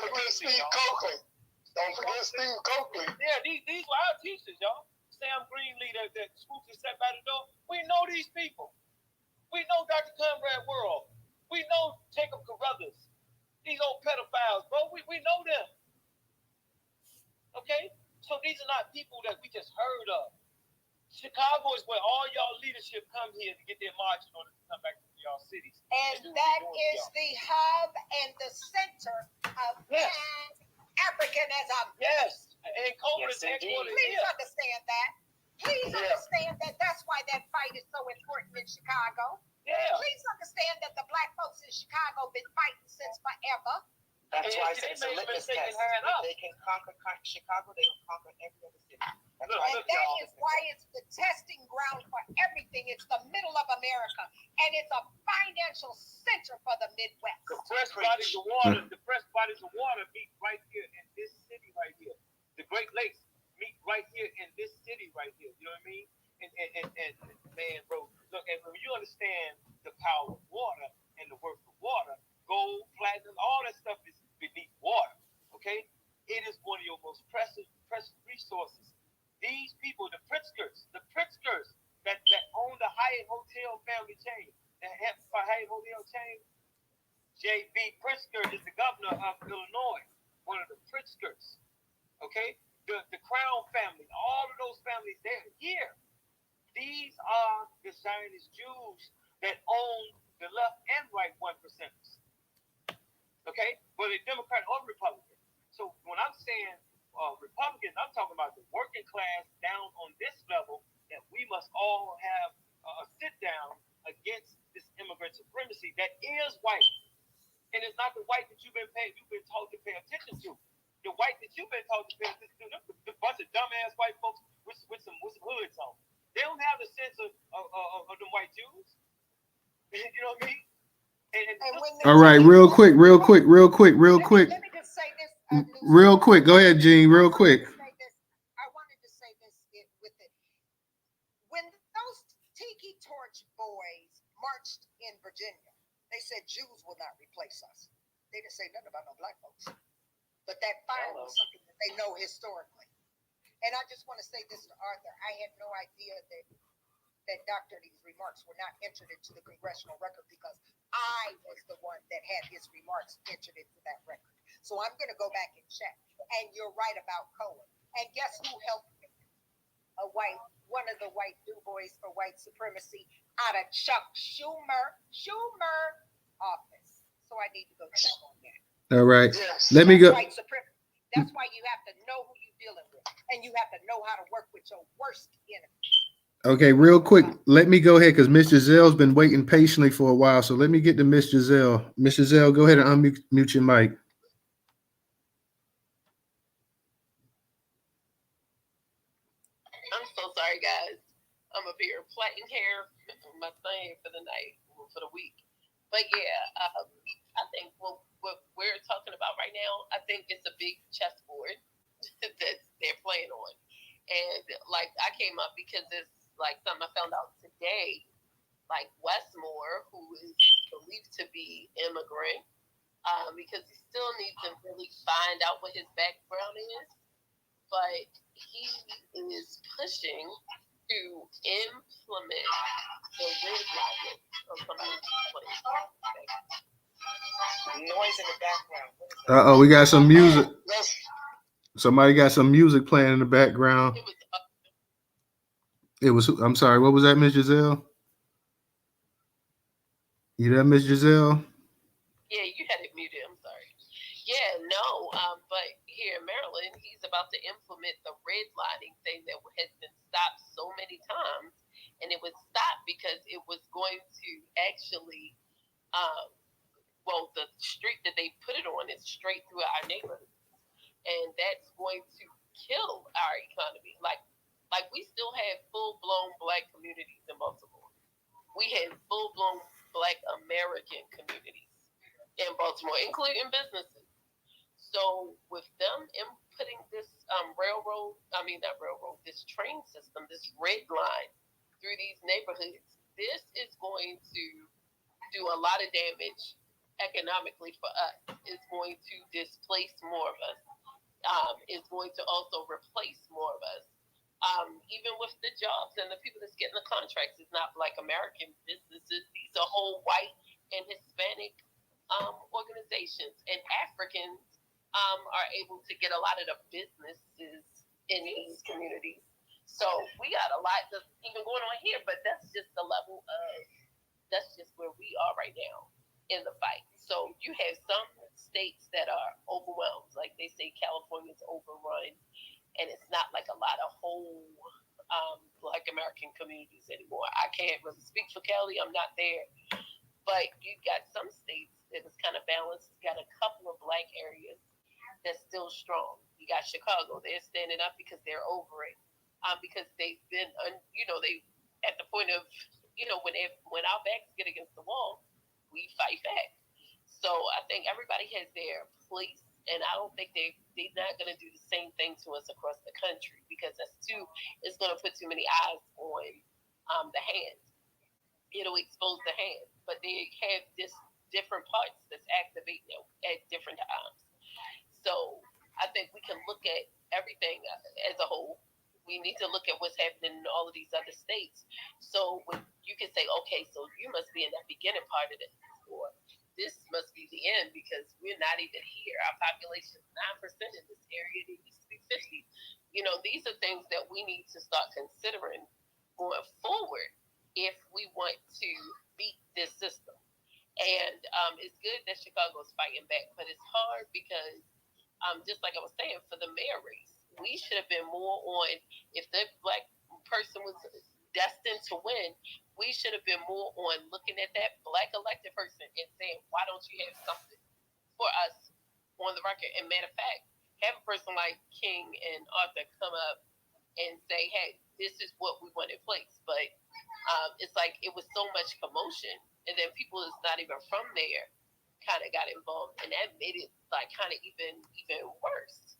forget Steve Coakley. Don't forget Steve Coakley. Yeah, these were our teachers, y'all. Sam Greenlee that swooped and sat by the door. We know these people. We know Dr. Conrad Worrell. We know Jacob Carruthers. These old pedophiles, bro. We know them. Okay? So these are not people that we just heard of. Chicago is where all y'all leadership come here to get their march in order to come back to y'all cities. And that is the hub and the center of Africanism. Yes. And Cobra is headquartered here. Please understand that. Please understand that that's why that fight is so important in Chicago. Yeah. Please understand that the black folks in Chicago been fighting since forever. That's why it's a litmus test. If they can conquer Chicago, they will conquer every other city. That's why And that is why it's the testing ground for everything. It's the middle of America, and it's a financial center for the Midwest. The fresh bodies of water, meet right here in this city right here. The Great Lakes meet right here in this city right here. You know what I mean? And man, bro, look, and when you understand the power of water and the worth of water, gold, platinum, all that stuff is beneath water. Okay? It is one of your most precious resources. These people, the Pritzkers that own the Hyatt Hotel family chain, the Hyatt Hotel chain, J.B. Pritzker is the governor of Illinois, one of the Pritzkers. Okay? The Crown family, all of those families, they're here. These are the Zionist Jews that own the left and right 1%ers. Okay? Whether they're Democrat or Republican. So when I'm saying Republicans, I'm talking about the working class down on this level that we must all have a sit down against this immigrant supremacy that is white. And it's not the white that you've been taught to pay attention to. The white that you've been taught to pay attention to, the bunch of dumbass white folks with some hoods on. They don't have the sense of the white Jews. You know what I mean? All right, real quick. Let me just say this. Real quick. Go ahead, Gene. Real quick. I wanted to say this with it. When those Tiki Torch boys marched in Virginia, they said Jews will not replace us. They didn't say nothing about no black folks. But that fire was something that they know historically. And I just want to say this to Arthur. I had no idea that Dr. D's remarks were not entered into the congressional record because I was the one that had his remarks entered into that record. So I'm going to go back and check. And you're right about Cohen. And guess who helped me? One of the white Du Bois for white supremacy out of Chuck Schumer office. So I need to go check on that. All right. Yes. Let me go. That's why you have to know who you're dealing with. And you have to know how to work with your worst enemy. Okay, real quick, let me go ahead because Miss Giselle's been waiting patiently for a while. So let me get to Miss Giselle. Miss Giselle, go ahead and unmute your mic. I'm so sorry, guys. I'm up here plaiting hair, my thing for the night, for the week. But yeah, I think what we're talking about right now, I think it's a big chessboard that they're playing on. And like I came up because it's like something I found out today, like Westmore, who is believed to be immigrant, because he still needs to really find out what his background is, but he is pushing to implement the red light of some of noise in the background. Uh-oh, we got some music. Somebody got some music playing in the background. I'm sorry, what was that, Miss Giselle? You there, Miss Giselle? Yeah, you had it muted. I'm sorry. Yeah, no, but here in Maryland, he's about to implement the redlining thing that has been stopped so many times, and it was stopped because it was going to actually, the street that they put it on is straight through our neighborhood, and that's going to kill our economy. Like we still have full-blown Black communities in Baltimore. We have full-blown Black American communities in Baltimore, including businesses. So with them inputting this this train system, this red line through these neighborhoods, this is going to do a lot of damage economically for us. It's going to displace more of us. It's going to also replace more of us. Even with the jobs and the people that's getting the contracts, it's not like American businesses. These are whole white and Hispanic organizations, and Africans are able to get a lot of the businesses in these communities. So we got a lot that's even going on here, but that's just the level of, that's just where we are right now in the fight. So you have some states that are overwhelmed, like they say California's overrun, and it's not like a lot of whole Black American communities anymore. I can't really speak for Cali. I'm not there. But you got some states that is kind of balanced. You got a couple of black areas that's still strong. You got Chicago. They're standing up because they're over it. Because they've been, they at the point of, when our backs get against the wall, we fight back. So I think everybody has their place, and I don't think they're not going to do the same thing to us across the country, because it's going to put too many eyes on the hand. It'll expose the hand, but they have this different parts that's activating at different times. So I think we can look at everything as a whole. We need to look at what's happening in all of these other states. So when you can say, okay, so you must be in that beginning part of this, or this must be the end, because we're not even here. Our population is 9% in this area. It used to be 50. These are things that we need to start considering going forward if we want to beat this system. And it's good that Chicago's fighting back, but it's hard because, just like I was saying, for the mayor race, we should have been more on, if the black person was destined to win, we should have been more on looking at that black elected person and saying, why don't you have something for us on the record? And matter of fact, have a person like King and Arthur come up and say, hey, this is what we want in place. But it's like it was so much commotion, and then people that's not even from there kind of got involved, and that made it like kind of even worse.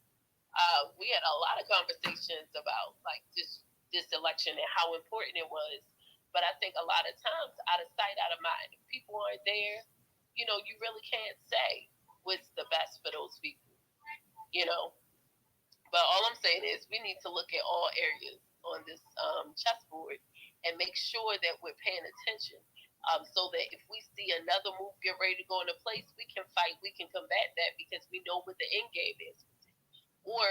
We had a lot of conversations about like this election and how important it was, but I think a lot of times out of sight, out of mind. If people aren't there, you really can't say what's the best for those people. But all I'm saying is we need to look at all areas on this chessboard and make sure that we're paying attention, so that if we see another move get ready to go into place, we can fight, we can combat that, because we know what the end game is. Or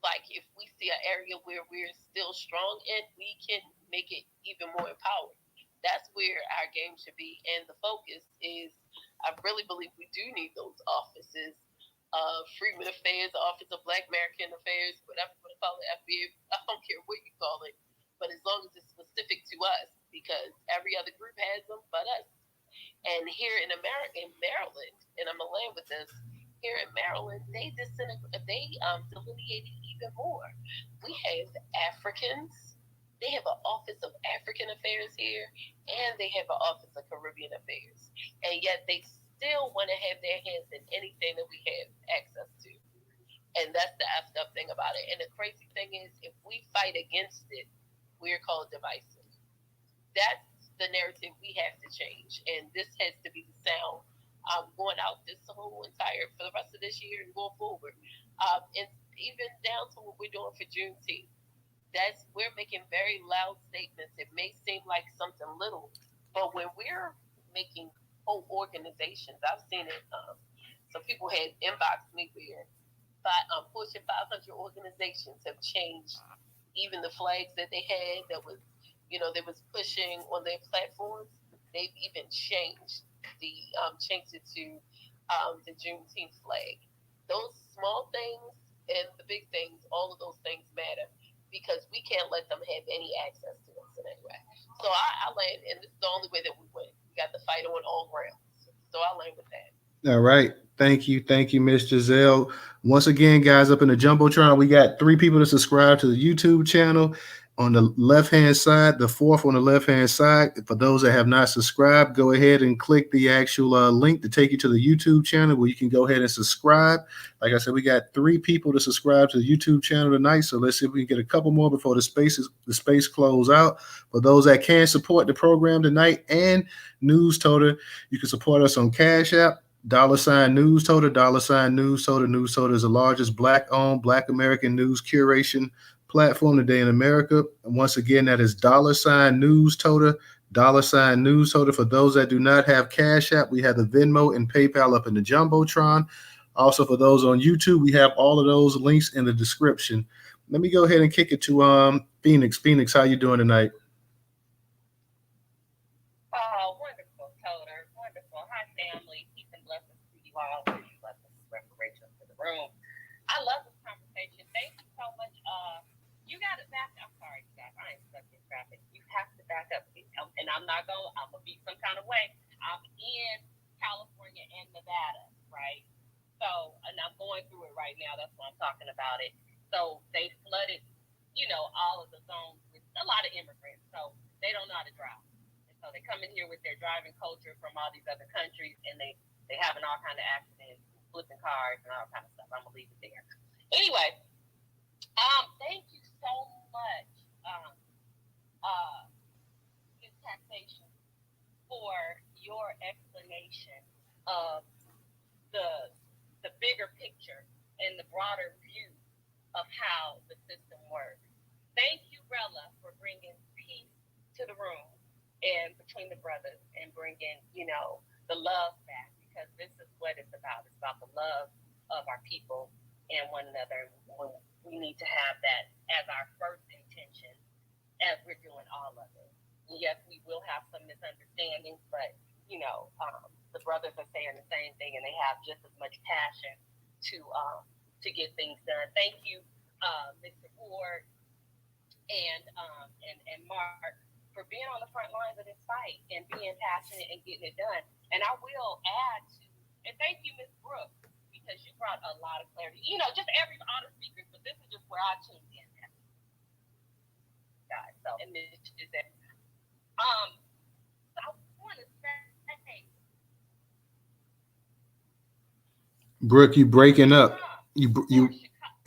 like if we see an area where we're still strong in, we can make it even more empowered. That's where our game should be, and the focus is. I really believe we do need those offices. Freedmen Affairs, Office of Black American Affairs, whatever you want to call it, FBA, I don't care what you call it, but as long as it's specific to us, because every other group has them but us. And here in America, in Maryland, and I'm gonna land with this, here in Maryland, they delineated even more. We have Africans, they have an Office of African Affairs here, and they have an Office of Caribbean Affairs, and yet they still want to have their hands in anything that we have access to. And that's the effed up thing about it. And the crazy thing is, if we fight against it, we're called divisive. That's the narrative we have to change. And this has to be the sound going out this whole for the rest of this year and going forward. And even down to what we're doing for Juneteenth. We're making very loud statements. It may seem like something little, but when we're making whole organizations, I've seen it. Some people had inboxed me where Fortune 500 organizations have changed even the flags that they had that was, they was pushing on their platforms. They've even changed it to the Juneteenth flag. Those small things and the big things, all of those things matter, because we can't let them have any access to us in any way. So I land, and this is the only way that we win. We got to fight on all grounds. So I land with that. All right. Thank you, Miss Giselle. Once again, guys, up in the Jumbotron, we got 3 people to subscribe to the YouTube channel. On the left-hand side, the 4th on the left-hand side. For those that have not subscribed, go ahead and click the actual link to take you to the YouTube channel where you can go ahead and subscribe. Like I said, we got 3 people to subscribe to the YouTube channel tonight, so let's see if we can get a couple more before the space close out. For those that can support the program tonight and Newstoter, you can support us on Cash App. $Newstoter, $Newstoter. Newstoter is the largest Black-owned, Black American news curation platform today in America. And once again, that is $Newstoter, $Newstoter. For those that do not have Cash App, we have the Venmo and PayPal up in the Jumbotron. Also, for those on YouTube, we have all of those links in the description. Let me go ahead and kick it to Phoenix. Phoenix, how you doing tonight? Oh, wonderful, Toter. Wonderful. Hi, family. Peace and blessings to you all. Blessings, reparations to the room. I love this conversation. Thank you so much. You got it now. right now. That's why I'm talking about it. So they flooded, all of the zones with a lot of immigrants. So they don't know how to drive. And so they come in here with their driving culture from all these other countries, and they having all kind of accidents, flipping cars and all kind of stuff. I'm gonna leave it there. Anyway, thank you so much, Ms. Taxation, for your explanation of the bigger picture and the broader view of how the system works. Thank you, Rella, for bringing peace to the room and between the brothers and bringing, the love back, because this is what it's about. It's about the love of our people and one another. We need to have that as our first intention as we're doing all of it. And yes, we will have some misunderstandings, but, the brothers are saying the same thing, and they have just as much passion to get things done. Thank you, Mr. Ward and Mark, for being on the front lines of this fight and being passionate and getting it done. And I will add to, and thank you, Ms. Brooks, because you brought a lot of clarity. Just all the speakers, but this is just where I tuned in at. God, so, and Mitch is there. So I want to say, Brooke, you breaking up.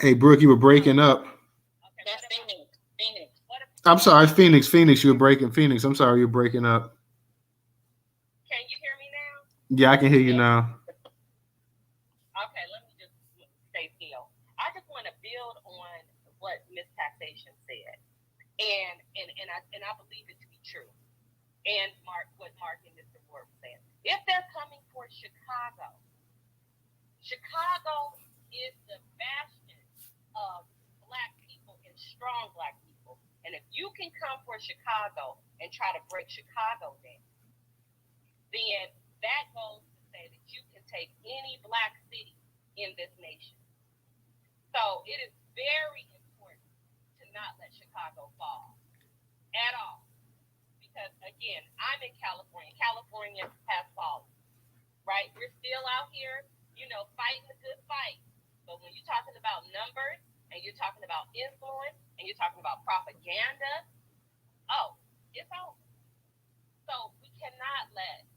Hey, Brooke, you were breaking up. That's Phoenix. I'm sorry, Phoenix, you were breaking. Phoenix, I'm sorry, you're breaking up. Can you hear me now? Yeah, I can hear you now. Okay, let me just stay still. I just want to build on what Ms. Taxation said, and I believe it to be true. And what Mark and Mr. Ward said. If they're coming for Chicago is the bastion of Black people and strong Black people. And if you can come for Chicago and try to break Chicago down, then that goes to say that you can take any Black city in this nation. So it is very important to not let Chicago fall at all. Because, again, I'm in California. California has fallen, right? We're still out here, fighting a good fight. But when you're talking about numbers and you're talking about influence and you're talking about propaganda, it's over. So we cannot let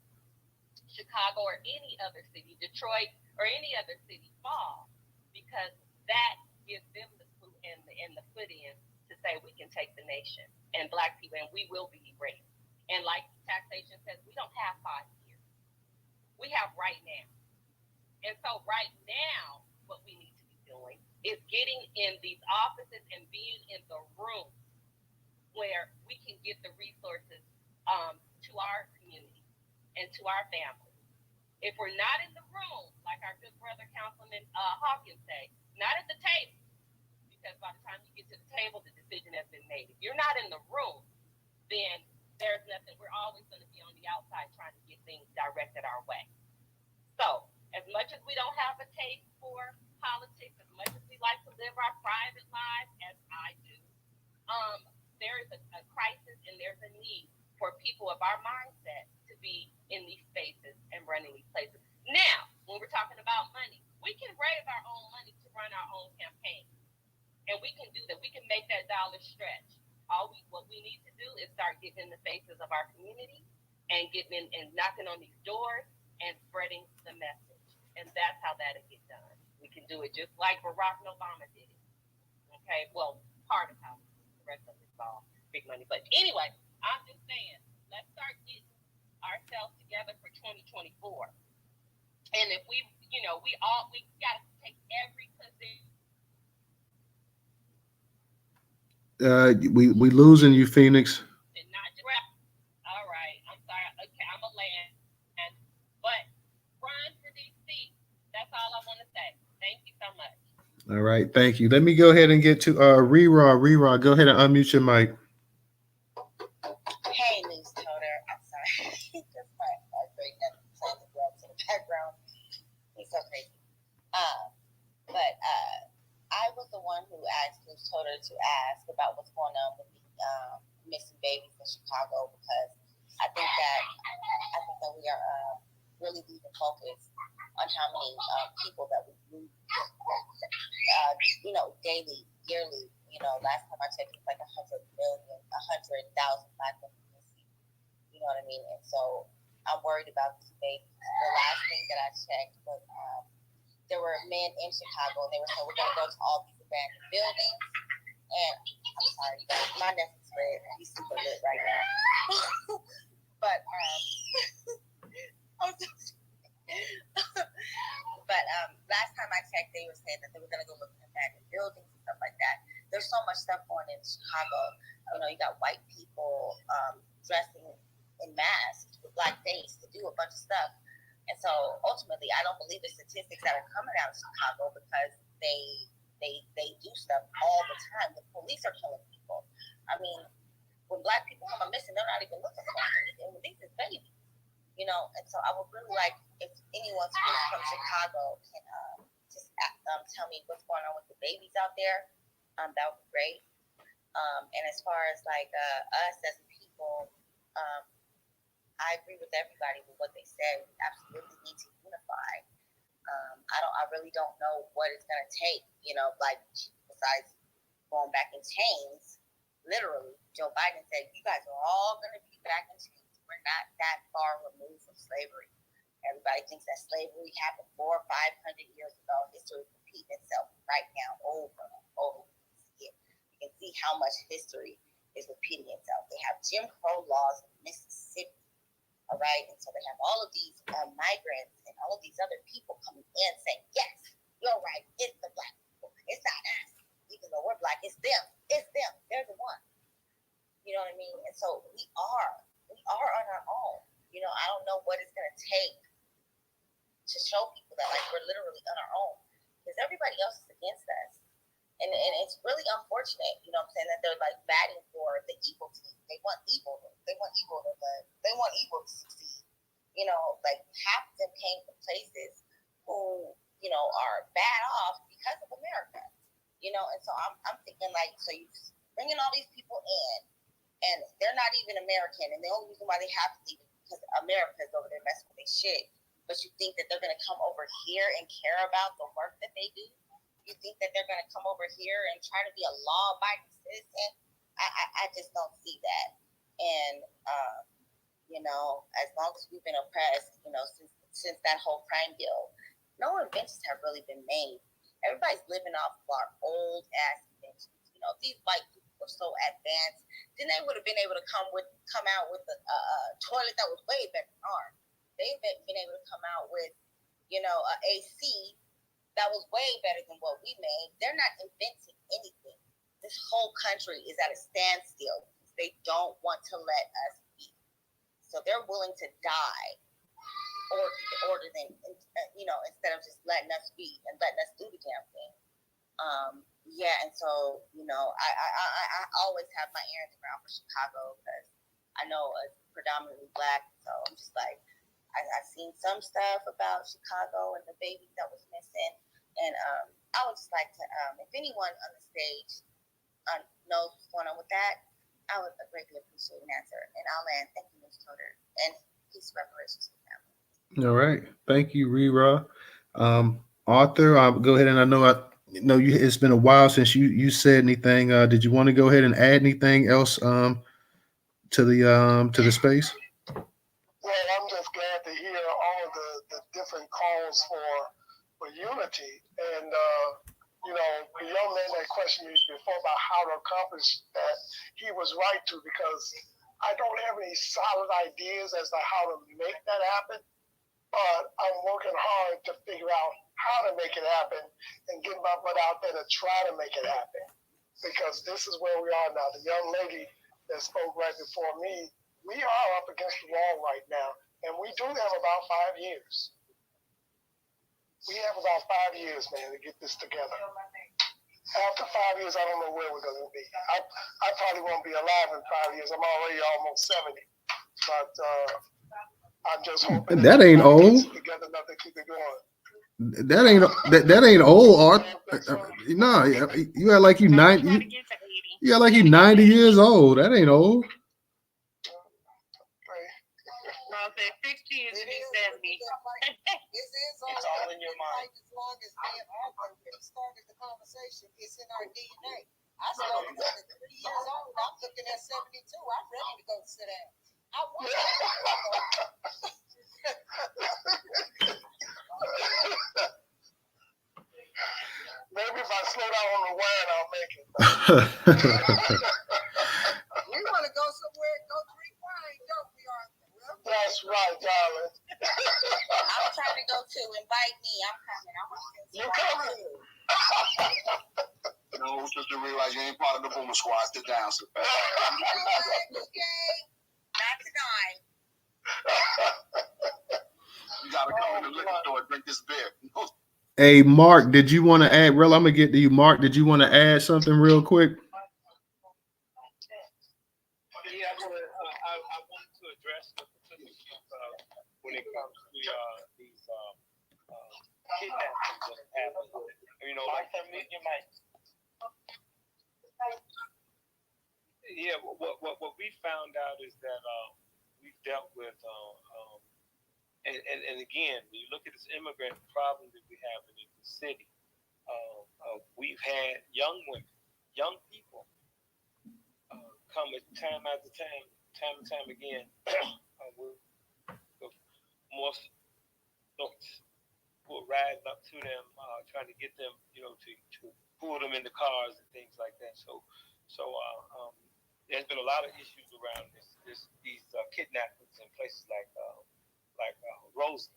Chicago or any other city, Detroit or any other city fall, because that gives them the clue and the foot in to say we can take the nation and Black people, and we will be erased. And like taxation says, we don't have 5 years. We have right now. And so right now, what we need to be doing is getting in these offices and being in the room where we can get the resources to our community and to our families. If we're not in the room, like our good brother Councilman Hawkins say, not at the table, because by the time you get to the table, the decision has been made. If you're not in the room, then there's nothing. We're always going to be on the outside trying to get things directed our way. So, as much as we don't have a taste for politics, as much as we like to live our private lives, as I do, there is a crisis and there's a need for people of our mindset to be in these spaces and running these places. Now, when we're talking about money, we can raise our own money to run our own campaign. And we can do that. We can make that dollar stretch. What we need to do is start getting in the faces of our community and getting in and knocking on these doors and spreading the message. And that's how that'll get done. We can do it just like Barack Obama did it. Okay, well, part of how the rest of it's all big money. But anyway, I'm just saying, let's start getting ourselves together for 2024. And if we got to take every position. We losing you, Phoenix. All right, I'm sorry. Okay, I'm a land, but run for DC. That's all I want to say. Thank you so much. All right, thank you. Let me go ahead and get to Reraw. Reraw, go ahead and unmute your mic. Hey, Newstoter. I'm sorry. Just my heartbreak and playing the drums in the background. He's so crazy. But I was the one who asked Newstoter to ask about what's going on with the missing babies in Chicago, because I think that we are really leaving focus on how many people that we lose, daily, yearly. Last time I checked, it's like 100,000 Black women missing. You know what I mean? And so I'm worried about these babies. The last thing that I checked was there were men in Chicago, and they were saying we're going to go to all these abandoned buildings. And I'm sorry, you guys, my neck is red. He's super lit right now. But last time I checked, they were saying that they were going to go look at abandoned buildings and stuff like that. There's so much stuff going in Chicago. You got white people dressing in masks with black face to do a bunch of stuff. And so ultimately, I don't believe the statistics that are coming out of Chicago because they do stuff all the time. The police are killing people. I mean, when Black people come missing, they're not even looking for them. These is babies, And so I would really like if anyone from Chicago can just tell me what's going on with the babies out there. That would be great. And as far as like us as people, I agree with everybody with what they said. We absolutely need to unify. I really don't know what it's gonna take, besides going back in chains. Literally, Joe Biden said, "You guys are all gonna be back in chains. We're not that far removed from slavery." Everybody thinks that slavery happened 400 or 500 years ago. History is repeating itself right now over and over. You can see how much history is repeating itself. They have Jim Crow laws in Mississippi. All right, and so they have all of these migrants and all of these other people coming in saying, "Yes, you're right. It's the Black people. It's not us. Even though we're Black, it's them. It's them. They're the one." You know what I mean? And so we are on our own. I don't know what it's gonna take to show people that like we're literally on our own because everybody else is against us. And it's really unfortunate, what I'm saying, that they're like batting for the evil team. They want evil. They want evil to win. They want evil to succeed. Like half of them came from places who, are bad off because of America. And so I'm thinking like, so you're bringing all these people in, and they're not even American, and the only reason why they have to leave is because America is over there messing with their shit. But you think that they're going to come over here and care about the work that they do? You think that they're going to come over here and try to be a law-abiding citizen? I just don't see that. And, as long as we've been oppressed, since that whole crime bill, no inventions have really been made. Everybody's living off of our old-ass inventions. These white people were so advanced. Then they would have been able to come out with a toilet that was way better than ours. They've been able to come out with, a AC that was way better than what we made. They're not inventing anything. This whole country is at a standstill. They don't want to let us be. So they're willing to die instead of just letting us be and letting us do the damn thing. And so, I always have my errands around for Chicago because I know it's predominantly Black. So I'm just like, I've seen some stuff about Chicago and the baby that was missing. And I would just like to, if anyone on the stage knows what's going on with that, I would greatly appreciate an answer. And I'll land. Thank you, Newstoter. And peace, reparations to the family. All right. Thank you, Rira. Arthur, I'll go ahead, and I know it's been a while since you said anything. Did you want to go ahead and add anything else to the space? Well, I'm just glad to hear all of the different calls for unity. And the young man that questioned me before about how to accomplish that, he was right to, because I don't have any solid ideas as to how to make that happen. But I'm working hard to figure out how to make it happen and get my butt out there to try to make it happen. Because this is where we are now. The young lady that spoke right before me, we are up against the wall right now. And we do have about 5 years. We have about 5 years, man, to get this together. After 5 years, I don't know where we're going to be. I probably won't be alive in 5 years. I'm already almost 70. But I'm just hoping that ain't old. Together enough to keep it going. That ain't old, Art. No, you act like you 90. You act like you 90 years old. That ain't old. said 60 and It she is. 70. It's all in your mind. As long as me and Arthur started the conversation, it's in our DNA. I started at 3 years old. I'm looking at 72. I'm ready to go sit down. I want to. Maybe if I slow down on the wine, I'll make it. We want to go somewhere and go drink wine, don't we, Arthur? That's right, darling. I'm trying to go too. Invite me. I'm coming. I want to. You coming? No, just to realize you ain't part of the Boomer Squad. Sit down, sit back. Not tonight. You gotta come to the liquor store and drink this beer. Hey, Mark, did you want to add? Real, I'm gonna get to you, Mark. Did you want to add something real quick? Yeah, I wanted to address the particulars when it comes to these kidnappings that happen. You know, like Mute your mic. yeah, what we found out is that we've dealt with and again, when you look at this immigrant problem that we have in the city, we've had young women, young people come at time after time and time again with more notes who are riding up to them, trying to get them, you know, to pull them in the cars and things like that. So there's been a lot of issues around these kidnappings in places like Roseland.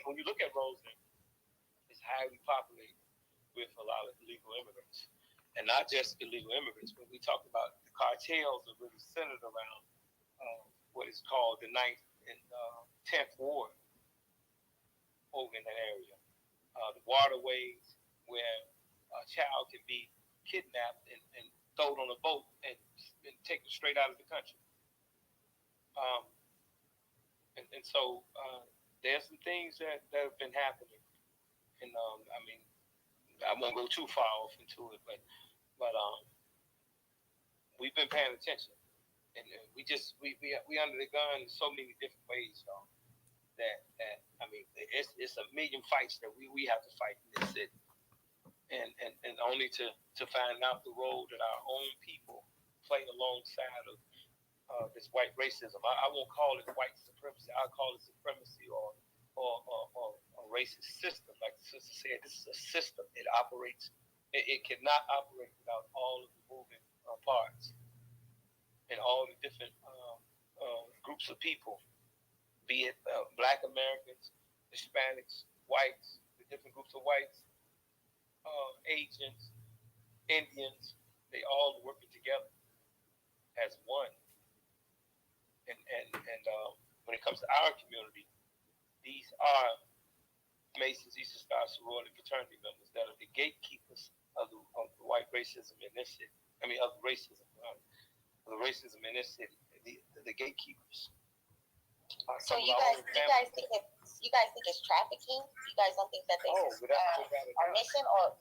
When you look at Roseland, it's highly populated with a lot of illegal immigrants, and not just illegal immigrants. When we talk about the cartels, are really centered around what is called the 9th and 10th Ward over in that area. The waterways where a child can be kidnapped and thrown on a boat and taken straight out of the country. And so there's some things that have been happening, and I mean, I won't go too far off into it, but we've been paying attention, and we under the gun in so many different ways, y'all. That I mean, it's a million fights that we have to fight in this city, and only to find out the role that our own people play alongside of this white racism. I won't call it white supremacy. I'll call it supremacy or a racist system. Like the sister said, this is a system. It operates. It cannot operate without all of the moving parts and all the different groups of people, be it Black Americans, Hispanics, whites, the different groups of whites, Asians, Indians. They all working together as one. And when it comes to our community, these are Masons, Eastern Star sorority fraternity members that are the gatekeepers of the white racism in this city. I mean, of racism in this city. The gatekeepers. So you guys think it's trafficking? You guys don't think that they are missing, or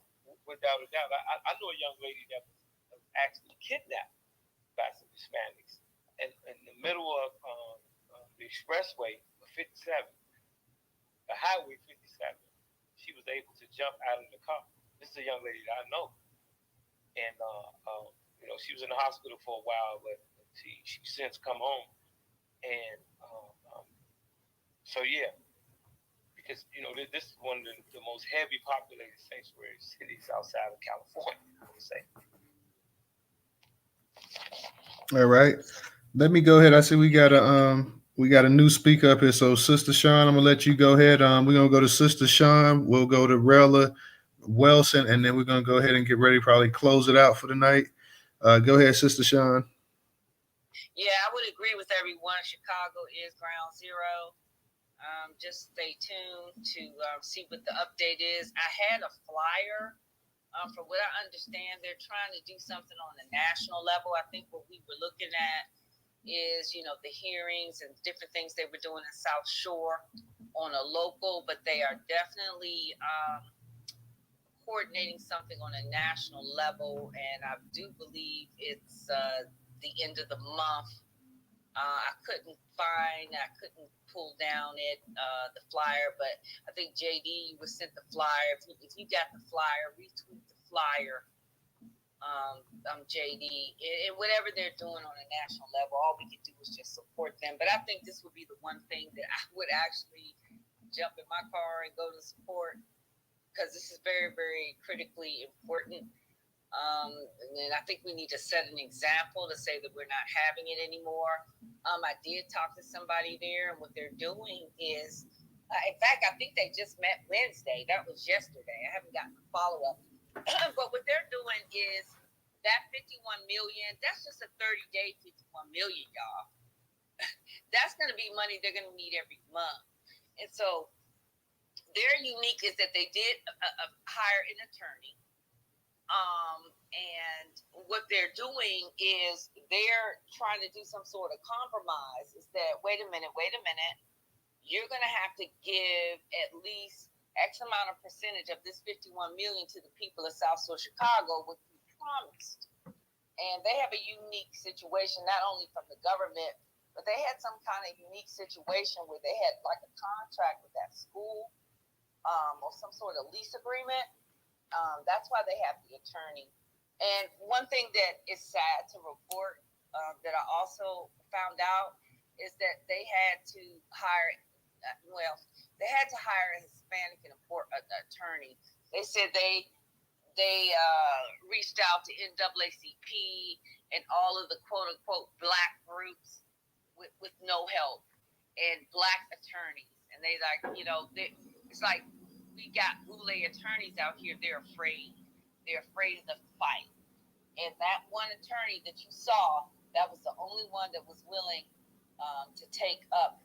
without a doubt? I know a young lady that was actually kidnapped by some Hispanics in the middle of the expressway of 57, the highway 57. She was able to jump out of the car. This is a young lady that I know, and you know, she was in the hospital for a while, but she since come home, and so yeah, because you know this is one of the most heavy populated sanctuary cities outside of California, I would say. All right. Let me go ahead. I see we got a new speaker up here. So Sister Sean, I'm gonna let you go ahead. We're gonna go to Sister Sean. We'll go to Rella Wilson, and then we're gonna go ahead and get ready. Probably close it out for the night. Go ahead, Sister Sean. Yeah, I would agree with everyone. Chicago is ground zero. Just stay tuned to see what the update is. I had a flyer. From what I understand, they're trying to do something on the national level. I think what we were looking at is, you know, the hearings and different things they were doing in South Shore on a local, but they are definitely coordinating something on a national level. And I do believe it's the end of the month. I couldn't pull down the flyer, but I think JD was sent the flyer. If you got the flyer, retweet the flyer. JD, and whatever they're doing on a national level, all we can do is just support them. But I think this would be the one thing that I would actually jump in my car and go to support, because this is very, very critically important. And then I think we need to set an example to say that we're not having it anymore. I did talk to somebody there, and what they're doing is, in fact, I think they just met Wednesday. That was yesterday. I haven't gotten a follow-up. But what they're doing is that 51 million, that's just a 30-day 51 million, y'all. That's going to be money they're going to need every month. And so their unique is that they did hire an attorney. And what they're doing is they're trying to do some sort of compromise. Is that, wait a minute, you're going to have to give at least X amount of percentage of this 51 million to the people of South Shore Chicago, what you promised. And they have a unique situation, not only from the government, but they had some kind of unique situation where they had like a contract with that school, or some sort of lease agreement. That's why they have the attorney. And one thing that is sad to report, that I also found out, is that they had to hire, they had to hire a Hispanic and attorney. They said they reached out to NAACP and all of the quote unquote black groups with no help, and black attorneys. And they it's like, we got boule attorneys out here. They're afraid. They're afraid of the fight. And that one attorney that you saw, that was the only one that was willing to take up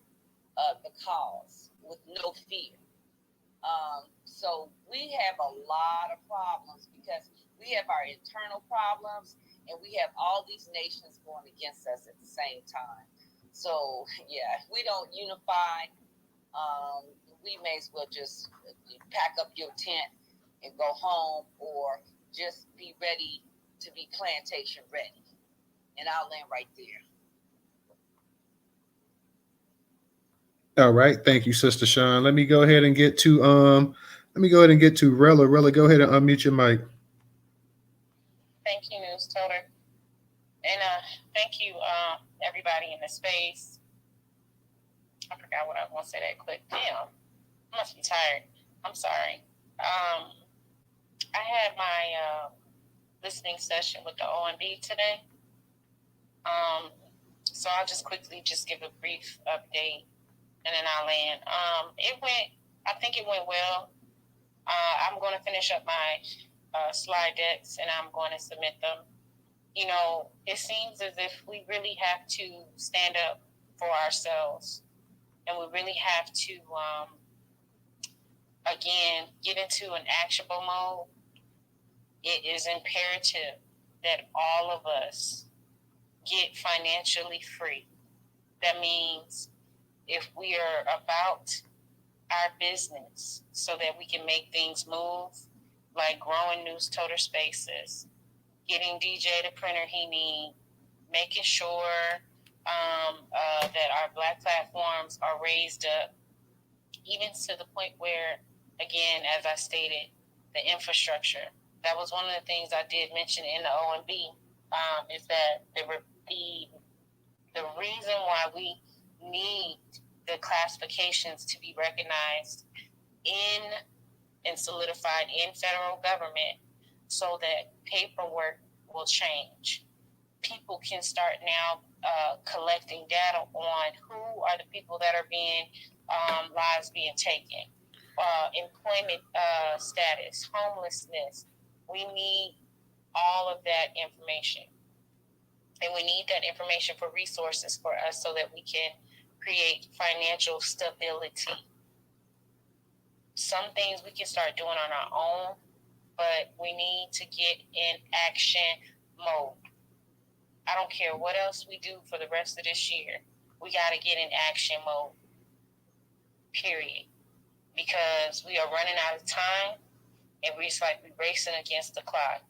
the cause with no fear. So we have a lot of problems because we have our internal problems, and we have all these nations going against us at the same time. So yeah, if we don't unify, we may as well just pack up your tent and go home, or just be ready to be plantation ready. And I'll land right there. All right, thank you, Sister Sean. Let me go ahead and get to Rella. Rella, go ahead and unmute your mic. Thank you, Newstoter. And thank you, everybody in the space. I forgot what I was going to say that quick. Damn, I must be tired. I'm sorry. I had my listening session with the OMB today. So I'll just quickly give a brief update, and then I'll land. I think it went well. I'm going to finish up my slide decks, and I'm going to submit them. You know, it seems as if we really have to stand up for ourselves, and we really have to, again, get into an actionable mode. It is imperative that all of us get financially free. That means if we are about our business so that we can make things move, like growing Newstoter spaces, getting DJ the printer he needs, making sure that our Black platforms are raised up, even to the point where, again, as I stated, the infrastructure. That was one of the things I did mention in the OMB, is that the reason why we need the classifications to be recognized and solidified in federal government, so that paperwork will change. People can start now collecting data on who are the people that are being lives being taken, employment status, homelessness. We need all of that information, and we need that information for resources for us so that we can create financial stability. Some things we can start doing on our own, but we need to get in action mode. I don't care what else we do for the rest of this year. We got to get in action mode, period. Because we are running out of time, and it's like we're racing against the clock.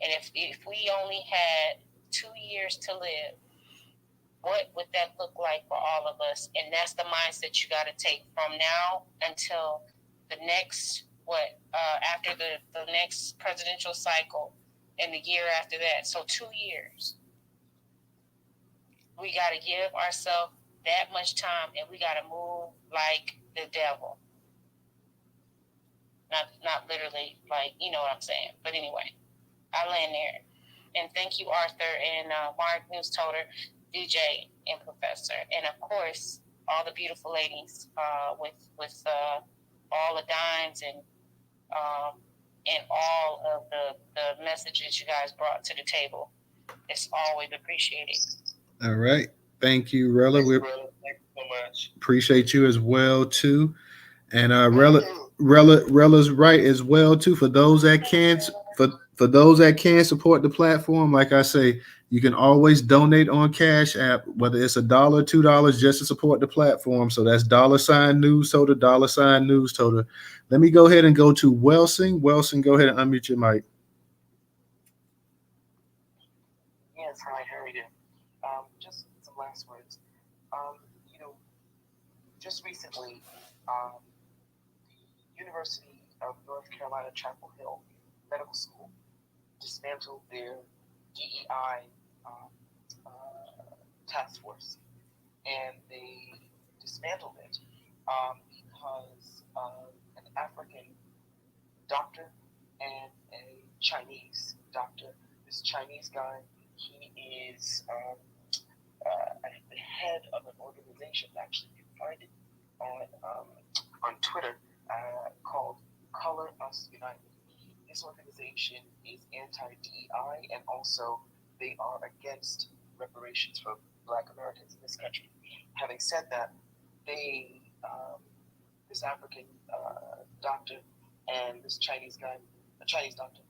And if we only had 2 years to live, what would that look like for all of us? And that's the mindset you got to take from now until the next, after the next presidential cycle and the year after that. So 2 years. We got to give ourselves that much time, and we got to move like the devil. Not literally, like, you know what I'm saying. But anyway, I land there. And thank you, Arthur and Mark, Newstoter, DJ, and Professor. And of course, all the beautiful ladies with all the dimes and all of the messages you guys brought to the table. It's always appreciated. All right. Thank you, Rella. Thanks, We brother. Thank you so much. appreciate you as well too. And Rella's right as well too. For those that can for those that can support the platform, like I say, you can always donate on Cash App, whether it's $1, $2, just to support the platform. So that's $Newstoter, $Newstoter. Let me go ahead and go to Wilson. Wilson, go ahead and unmute your mic. Yes, hi, how are you? Just some last words. You know, just recently, the University of North Carolina Chapel Hill Medical School dismantled their DEI task force, and they dismantled it because of an African doctor and a Chinese doctor. This Chinese guy, he is the head of an organization. Actually, you can find it on Twitter called Color Us United. This organization is anti-DEI, and also they are against reparations for Black Americans in this country. Having said that, they this African doctor and this Chinese guy, a Chinese doctor,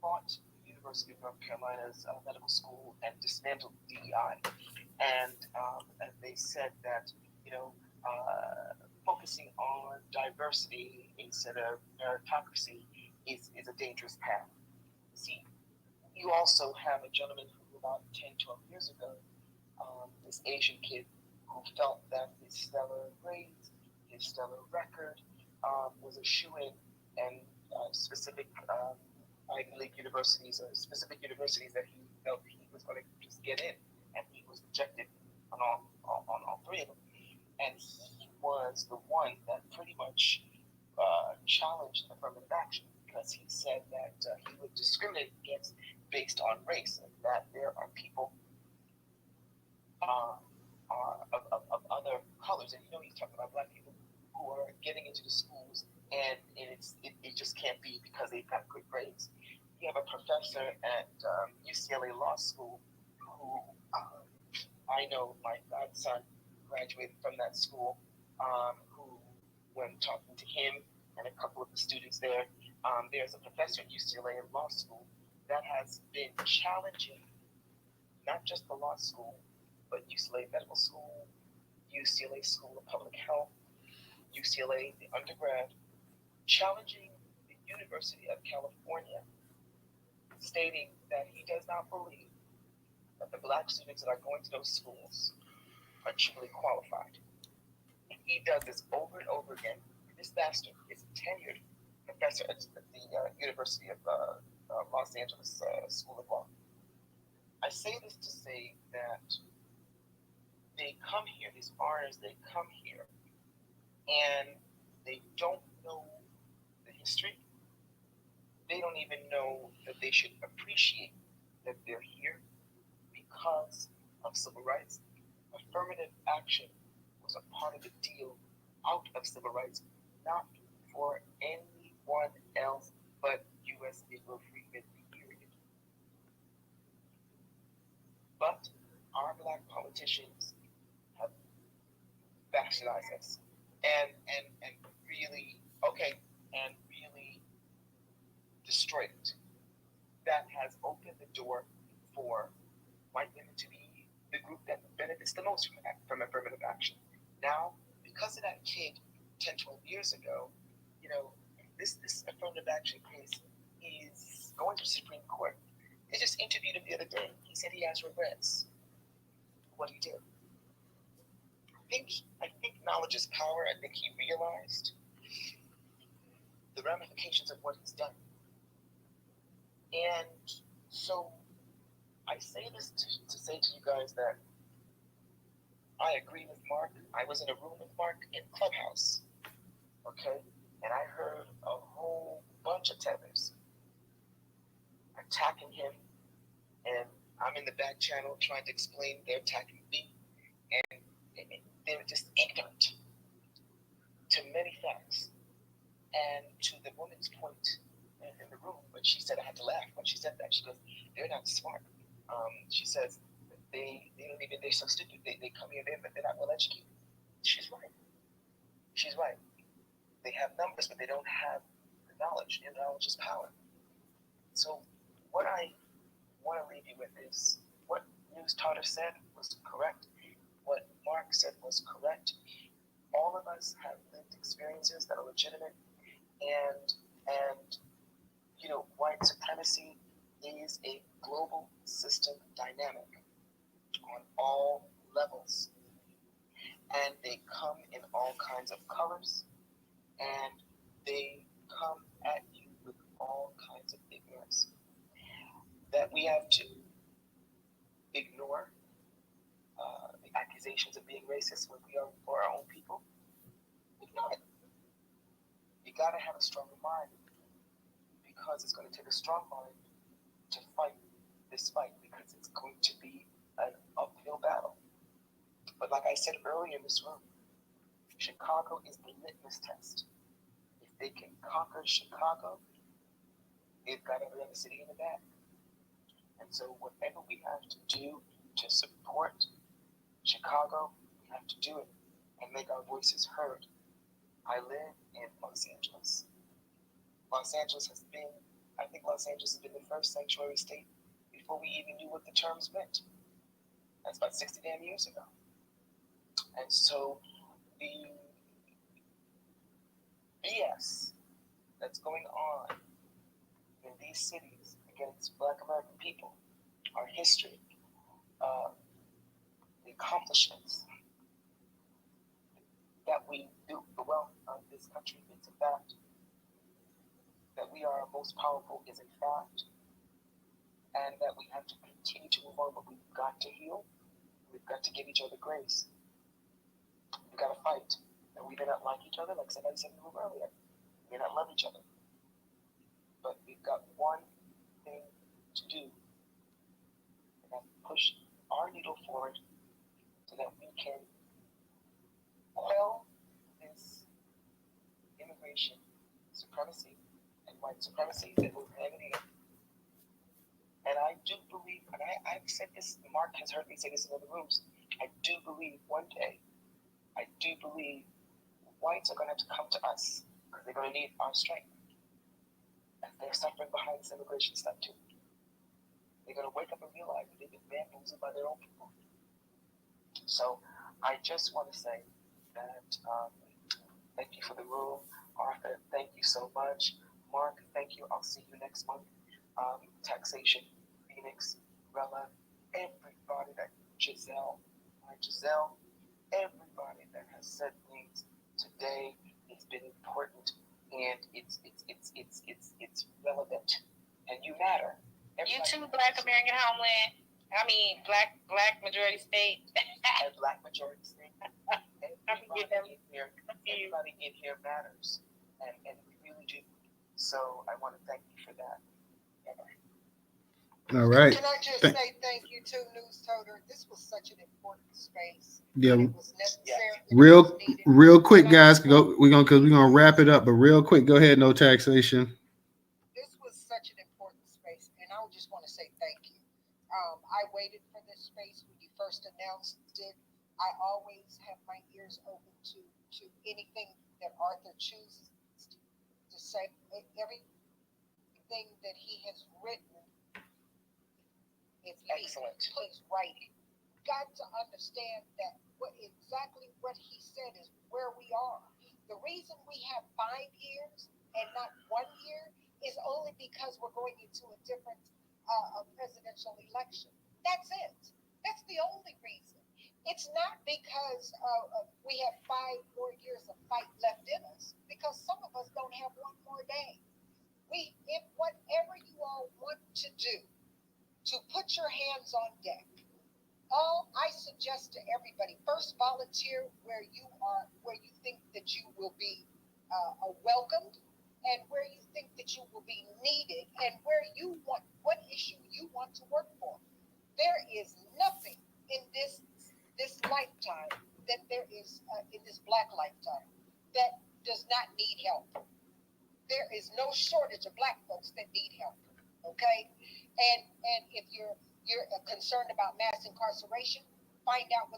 fought the University of North Carolina's medical school and dismantled DEI. And they said that, focusing on diversity instead of meritocracy is a dangerous path. See, you also have a gentleman who about 10, 12 years ago, this Asian kid who felt that his stellar grades, his stellar record was a shoe-in, and specific Ivy League universities or specific universities that he felt he was going to just get in, and he was rejected on all three of them. And he was the one that pretty much challenged affirmative action, because he said that he would discriminate against based on race, and that there are people of other colors, and he's talking about Black people who are getting into the schools, and it just can't be because they've got good grades. You have a professor at UCLA Law School who I know my godson graduated from that school, who, when talking to him and a couple of the students there, there's a professor at UCLA Law School that has been challenging not just the law school, but UCLA Medical School, UCLA School of Public Health, UCLA, the undergrad, challenging the University of California, stating that he does not believe that the Black students that are going to those schools are truly qualified. And he does this over and over again. This bastard is a tenured professor at the University of Los Angeles School of Law. I say this to say that they come here, these foreigners, they come here, and they don't know the history. They don't even know that they should appreciate that they're here because of civil rights. Affirmative action was a part of the deal out of civil rights, not for anyone else but U.S. Negro freedmen, period. But our Black politicians have bastardized us and really destroyed it. That has opened the door for white women to be the group that benefits the most from affirmative action. Now, because of that kid 10, 12 years ago, this affirmative action case is going to Supreme Court. They just interviewed him the other day. He said he has regrets. what he did. I think knowledge is power. I think he realized the ramifications of what he's done. And so I say this to say to you guys that I agree with Mark. I was in a room with Mark in Clubhouse, okay? And I heard a whole bunch of tethers attacking him, and I'm in the back channel trying to explain they're attacking me, and they were just ignorant to many facts. And to the woman's point in the room, but she said I had to laugh when she said that. She goes, "They're not smart." She says they don't even, they're so stupid. They come here, but they're not well educated. She's right. She's right. They have numbers, but they don't have the knowledge. And knowledge is power. So what I want to leave you with is what Newstoter said was correct. What Mark said was correct. All of us have lived experiences that are legitimate, and you know, white supremacy is a global system dynamic on all levels, and they come in all kinds of colors, and they come at you with all kinds of ignorance that we have to ignore. The accusations of being racist when we are for our own people, ignore it. You gotta have a stronger mind, because it's going to take a strong mind to fight this fight, because it's going to be an uphill battle. But like I said earlier in this room, Chicago is the litmus test. If they can conquer Chicago, they've got every other city in the bag. And so whatever we have to do to support Chicago, we have to do it and make our voices heard. I live in Los Angeles. Los Angeles has been the first sanctuary state before we even knew what the terms meant. That's about 60 damn years ago. And so the BS that's going on in these cities against Black American people, our history, the accomplishments that we do, the wealth of this country, it's a fact. That we are most powerful is a fact, and that we have to continue to move on, but we've got to heal. We've got to give each other grace. We've got to fight. And we may not like each other, like somebody said in the room earlier. We may not love each other. But we've got one thing to do, and that's push our needle forward so that we can quell this immigration supremacy and white supremacy that will hand in. And I do believe, and I've said this, Mark has heard me say this in other rooms, I do believe one day, whites are going to have to come to us because they're going to need our strength. And they're suffering behind this immigration stuff too. They're going to wake up and realize that they've been bamboozled by their own people. So I just want to say that thank you for the room. Arthur, thank you so much. Mark, thank you. I'll see you next month. Taxation, Phoenix, Rella, everybody that Giselle, everybody that has said things today. It's been important, and it's relevant, and you matter. You too, Black American homeland. Black majority state. And Black majority state. Everybody in here matters, and we really do. So I want to thank you for that. All right. Can I just say thank you to Newstoter? This was such an important space. Yeah. It was necessary. Real quick, guys. We're gonna wrap it up, but real quick, go ahead. No taxation. This was such an important space, and I just want to say thank you. I waited for this space when you first announced it. I always have my ears open to anything that Arthur chooses to say. Everything that he has written. If excellent. Please write it. Got to understand that exactly what he said is where we are. The reason we have 5 years and not 1 year is only because we're going into a different presidential election. That's it. That's the only reason. It's not because we have 5 more years of fight left in us, because some of us don't have one more day. If whatever you all want to do, to put your hands on deck. All I suggest to everybody: first, volunteer where you are, where you think that you will be welcomed, and where you think that you will be needed, and where you want, what issue you want to work for. There is nothing in this lifetime that there is in this Black lifetime that does not need help. There is no shortage of Black folks that need help. Okay, and if you're concerned about mass incarceration, find out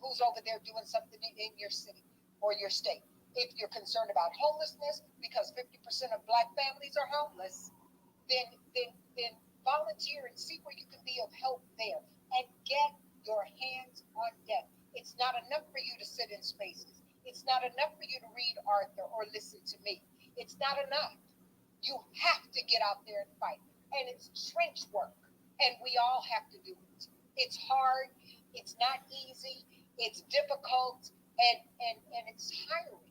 who's over there doing something in your city or your state. If you're concerned about homelessness, because 50% of Black families are homeless, then volunteer and see where you can be of help there, and get your hands on deck. It's not enough for you to sit in spaces. It's not enough for you to read Arthur or listen to me. It's not enough. You have to get out there and fight. And it's trench work. And we all have to do it. It's hard. It's not easy. It's difficult. And it's tiring.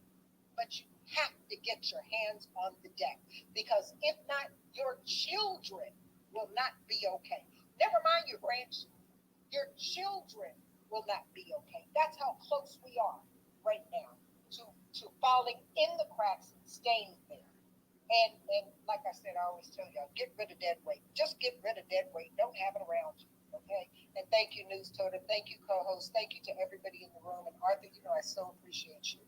But you have to get your hands on the deck. Because if not, your children will not be okay. Never mind your grandchildren. Your children will not be okay. That's how close we are right now to falling in the cracks and staying there. And like I said, I always tell y'all, get rid of dead weight. Just get rid of dead weight. Don't have it around you, okay? And thank you, Newstoter. Thank you, co-host. Thank you to everybody in the room. And Arthur, I so appreciate you.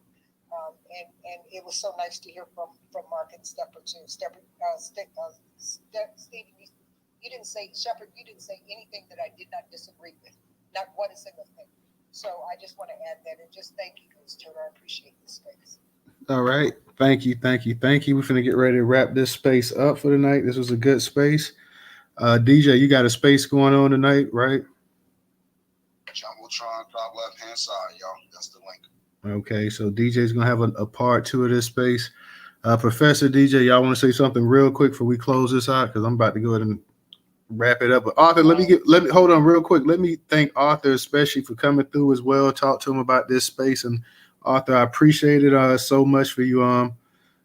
And it was so nice to hear from Mark and Stepper too. Stepper, Stephen, you didn't say, Shepard, you didn't say anything that I did not disagree with. Not one single thing. So I just want to add that, and just thank you, Newstoter. I appreciate this space. All right. Thank you. We're finna get ready to wrap this space up for tonight. This was a good space. DJ, you got a space going on tonight, right? Jumbotron, top left hand side, y'all. That's the link. Okay, so DJ's gonna have a part 2 of this space. Professor DJ, y'all want to say something real quick before we close this out? Because I'm about to go ahead and wrap it up. But Arthur, let me hold on real quick. Let me thank Arthur especially for coming through as well. Talk to him about this space. And Arthur, I appreciate it so much for you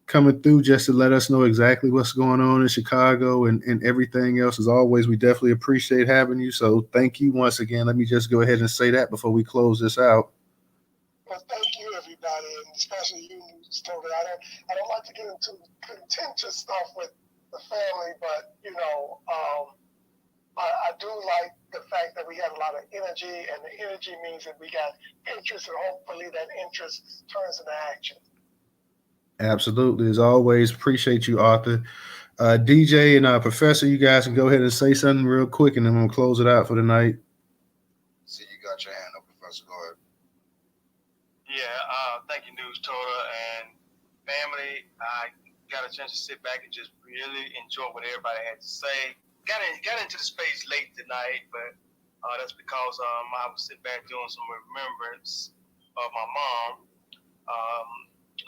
coming through just to let us know exactly what's going on in Chicago and everything else. As always, we definitely appreciate having you. So thank you once again. Let me just go ahead and say that before we close this out. Well, thank you, everybody, and especially you, Newstoter. I don't like to get into contentious stuff with the family, but I do like the fact that we have a lot of energy, and the energy means that we got interest, and hopefully that interest turns into action. Absolutely. As always, appreciate you, Arthur. DJ and Professor, you guys can go ahead and say something real quick, and then we'll close it out for the night. See, you got your hand up, Professor. Go ahead. Yeah, thank you, Newstoter, and family. I got a chance to sit back and just really enjoy what everybody had to say. Got into the space late tonight, but that's because I was sitting back doing some remembrance of my mom.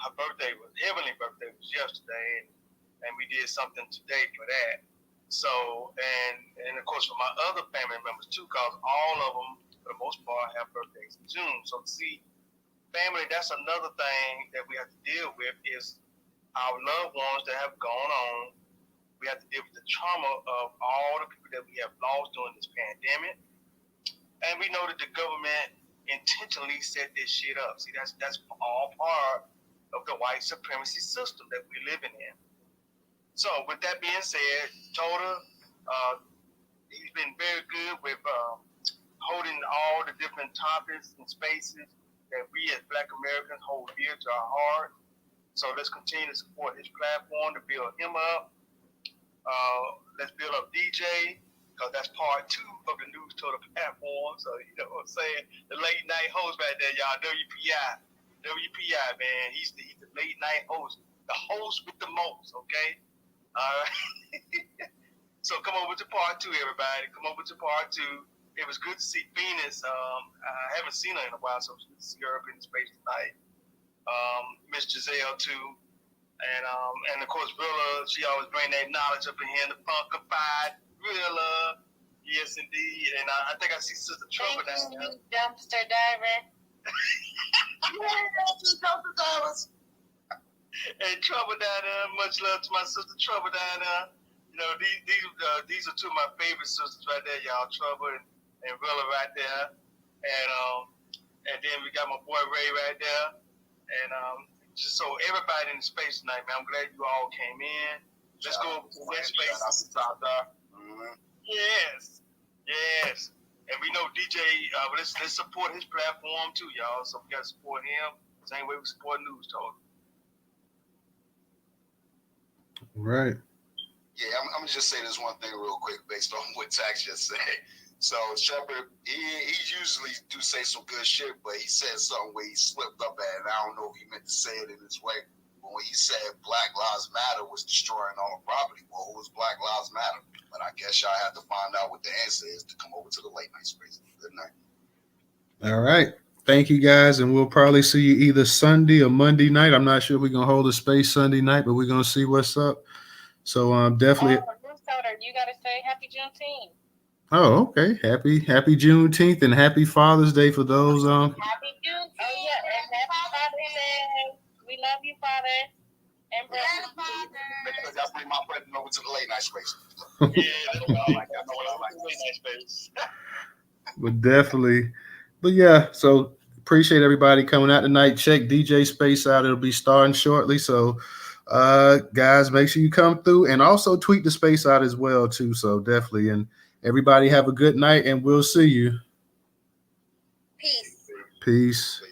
Her heavenly birthday was yesterday, and we did something today for that. So, and of course for my other family members too, because all of them, for the most part, have birthdays in June. So see, family, that's another thing that we have to deal with is our loved ones that have gone on. We have to deal with the trauma of all the people that we have lost during this pandemic. And we know that the government intentionally set this shit up. See, that's all part of the white supremacy system that we're living in. So with that being said, Toda, he's been very good with holding all the different topics and spaces that we as Black Americans hold dear to our heart. So let's continue to support his platform to build him up. Let's build up DJ, because that's part 2 of the Newstoter platform. So, you know what I'm saying? The late night host right there, y'all. WPI, man. He's the late night host. The host with the most, okay? All right. So come over to part 2, everybody. Come over to part 2. It was good to see Venus. I haven't seen her in a while, so it was good to see her up in space tonight. Miss Giselle, too. And of course, Rilla, she always bring that knowledge up in here, the funkified Rilla. Yes, indeed. And I think I see Sister Trouble down there. Dumpster diver. Dumpster divers. And Trouble down there. Much love to my sister Trouble down there. You know, these are two of my favorite sisters right there, y'all. Trouble and Rilla right there. And then we got my boy Ray right there. And just so everybody in the space tonight, man, I'm glad you all came in. Let's go to that space. Yes. Yes. And we know DJ, let's support his platform too, y'all. So we got to support him. Same way we support Newstoter. Right. Yeah, I'm gonna just say this one thing real quick based on what Tax just said. So Shepard, he usually do say some good shit, but he said something where he slipped up at it. I don't know if he meant to say it in this way, but when he said Black Lives Matter was destroying all property, well, who was Black Lives Matter? But I guess y'all have to find out what the answer is to come over to the late night space. Good night. All right. Thank you guys, and we'll probably see you either Sunday or Monday night. I'm not sure if we're gonna hold a space Sunday night, but we're gonna see what's up. So definitely. Newstoter, you gotta say Happy Juneteenth. Oh, okay. Happy Juneteenth and happy Father's Day for those. Happy Juneteenth. Oh yeah, and happy Father's Day. We love you, Father. And brother. Make sure y'all bring my present over to the late night space. But definitely. But yeah, so appreciate everybody coming out tonight. Check DJ Space out. It'll be starting shortly. So guys, make sure you come through and also tweet the space out as well too. So definitely, and everybody have a good night and we'll see you. Peace. Peace.